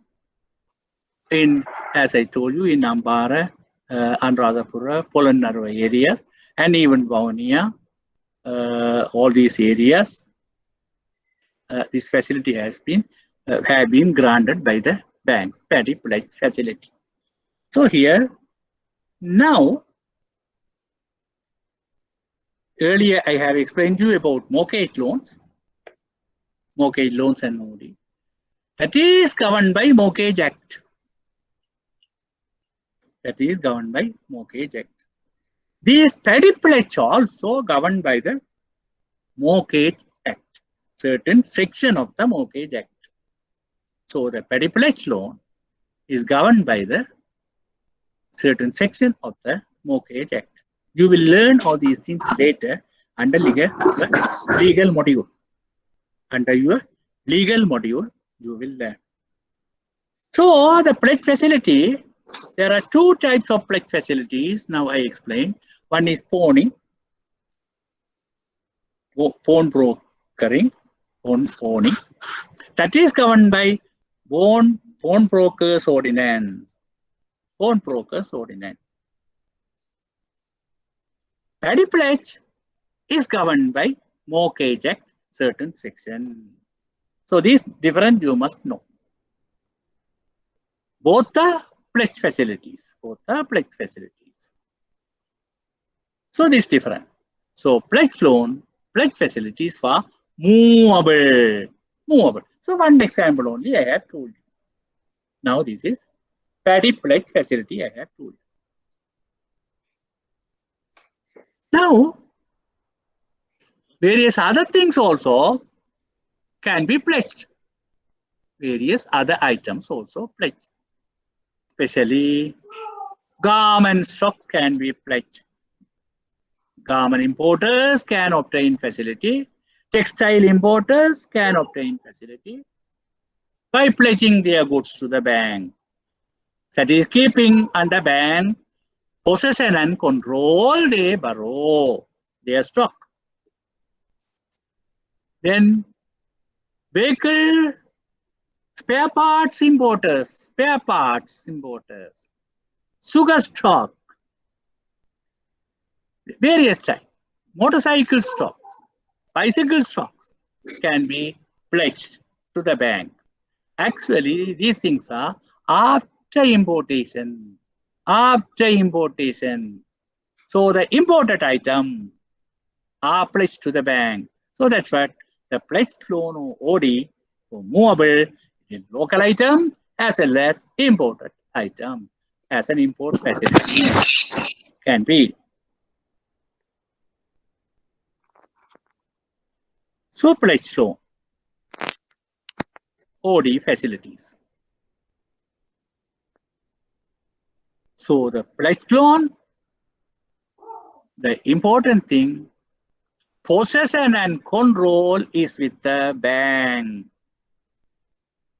In, as I told you, in Ambara, Anuradhapura, Polonnaruwa areas, and even Vavuniya, all these areas, this facility has been granted by the banks, paddy pledge facility. So here, now, earlier I have explained to you about mortgage loans and OD. That is governed by Mortgage Act. That is governed by Mortgage Act. These paddy pledge also governed by the Mortgage Act, certain section of the Mortgage Act. So the paddy pledge loan is governed by the certain section of the Mortgage Act. You will learn all these things later under legal module. Under your legal module, you will learn. So the pledge facility, there are two types of pledge facilities. Now I explain. One is pawn brokering, pawning. That is governed by Pawn Brokers Ordinance. Pawn Brokers Ordinance. Paddy pledge is governed by Mortgage Act, certain section. So these different you must know. Both the pledge facilities. So this different. So pledge loan, pledge facilities for movable. So one example only I have told you. Now this is paddy pledge facility I have told you. Now, various other things also can be pledged. Various other items also pledged. Especially garment stocks can be pledged. Garment importers can obtain facility. Textile importers can obtain facility by pledging their goods to the bank. That is, keeping under bank possession and control, they borrow their stock. Then vehicle spare parts importers, sugar stock, various types, motorcycle stocks, bicycle stocks can be pledged to the bank. Actually, these things are after importation. So the imported items are pledged to the bank. So that's what the pledged loan or OD for movable in local items as well as imported item as an import facility can be. So pledged loan, OD facilities. So the pledged loan, the important thing, possession and control is with the bank,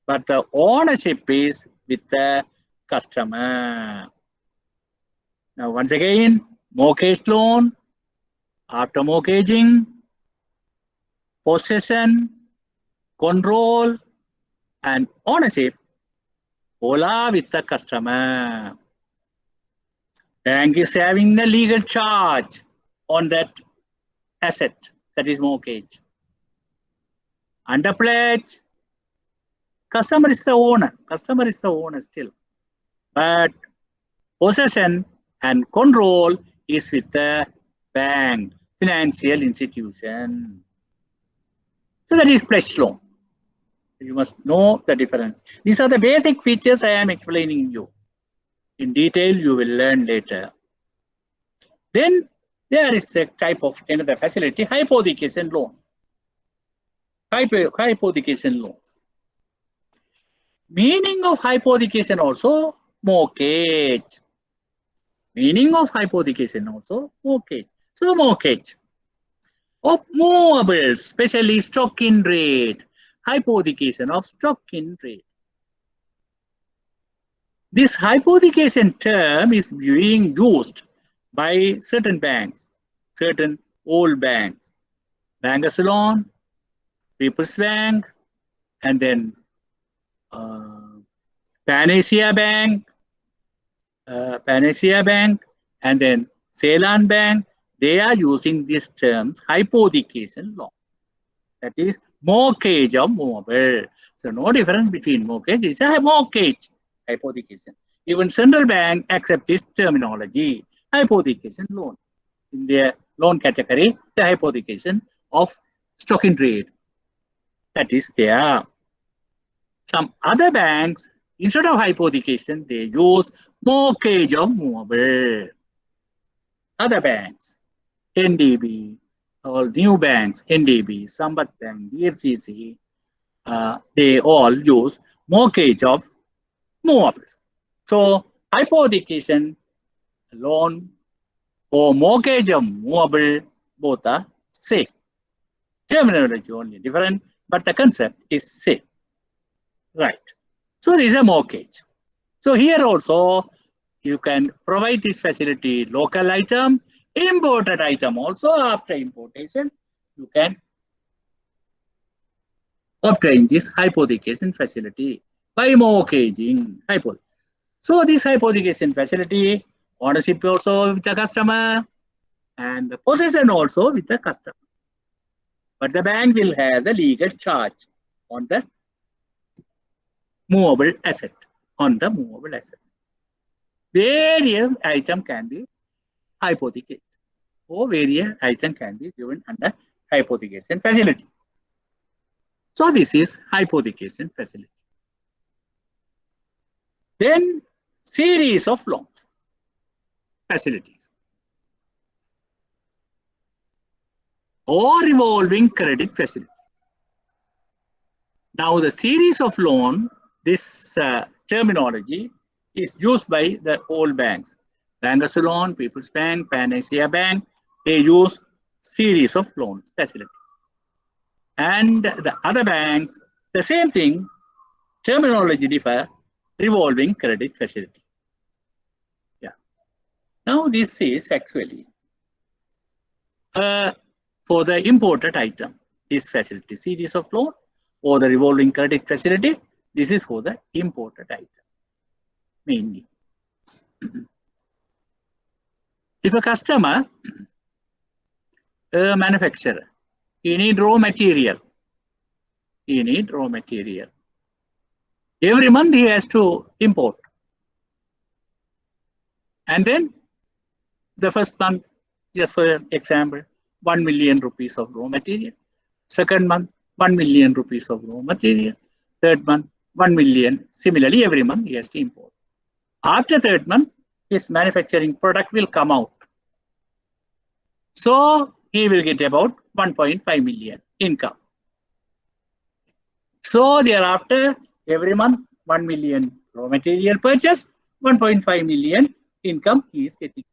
but the ownership is with the customer. Now once again, mortgage loan, after mortgaging, possession, control, and ownership all are with the customer. Bank is having the legal charge on that asset, that is mortgage. Under pledge, customer is the owner still. But possession and control is with the bank, financial institution. So that is pledge loan. You must know the difference. These are the basic features I am explaining you. In detail, you will learn later. Then there is a type of another facility, hypothecation loan. Hypothecation loans. Meaning of hypothecation also mortgage. Meaning of hypothecation also mortgage. So mortgage of movables, especially stock in trade. Hypothecation of stock in trade. This hypothecation term is being used by certain banks, certain old banks, Bankers Loan, People's Bank, and then Panacea Bank, and then Ceylon Bank. They are using these terms hypothecation loan. That is mortgage of movable. So no difference between mortgage. It's a mortgage hypothecation. Even central bank accept this terminology, hypothecation loan. In their loan category, the hypothecation of stock in trade. That is there. Some other banks, instead of hypothecation, they use mortgage of movable. Other banks, NDB, all new banks, NDB, Sambat Bank, DFCC, they all use mortgage of movables. So hypothecation loan or mortgage of movable, both are same. Terminology only different, but the concept is same. Right. So this is a mortgage. So here also you can provide this facility, local item, imported item also. After importation, you can obtain this hypothecation facility by mortgaging. So this hypothecation facility, ownership also with the customer and the possession also with the customer. But the bank will have the legal charge on the movable asset. Various item can be hypothecated or various item can be given under hypothecation facility. So this is hypothecation facility. Then series of loans facilities or revolving credit facility. Now the series of loan, this terminology is used by the old banks. Bankers Loan, People's Bank, Panacea Bank, they use series of loans facility. And the other banks, the same thing, terminology differ, revolving credit facility. Yeah. Now this is actually for the imported item, this facility, series of loan or the revolving credit facility, this is for the imported item, mainly. If a customer, a manufacturer, he need raw material. Every month he has to import. And then the first month, just for example, 1 million rupees of raw material. Second month, 1 million rupees of raw material. Third month, 1 million. Similarly, every month he has to import. After third month, his manufacturing product will come out. So he will get about 1.5 million income. So thereafter, every month, 1 million raw material purchase, 1.5 million income he is getting.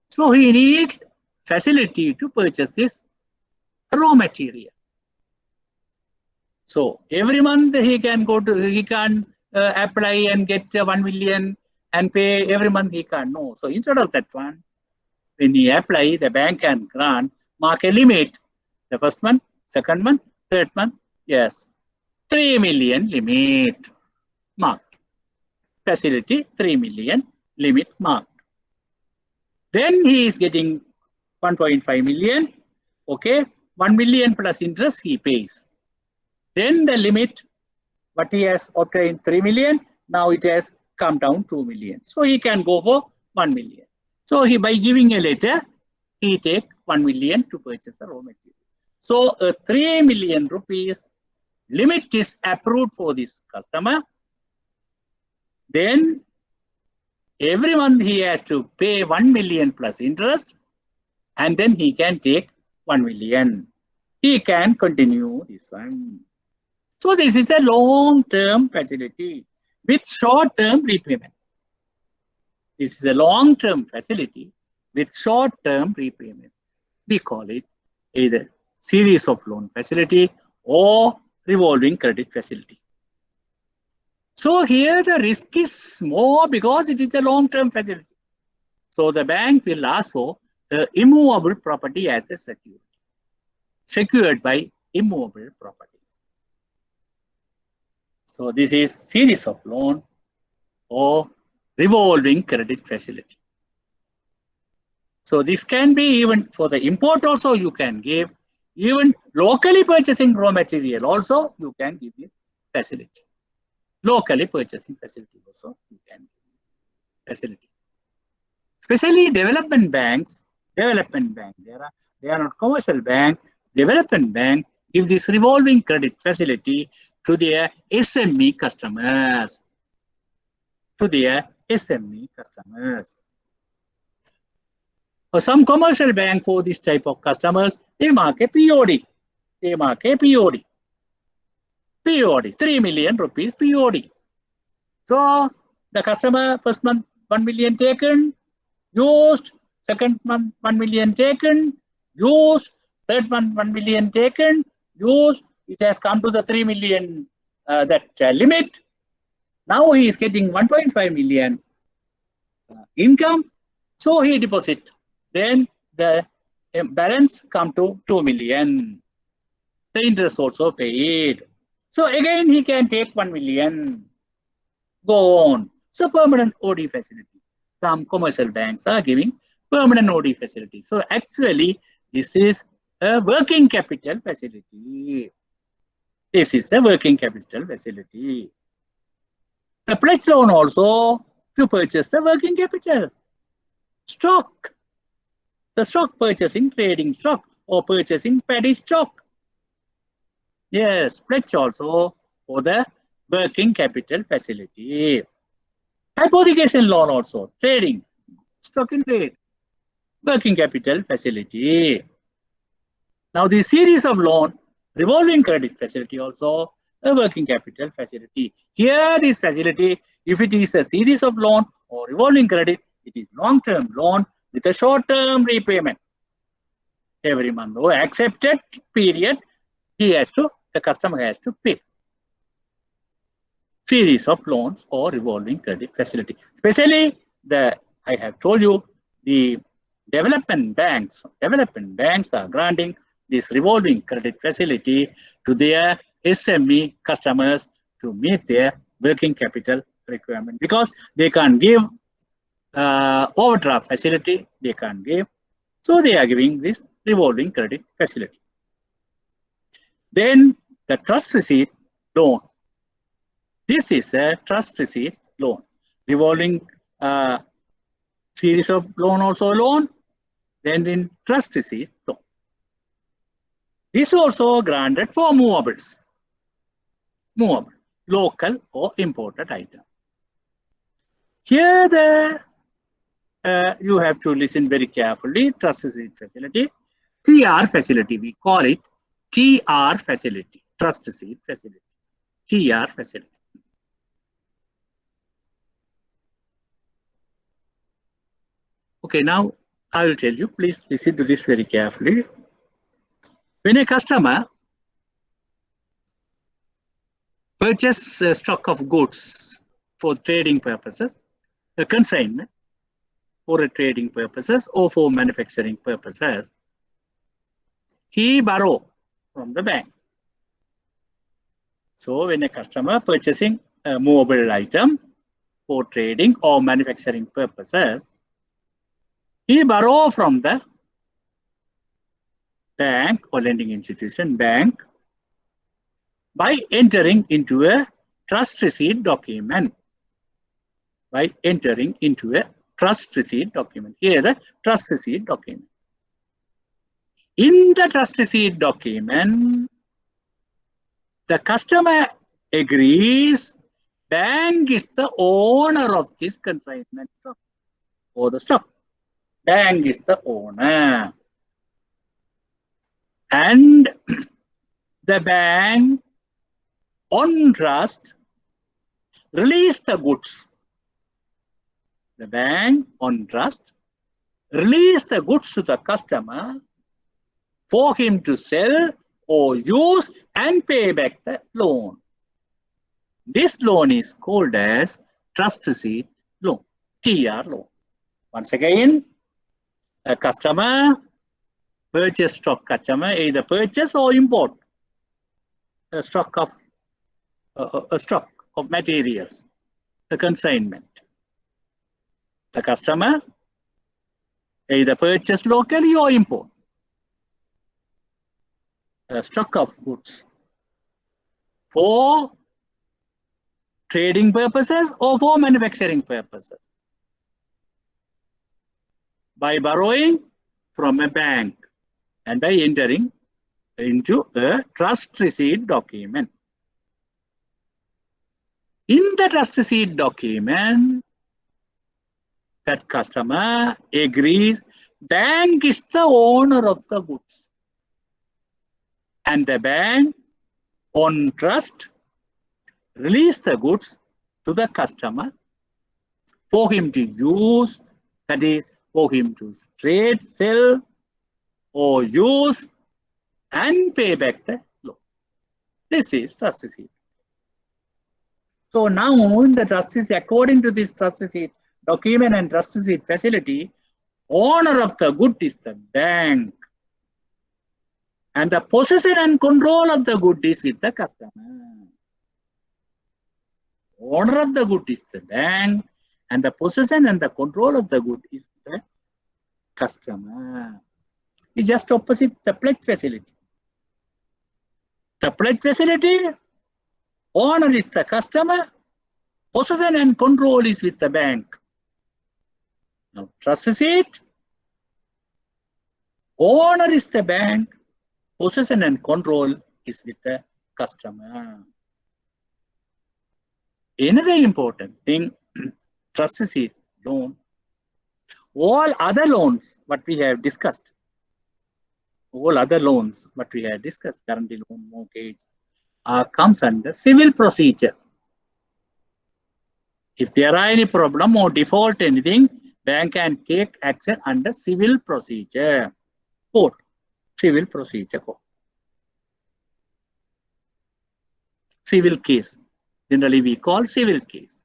So he needs facility to purchase this raw material. So every month he can apply and get 1 million and pay every month he can't. No. So instead of that one, when he apply, the bank can grant, mark a limit. The first month, second month, third month, yes, 3 million limit marked. Facility 3 million limit marked. Then he is getting 1.5 million. Okay, 1 million plus interest he pays. Then the limit, what he has obtained 3 million, now it has come down 2 million. So he can go for 1 million. So he, by giving a letter, he take 1 million to purchase the raw material. So 3 million rupees limit is approved for this customer. Then Every month he has to pay 1 million plus interest, and then he can take 1 million. He can continue this one. So this is a long-term facility with short-term repayment. This is a long-term facility with short-term repayment. We call it either series of loan facility or revolving credit facility. So here the risk is more because it is a long-term facility. So the bank will ask for the immovable property as the security, secured by immovable properties. So this is series of loan or revolving credit facility. So this can be even for the import also you can give, even locally purchasing raw material also you can give this facility. Locally purchasing facility also you can give this facility. Especially development banks, they are not commercial bank, development bank give this revolving credit facility to their SME customers. To their SME customers. For some commercial bank for this type of customers, they mark a POD. They mark a POD. POD, 3 million rupees POD. So the customer first month 1 million taken, used, second month 1 million taken, used, third month 1 million taken, used. It has come to the 3 million limit. Now he is getting 1.5 million income. So he deposit. Then the balance come to 2 million. The interest also paid. So again he can take 1 million. Go on. So permanent OD facility. Some commercial banks are giving permanent OD facility. So actually this is a working capital facility. This is a working capital facility. The pledge loan also to purchase the working capital. Stock. The stock purchasing, trading stock or purchasing paddy stock. Yes, pledge also for the working capital facility. Hypothecation loan also, trading, stock in trade, working capital facility. Now the series of loan, revolving credit facility also, a working capital facility. Here this facility, if it is a series of loan or revolving credit, it is long-term loan with a short-term repayment every month. Or accepted period, the customer has to pay. Series of loans or revolving credit facility. Especially I have told you, the development banks are granting this revolving credit facility to their SME customers to meet their working capital requirement, because they can't give overdraft facility, they can't give. So they are giving this revolving credit facility. Then the trust receipt loan. This is a trust receipt loan. Revolving series of loan also loan, then in trust receipt loan. This is also granted for movables. Movable, local or imported item. Here you have to listen very carefully. Trust receipt facility, TR facility. We call it TR facility, trust receipt facility, TR facility. Okay, now I will tell you, please listen to this very carefully. When a customer purchases a stock of goods for trading purposes, a consignment for a trading purposes or for manufacturing purposes, he borrows from the bank. So when a customer purchasing a movable item for trading or manufacturing purposes, he borrows from the bank or lending institution bank by entering into a trust receipt document. By entering into a trust receipt document. Here the trust receipt document. In the trust receipt document, the customer agrees bank is the owner of this consignment stock or the stock. Bank is the owner. And the bank on trust release the goods. The bank on trust release the goods to the customer for him to sell or use and pay back the loan. This loan is called as trust receipt loan, TR loan. Once again, a customer purchase stock, customer either purchase or import a stock of materials, a consignment. The customer either purchase locally or import a stock of goods for trading purposes or for manufacturing purposes by borrowing from a bank and by entering into a trust receipt document. In the trust receipt document, that customer agrees bank is the owner of the goods and the bank on trust release the goods to the customer for him to use, that is for him to trade, sell or use and pay back the loan. This is trust receipt. So now in the trust receipt, according to this trust receipt document and trust receipt facility, owner of the good is the bank and the possession and control of the good is with the customer. Owner of the good is the bank and the possession and the control of the good is the customer. It's just opposite the pledge facility. The pledge facility, owner is the customer, possession and control is with the bank. Now, trust receipt, owner is the bank, possession and control is with the customer. Another important thing, trust receipt loan, all other loans what we have discussed, guarantee loan, mortgage, comes under civil procedure. If there are any problem or default anything, bank can take action under civil procedure court, civil procedure court. Civil case, generally we call civil case.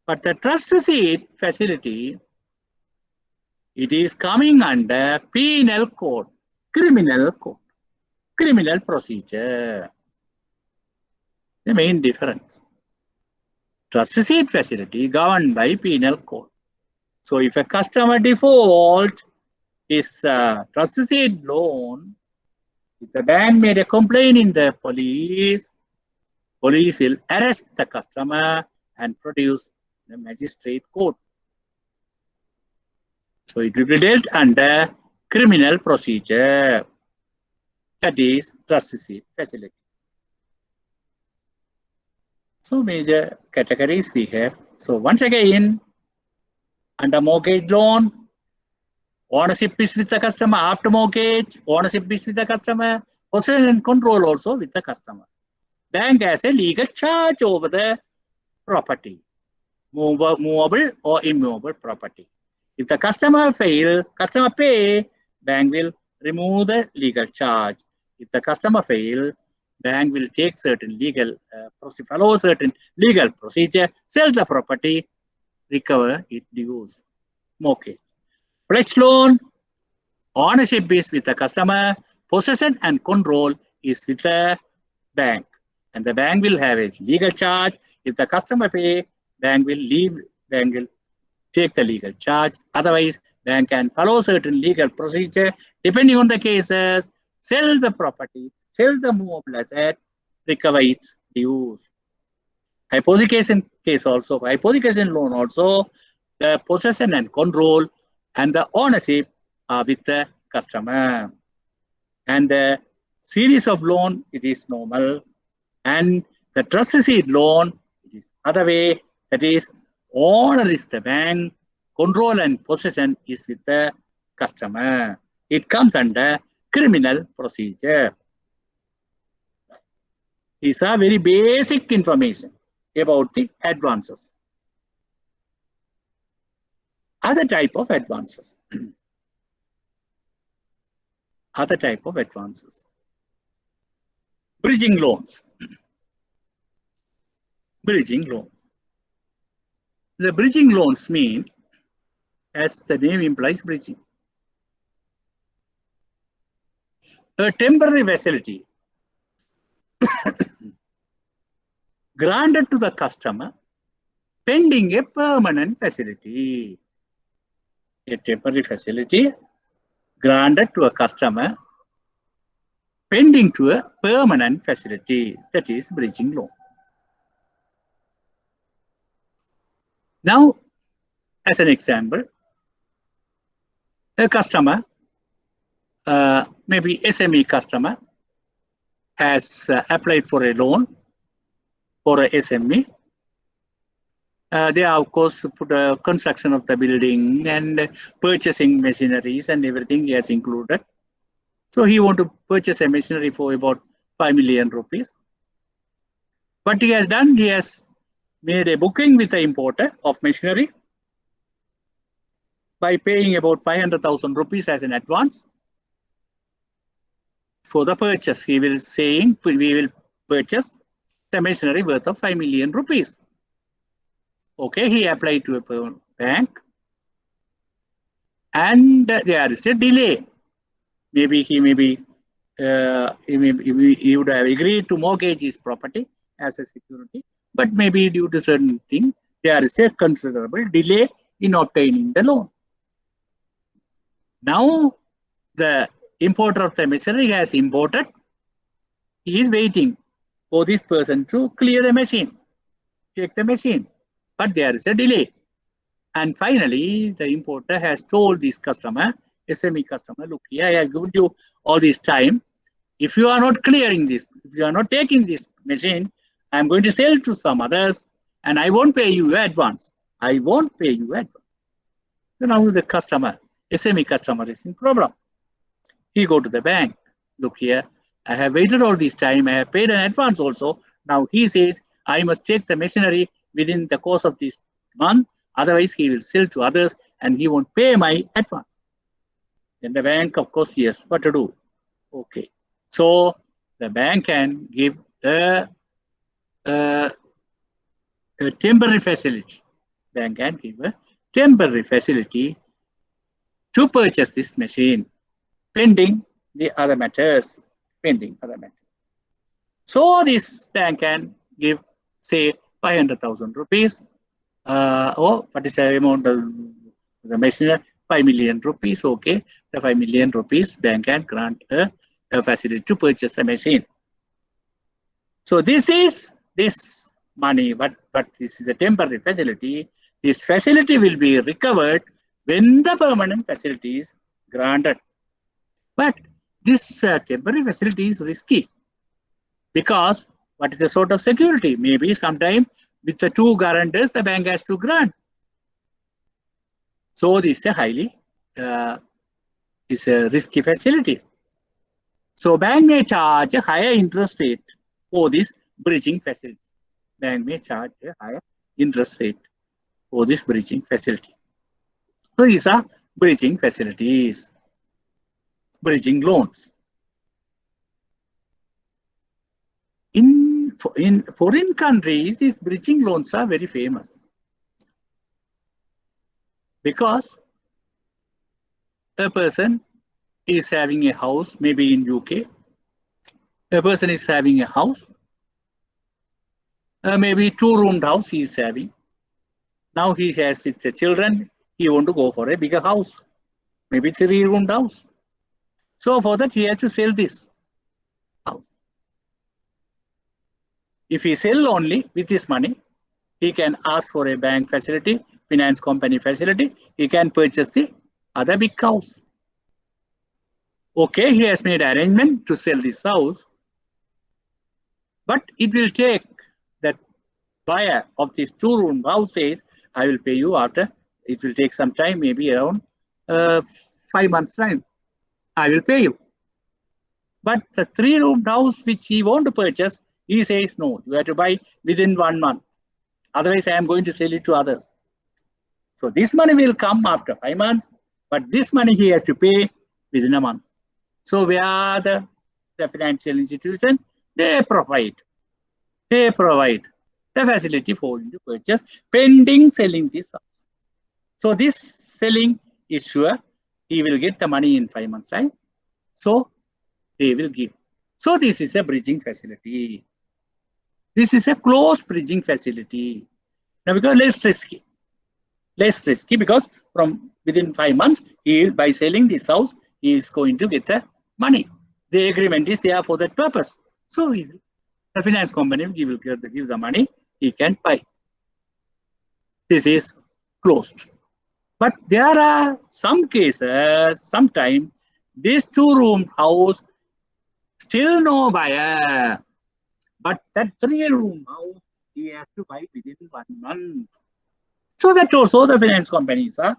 But the trust receipt facility, it is coming under penal code, criminal code, criminal procedure. The main difference. Trust receipt facility governed by penal code. So if a customer default is trust receipt loan, if the bank made a complaint in the police, police will arrest the customer and produce the magistrate court. So it will be dealt under criminal procedure. That is trust receipt facility. So major categories we have. So once again, under mortgage loan, ownership is with the customer. After mortgage, ownership is with the customer. Possession and control also with the customer. Bank has a legal charge over the property, movable or immovable property. If the customer pay, bank will remove the legal charge. If the customer fail, bank will take certain legal follow certain legal procedure, sell the property, recover its dues. Mortgage. Pledge loan, ownership is with the customer, possession and control is with the bank. And the bank will have a legal charge. If the customer pay, bank will take the legal charge. Otherwise, bank can follow certain legal procedure. Depending on the cases, sell the property, sell the movable asset, recover its dues. Hypothecation case also, hypothecation loan also, the possession and control and the ownership are with the customer. And the series of loan, it is normal. And the trust receipt loan, it is other way, that is, owner is the bank, control and possession is with the customer. It comes under criminal procedure. These are very basic information about the advances. Other type of advances. Other type of advances. Bridging loans. Bridging loans. The bridging loans mean, as the name implies, bridging. A temporary facility granted to the customer pending a permanent facility. A temporary facility granted to a customer pending to a permanent facility, that is bridging loan. Now, as an example, a customer, maybe SME customer, has applied for a loan for a SME. They are, of course, put a construction of the building and purchasing machineries and everything he has included. So he want to purchase a machinery for about 5 million rupees. What he has done, he has made a booking with the importer of machinery by paying about 500,000 rupees as an advance for the purchase. He will saying we will purchase the machinery worth of 5 million rupees. Okay, he applied to a bank, and there is a delay. Maybe he would have agreed to mortgage his property as a security, but maybe due to certain thing, there is a considerable delay in obtaining the loan. Now, the importer of the machinery has imported. He is waiting for this person to clear the machine, take the machine. But there is a delay. And finally, the importer has told this customer, SME customer, look, here I have given you all this time. If you are not clearing this, if you are not taking this machine, I am going to sell to some others and I won't pay you advance. I won't pay you advance. So now the customer, SME customer is in problem. He go to the bank. Look here, I have waited all this time. I have paid an advance also. Now he says, I must take the machinery within the course of this month. Otherwise, he will sell to others and he won't pay my advance. Then the bank, of course, yes, what to do? Okay. So the bank can give a temporary facility. Bank can give a temporary facility to purchase this machine, pending the other matters. Pending other matters. So this bank can give, say, 500,000 rupees. Or what is the amount of the machinery? 5 million rupees. Okay, the 5 million rupees bank can grant a facility to purchase the machine. So this is this money, but this is a temporary facility. This facility will be recovered when the permanent facility is granted. But this temporary facility is risky because what is the sort of security? Maybe sometime with the two guarantors, the bank has to grant. So this is a highly is a risky facility. So bank may charge a higher interest rate for this bridging facility. Bank may charge a higher interest rate for this bridging facility. So these are bridging facilities, bridging loans. In foreign countries, these bridging loans are very famous because a person is having a house, maybe in UK. A person is having a house, maybe 2-roomed house he is having. Now he has with the children, he want to go for a bigger house, maybe 3-roomed house. So for that he has to sell this house. If he sell only with this money, he can ask for a bank facility, finance company facility. He can purchase the other big house. Okay, he has made arrangement to sell this house, but it will take that buyer of this two-room house says, I will pay you after, it will take some time, maybe around 5 months time. I will pay you. But the three-room house which he want to purchase, he says, no, you have to buy within 1 month. Otherwise, I am going to sell it to others. So this money will come after 5 months, but this money he has to pay within a month. So where are the financial institution? They provide the facility for him to purchase pending selling this house. So this selling is sure he will get the money in 5 months time. So they will give. So this is a bridging facility. This is a close bridging facility. Now because less risky because from within 5 months, by selling this house, he is going to get the money. The agreement is there for that purpose. So the finance company will give the money, he can buy. This is closed. But there are some cases, sometimes this two-room house still no buyer. But that three-room house, he has to buy within 1 month. So that also the finance companies are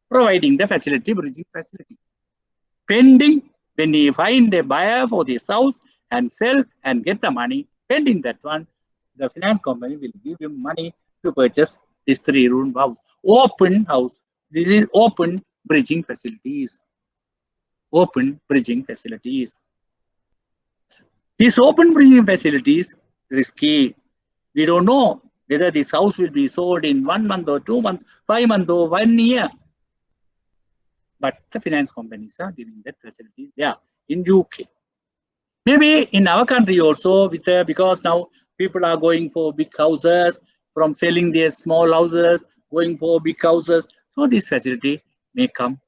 providing the facility, bridging facility. Pending, when he find a buyer for this house and sell and get the money, pending that one, the finance company will give him money to purchase this three-room house. Open house. This is open bridging facilities. Open bridging facilities. These open bridging facilities risky. We don't know whether this house will be sold in 1 month or 2 months, 5 months or 1 year. But the finance companies are giving that facilities there in UK. Maybe in our country also, because now people are going for big houses, from selling their small houses, going for big houses. So this facility may come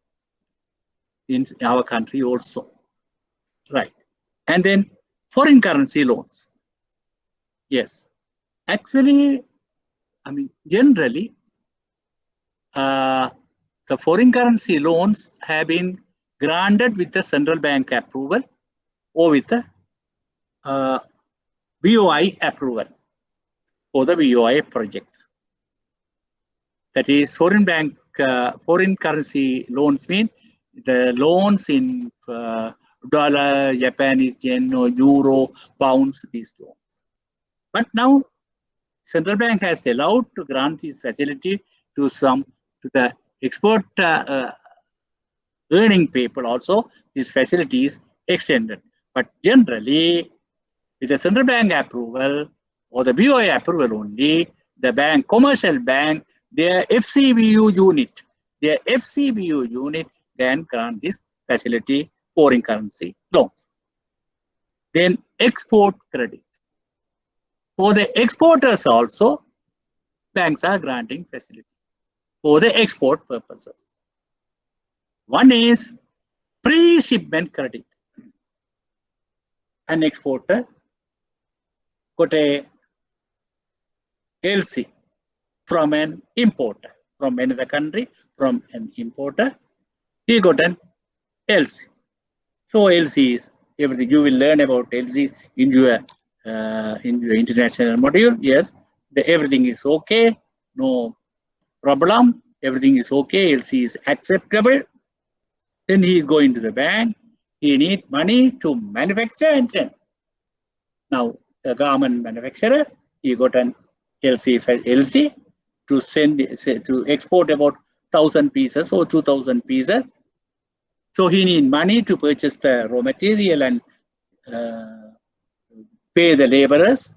in our country also. Right. And then foreign currency loans. Yes. Actually, I mean, generally, the foreign currency loans have been granted with the central bank approval or with the BOI approval for the BOI projects. That is, foreign currency loans mean the loans in dollar, Japanese yen, or euro, pounds, these loans. But now, central bank has allowed to grant this facility to the export earning people also. This facility is extended. But generally, with the central bank approval or the BOI approval only, the commercial bank, their FCBU unit can grant this facility, foreign currency loans. Then export credit. For the exporters also, banks are granting facility for the export purposes. One is pre-shipment credit. An exporter got a LC from an importer, from another country, from an importer, he got an LC. So LC is everything. You will learn about LCs in your international module. Yes, everything is okay, no problem. Everything is okay. LC is acceptable. Then he is going to the bank. He needs money to manufacture and send. Now, the garment manufacturer, he got an LC to to export about 1,000 pieces or 2,000 pieces. So he needs money to purchase the raw material and pay the laborers.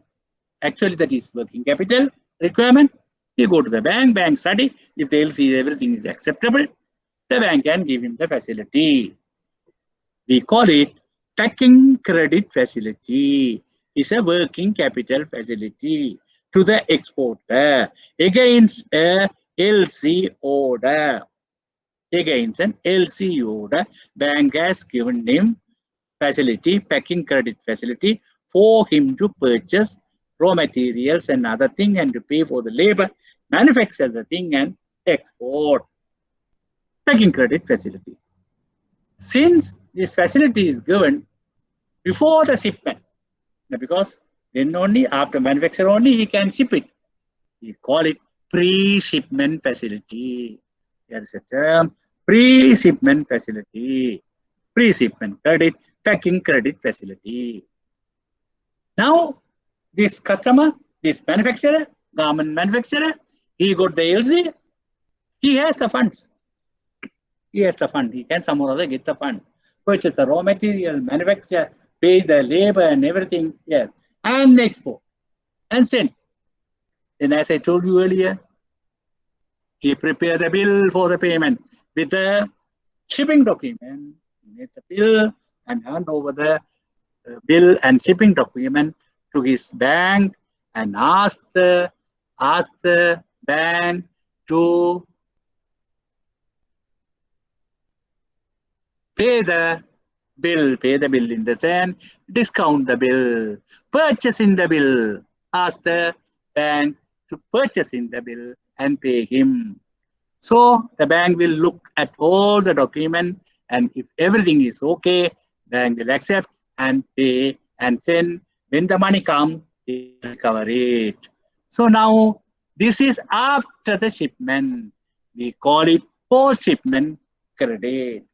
Actually, that is working capital requirement. You go to the bank study. If the LC, everything is acceptable, the bank can give him the facility. We call it packing credit facility. It's a working capital facility to the exporter against a LC order. Against an LC order, bank has given him facility, packing credit facility, for him to purchase raw materials and other thing and to pay for the labor, manufacture the thing and export. Packing credit facility. Since this facility is given before the shipment, because Then only after manufacture only he can ship it. We call it pre-shipment facility. There is a term, pre-shipment facility, pre-shipment credit, packing credit facility. Now, this customer, this manufacturer, garment manufacturer, he got the LC, he has the funds. He has the fund. He can somehow or other get the fund. Purchase the raw material, manufacture, pay the labor and everything. Yes. And export and send. Then as I told you earlier, he prepare the bill for the payment with the shipping document. He make the bill and hand over the bill and shipping document to his bank and ask the bank to pay the bill in the sense, discount the bill, purchase in the bill, ask the bank to purchase in the bill and pay him. So the bank will look at all the document, and if everything is okay, bank will accept and pay and send. When the money comes, they recover it. So now this is after the shipment. We call it post-shipment credit.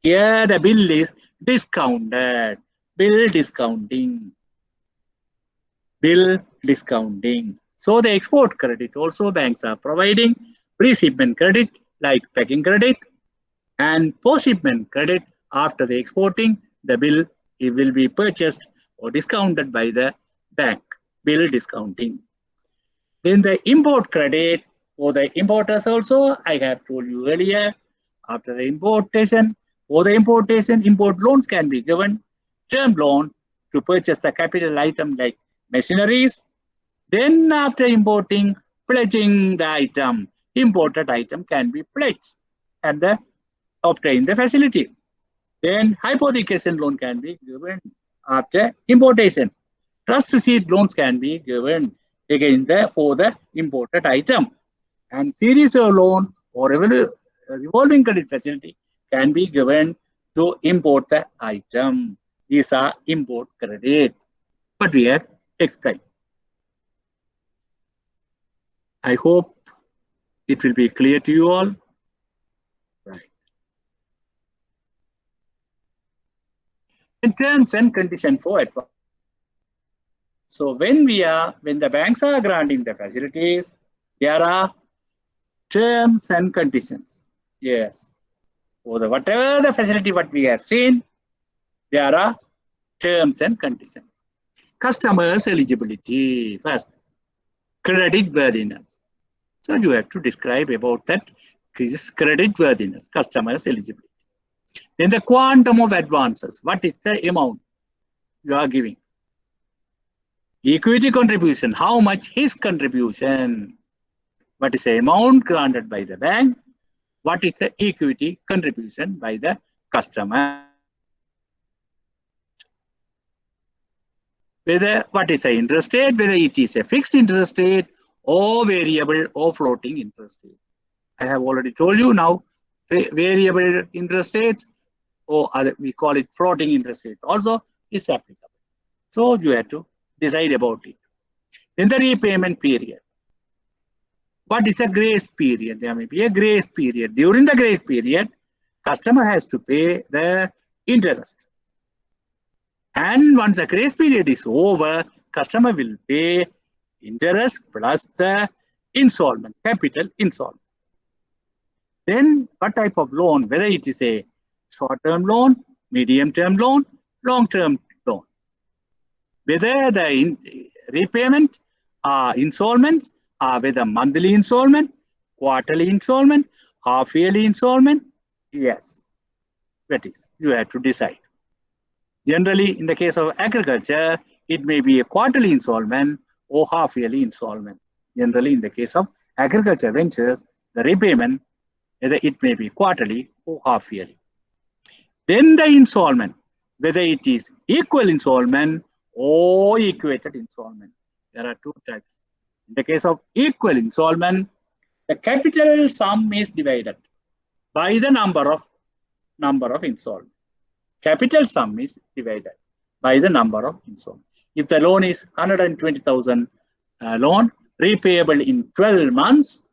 Here the bill is discounted. Bill discounting. Bill discounting. So the export credit also banks are providing pre-shipment credit like packing credit and post-shipment credit after the exporting. The bill it will be purchased or discounted by the bank. Bill discounting. Then the import credit for the importers also, I have told you earlier, after the importation, for the importation, import loans can be given, term loan to purchase the capital item like machineries. Then after importing, pledging the item, imported item can be pledged and the obtain the facility. Then hypothecation loan can be given after importation. Trust receipt loans can be given again for the imported item. And series of loan or revolving credit facility can be given to import the item. These are import credit. But we have explained. I hope it will be clear to you all. Right. In terms and conditions for advance. So when the banks are granting the facilities, there are terms and conditions. Yes. For the whatever the facility what we have seen, there are terms and conditions. Customers eligibility first. Credit worthiness. So you have to describe about that credit worthiness, customers eligibility. Then the quantum of advances. What is the amount you are giving? Equity contribution. How much his contribution? What is the amount granted by the bank? What is the equity contribution by the customer? What is the interest rate? Whether it is a fixed interest rate or variable or floating interest rate. I have already told you now, variable interest rates or we call it floating interest rate also is applicable. So you have to decide about it. Then the repayment period. What is a grace period? There may be a grace period. During the grace period, customer has to pay the interest. And once the grace period is over, customer will pay interest plus the installment, capital installment. Then what type of loan? Whether it is a short-term loan, medium-term loan, long-term loan. Whether the repayment installments are whether monthly installment, quarterly installment, half-yearly installment. Yes, that is, you have to decide. Generally, in the case of agriculture, it may be a quarterly installment or half-yearly installment. Generally, in the case of agriculture ventures, the repayment, whether it may be quarterly or half-yearly. Then the installment, whether it is equal installment or equated installment. There are two types. In the case of equal installment, the capital sum is divided by the number of installments. Capital sum is divided by the number of installments. If the loan is 120,000 loan, repayable in 12 months,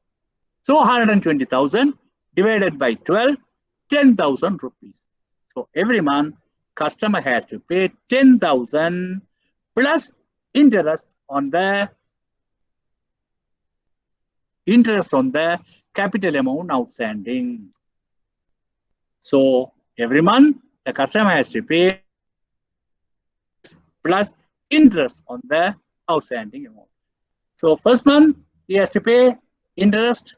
so 120,000 divided by 12, 10,000 rupees. So every month, customer has to pay 10,000 plus interest on the capital amount outstanding. So every month, the customer has to pay plus interest on the outstanding amount. So first month, he has to pay interest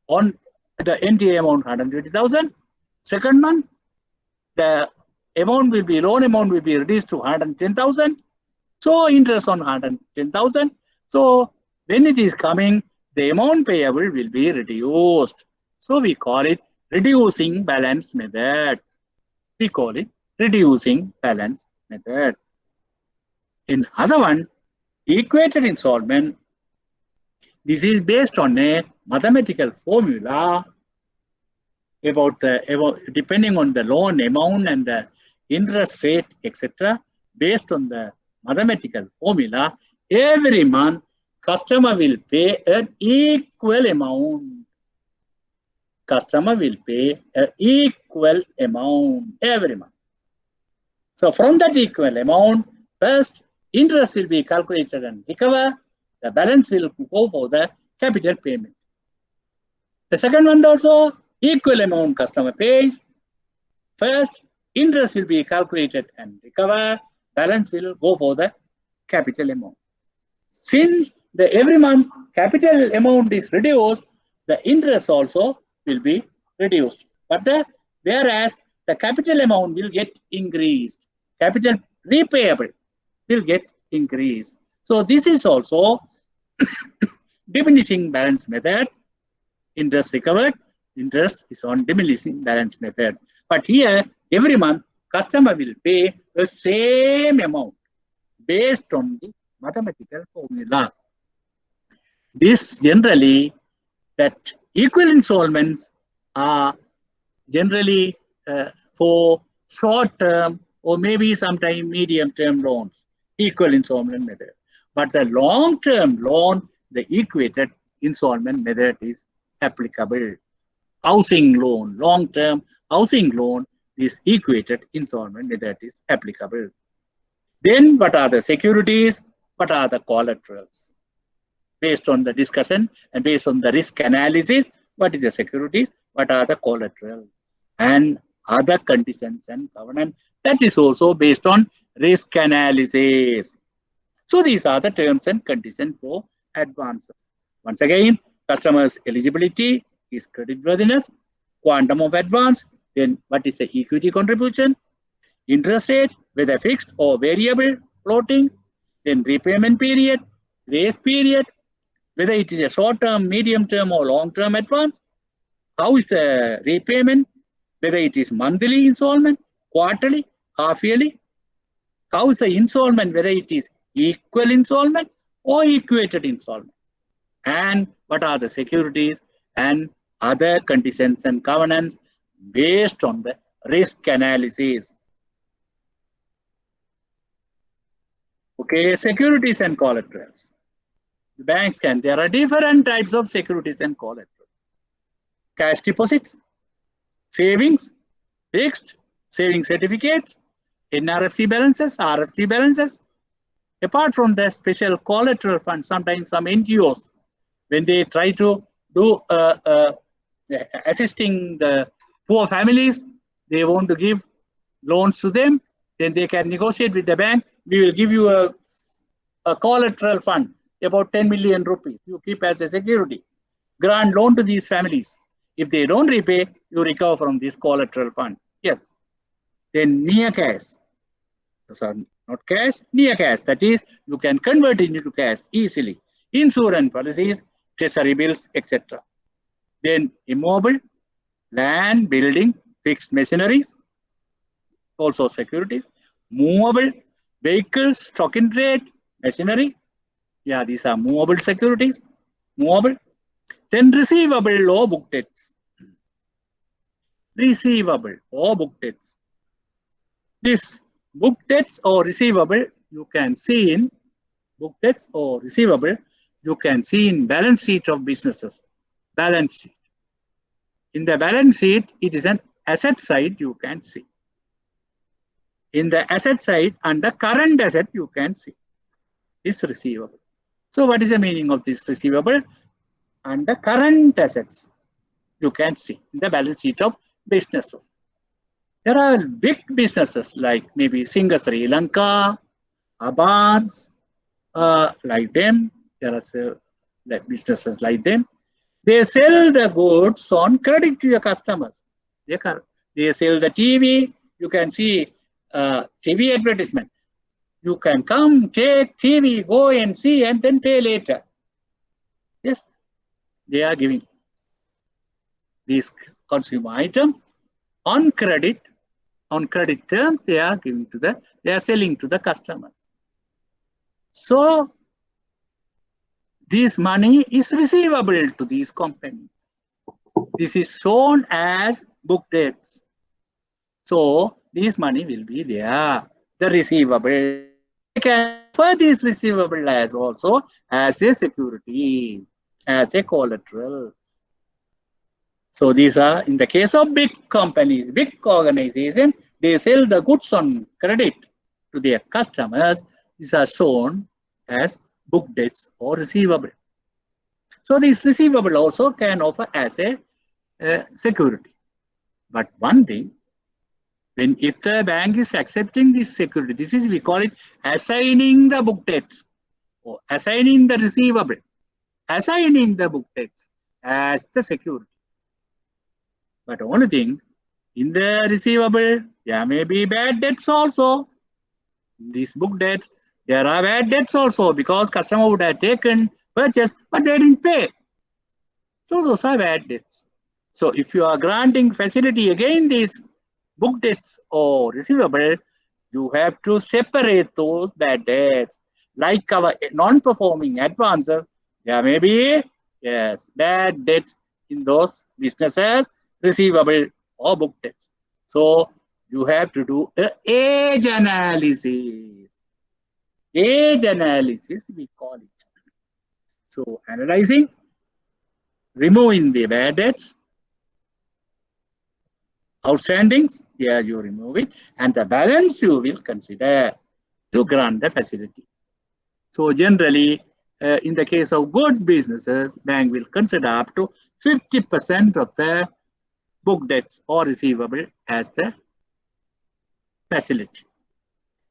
on the NTA amount 120,000. Second month, the loan amount will be reduced to 110,000. So interest on 110,000. So when it is coming, the amount payable will be reduced. So we call it reducing balance method. We call it reducing balance method. In other one, equated installment. This is based on a mathematical formula about depending on the loan amount and the interest rate, etc. Based on the mathematical formula, every month customer will pay an equal amount. Customer will pay an equal amount every month. So from that equal amount, first interest will be calculated and recover. The balance will go for the capital payment. The second one also, equal amount customer pays. First, interest will be calculated and recover. Balance will go for the capital amount. Since every month capital amount is reduced, the interest also will be reduced. But whereas the capital amount will get increased. Capital repayable will get increased. So this is also diminishing balance method. Interest recovered, interest is on diminishing balance method. But here, every month, customer will pay the same amount based on the mathematical formula. This generally, that equal installments are generally for short-term or maybe sometime medium-term loans, equal installment method. But the long-term loan, the equated installment method is applicable. Housing loan, long-term housing loan, this equated installment method is applicable. Then what are the securities? What are the collaterals? Based on the discussion and based on the risk analysis, what is the securities? What are the collateral? And other conditions and covenants. That is also based on risk analysis. So these are the terms and conditions for advances. Once again, customer's eligibility is creditworthiness, quantum of advance, then what is the equity contribution, interest rate, whether fixed or variable, floating, then repayment period, grace period, whether it is a short-term, medium-term or long-term advance, how is the repayment, whether it is monthly installment, quarterly, half-yearly, how is the installment, whether it is equal installment or equated installment, and what are the securities and other conditions and covenants based on the risk analysis. Okay, securities and collaterals. The banks there are different types of securities and collateral. Cash deposits, savings, fixed, saving certificates, NRFC balances, RFC balances. Apart from the special collateral fund, sometimes some NGOs, when they try to do assisting the poor families, they want to give loans to them, then they can negotiate with the bank. We will give you a collateral fund, about 10 million rupees. You keep as a security. Grant loan to these families. If they don't repay, you recover from this collateral fund. Yes. Then near cash. Sorry, not cash, near cash. That is, you can convert it into cash easily. Insurance policies, treasury bills, etc. Then immobile, land, building, fixed machineries, also securities. Movable, vehicles, stock in trade, machinery. Yeah, these are movable securities. Movable. Then receivable or book debts. Receivable or book debts. This book debts or receivable you can see in book debts or receivable, you can see in balance sheet of businesses. Balance sheet. In the balance sheet, it is an asset side you can see. In the asset side, under current asset, you can see this receivable. So what is the meaning of this receivable? Under current assets, you can see in the balance sheet of businesses. There are big businesses like maybe Singa Sri Lanka, Abans, like them. There are like businesses like them. They sell the goods on credit to the customers. They sell the TV. You can see TV advertisement. You can come, take TV, go and see, and then pay later. Yes, they are giving these consumer items on credit terms. They are selling to the customers. So this money is receivable to these companies. This is shown as book debts. So this money will be there, the receivable. They can offer this receivable as also as a security, as a collateral. So these are, in the case of big companies, big organizations, they sell the goods on credit to their customers. These are shown as book debts or receivable. So this receivable also can offer as a security. But one thing, if the bank is accepting this security, this is, we call it assigning the book debts or assigning the receivable, assigning the book debts as the security. But only thing, in the receivable, there may be bad debts also. These book debts, there are bad debts also because customer would have taken purchase, but they didn't pay. So those are bad debts. So if you are granting facility against these book debts or receivable, you have to separate those bad debts. Like our non-performing advances, there may be, yes, bad debts in those businesses, receivable or book debts. So you have to do an age analysis. Age analysis, we call it. So analyzing, removing the bad debts, outstandings, here you remove it, and the balance you will consider to grant the facility. So generally, in the case of good businesses, bank will consider up to 50% of the book debts or receivable as the facility.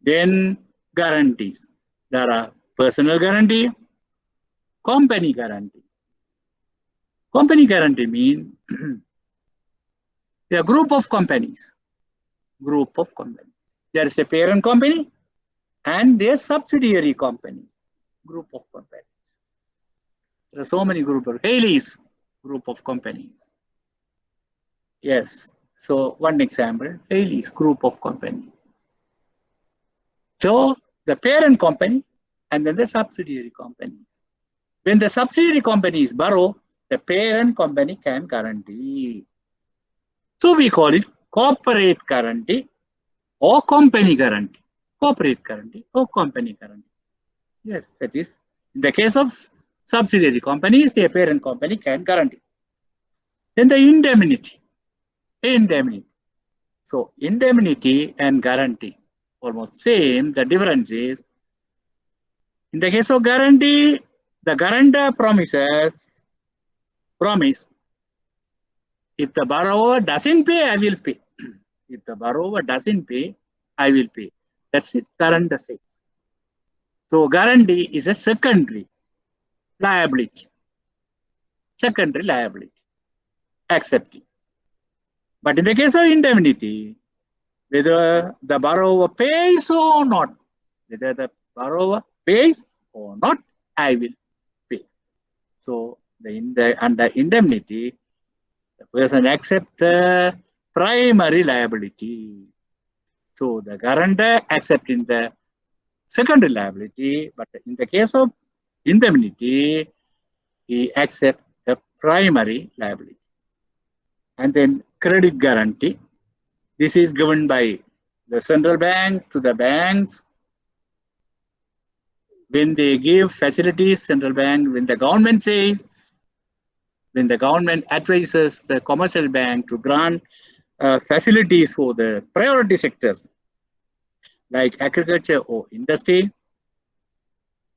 Then guarantees. There are personal guarantee, company guarantee. Company guarantee means a group of companies. Group of companies. There is a parent company and their subsidiary companies. Group of companies. There are so many groups. Haley's group of companies. Yes. So one example, Haley's group of companies. So the parent company and then the subsidiary companies. When the subsidiary companies borrow, the parent company can guarantee. So we call it corporate guarantee or company guarantee. Corporate guarantee or company guarantee. Yes, that is, in the case of subsidiary companies, the parent company can guarantee. Then the indemnity. Indemnity. So indemnity and guarantee almost same. The difference is, in the case of guarantee, the guarantor promise, if the borrower doesn't pay, I will pay. If the borrower doesn't pay, I will pay. That's it, guarantor says. So guarantee is a secondary liability. Secondary liability. Accepting. But in the case of indemnity, whether the borrower pays or not, whether the borrower pays or not, I will pay. So under indemnity, the person accepts the primary liability. So the guarantor accepting the secondary liability, but in the case of indemnity, he accepts the primary liability. And then credit guarantee. This is given by the central bank to the banks when they give facilities, central bank, when the government says, when the government advises the commercial bank to grant facilities for the priority sectors like agriculture or industry,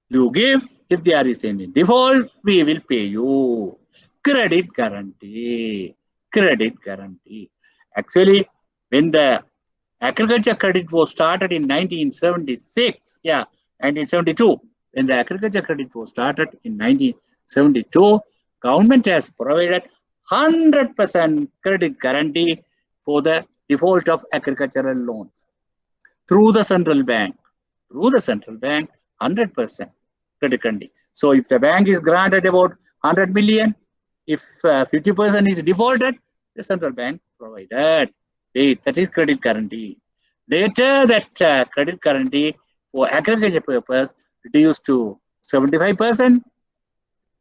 you give. If there is any default, we will pay you. Credit guarantee. Credit guarantee. Actually, when the agriculture credit was started in 1976, yeah, 1972. When the agriculture credit was started in 1972, government has provided 100% credit guarantee for the default of agricultural loans through the central bank. Through the central bank, 100% credit guarantee. So if the bank is granted about 100 million, if 50% is defaulted, the central bank provided. That is credit guarantee. Later, that credit guarantee for agriculture purpose reduced to 75%,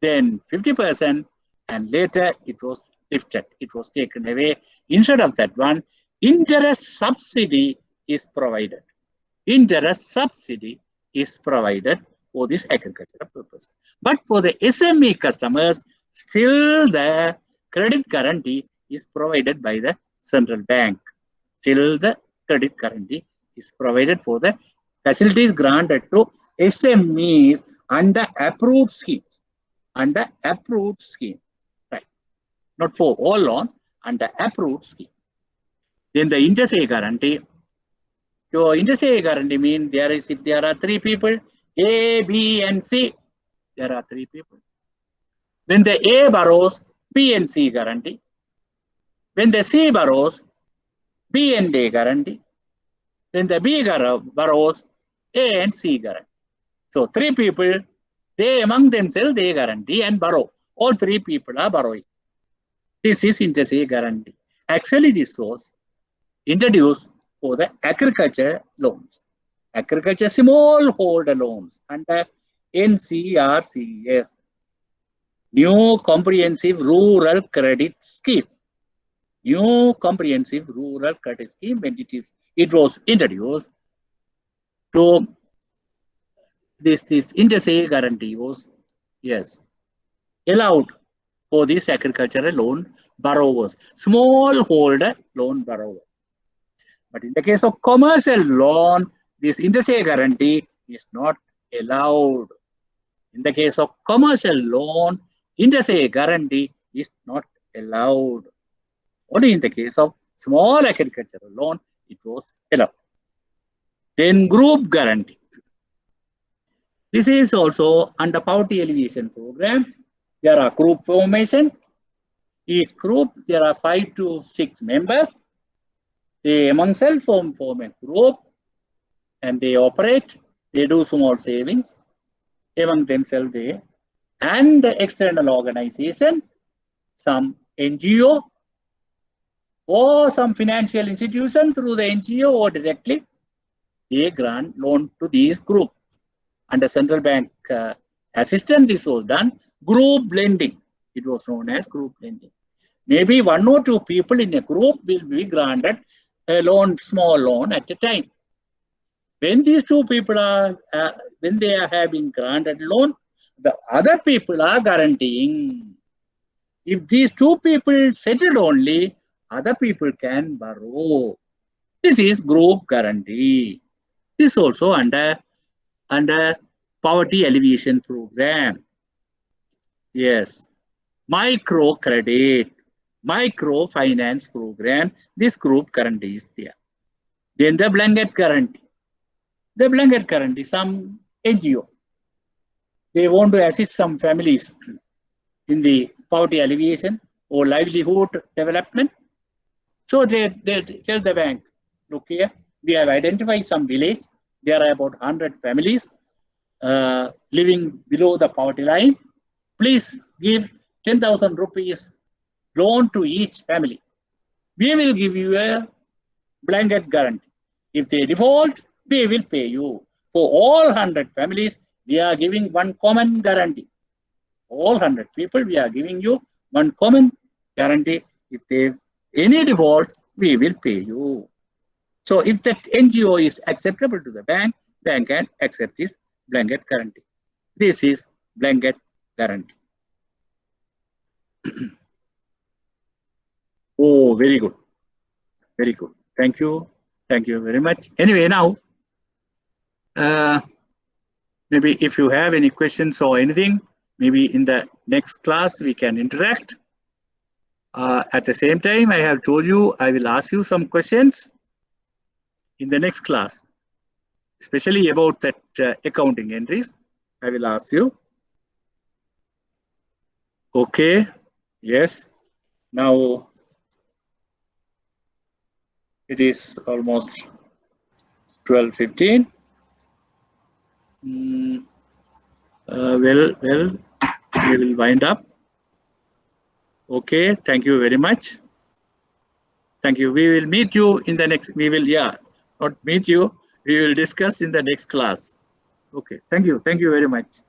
then 50%, and later it was lifted. It was taken away. Instead of that one, interest subsidy is provided. Interest subsidy is provided for this agricultural purpose. But for the SME customers, still the credit guarantee is provided by the central bank. Still the credit guarantee is provided for the facilities granted to SMEs under approved schemes. Under approved scheme, right? Not for all loans, under approved scheme. Then the interest guarantee. So interest guarantee means if there are three people, A, B, and C, there are three people. When the A borrows, B and C guarantee. When the C borrows, B and A guarantee. When the B borrows, A and C guarantee. So three people, they among themselves, they guarantee and borrow. All three people are borrowing. This is interest guarantee. Actually, this was introduced for the agriculture loans. Agriculture smallholder loans under NCRCS, New Comprehensive Rural Credit Scheme. New Comprehensive Rural Credit Scheme, when it was introduced to this interest guarantee was, yes, allowed for these agricultural loan borrowers, smallholder loan borrowers. But in the case of commercial loan, this interest guarantee is not allowed. In the case of commercial loan, interest guarantee is not allowed. Only in the case of small agricultural loan, it was allowed. Then group guarantee. This is also under poverty alleviation program. There are group formation. Each group, there are 5 to 6 members. They among self form a group and they operate. They do small savings among themselves. And the external organization, some NGO or some financial institution through the NGO or directly, they grant loan to these groups. Under central bank assistance, this was done. Group lending, it was known as group lending. Maybe 1 or 2 people in a group will be granted a loan, small loan at a time. When these 2 people are, when they are having granted loan, the other people are guaranteeing. If these 2 people settled only, other people can borrow. This is group guarantee. This also under poverty alleviation program. Yes, microcredit, microfinance program. This group guarantee is there. Then the blanket guarantee. The blanket guarantee, some NGO, they want to assist some families in the poverty alleviation or livelihood development. So they tell the bank, look here, we have identified some village. There are about 100 families living below the poverty line. Please give 10,000 rupees loan to each family. We will give you a blanket guarantee. If they default, we will pay you. For all 100 families, we are giving one common guarantee. All 100 people, we are giving you one common guarantee. If they have any default, we will pay you. So if that NGO is acceptable to the bank can accept this blanket guarantee. This is blanket guarantee. Oh, very good. Very good. Thank you. Thank you very much. Anyway, now, maybe if you have any questions or anything, maybe in the next class we can interact. At the same time, I have told you I will ask you some questions in the next class, especially about that accounting entries. I will ask you. Okay. Yes. Now it is almost 12:15. Well, we will wind up. Okay. Thank you very much. Thank you. We will meet you in the next. We will, yeah, not meet you. We will discuss in the next class. Okay. Thank you. Thank you very much.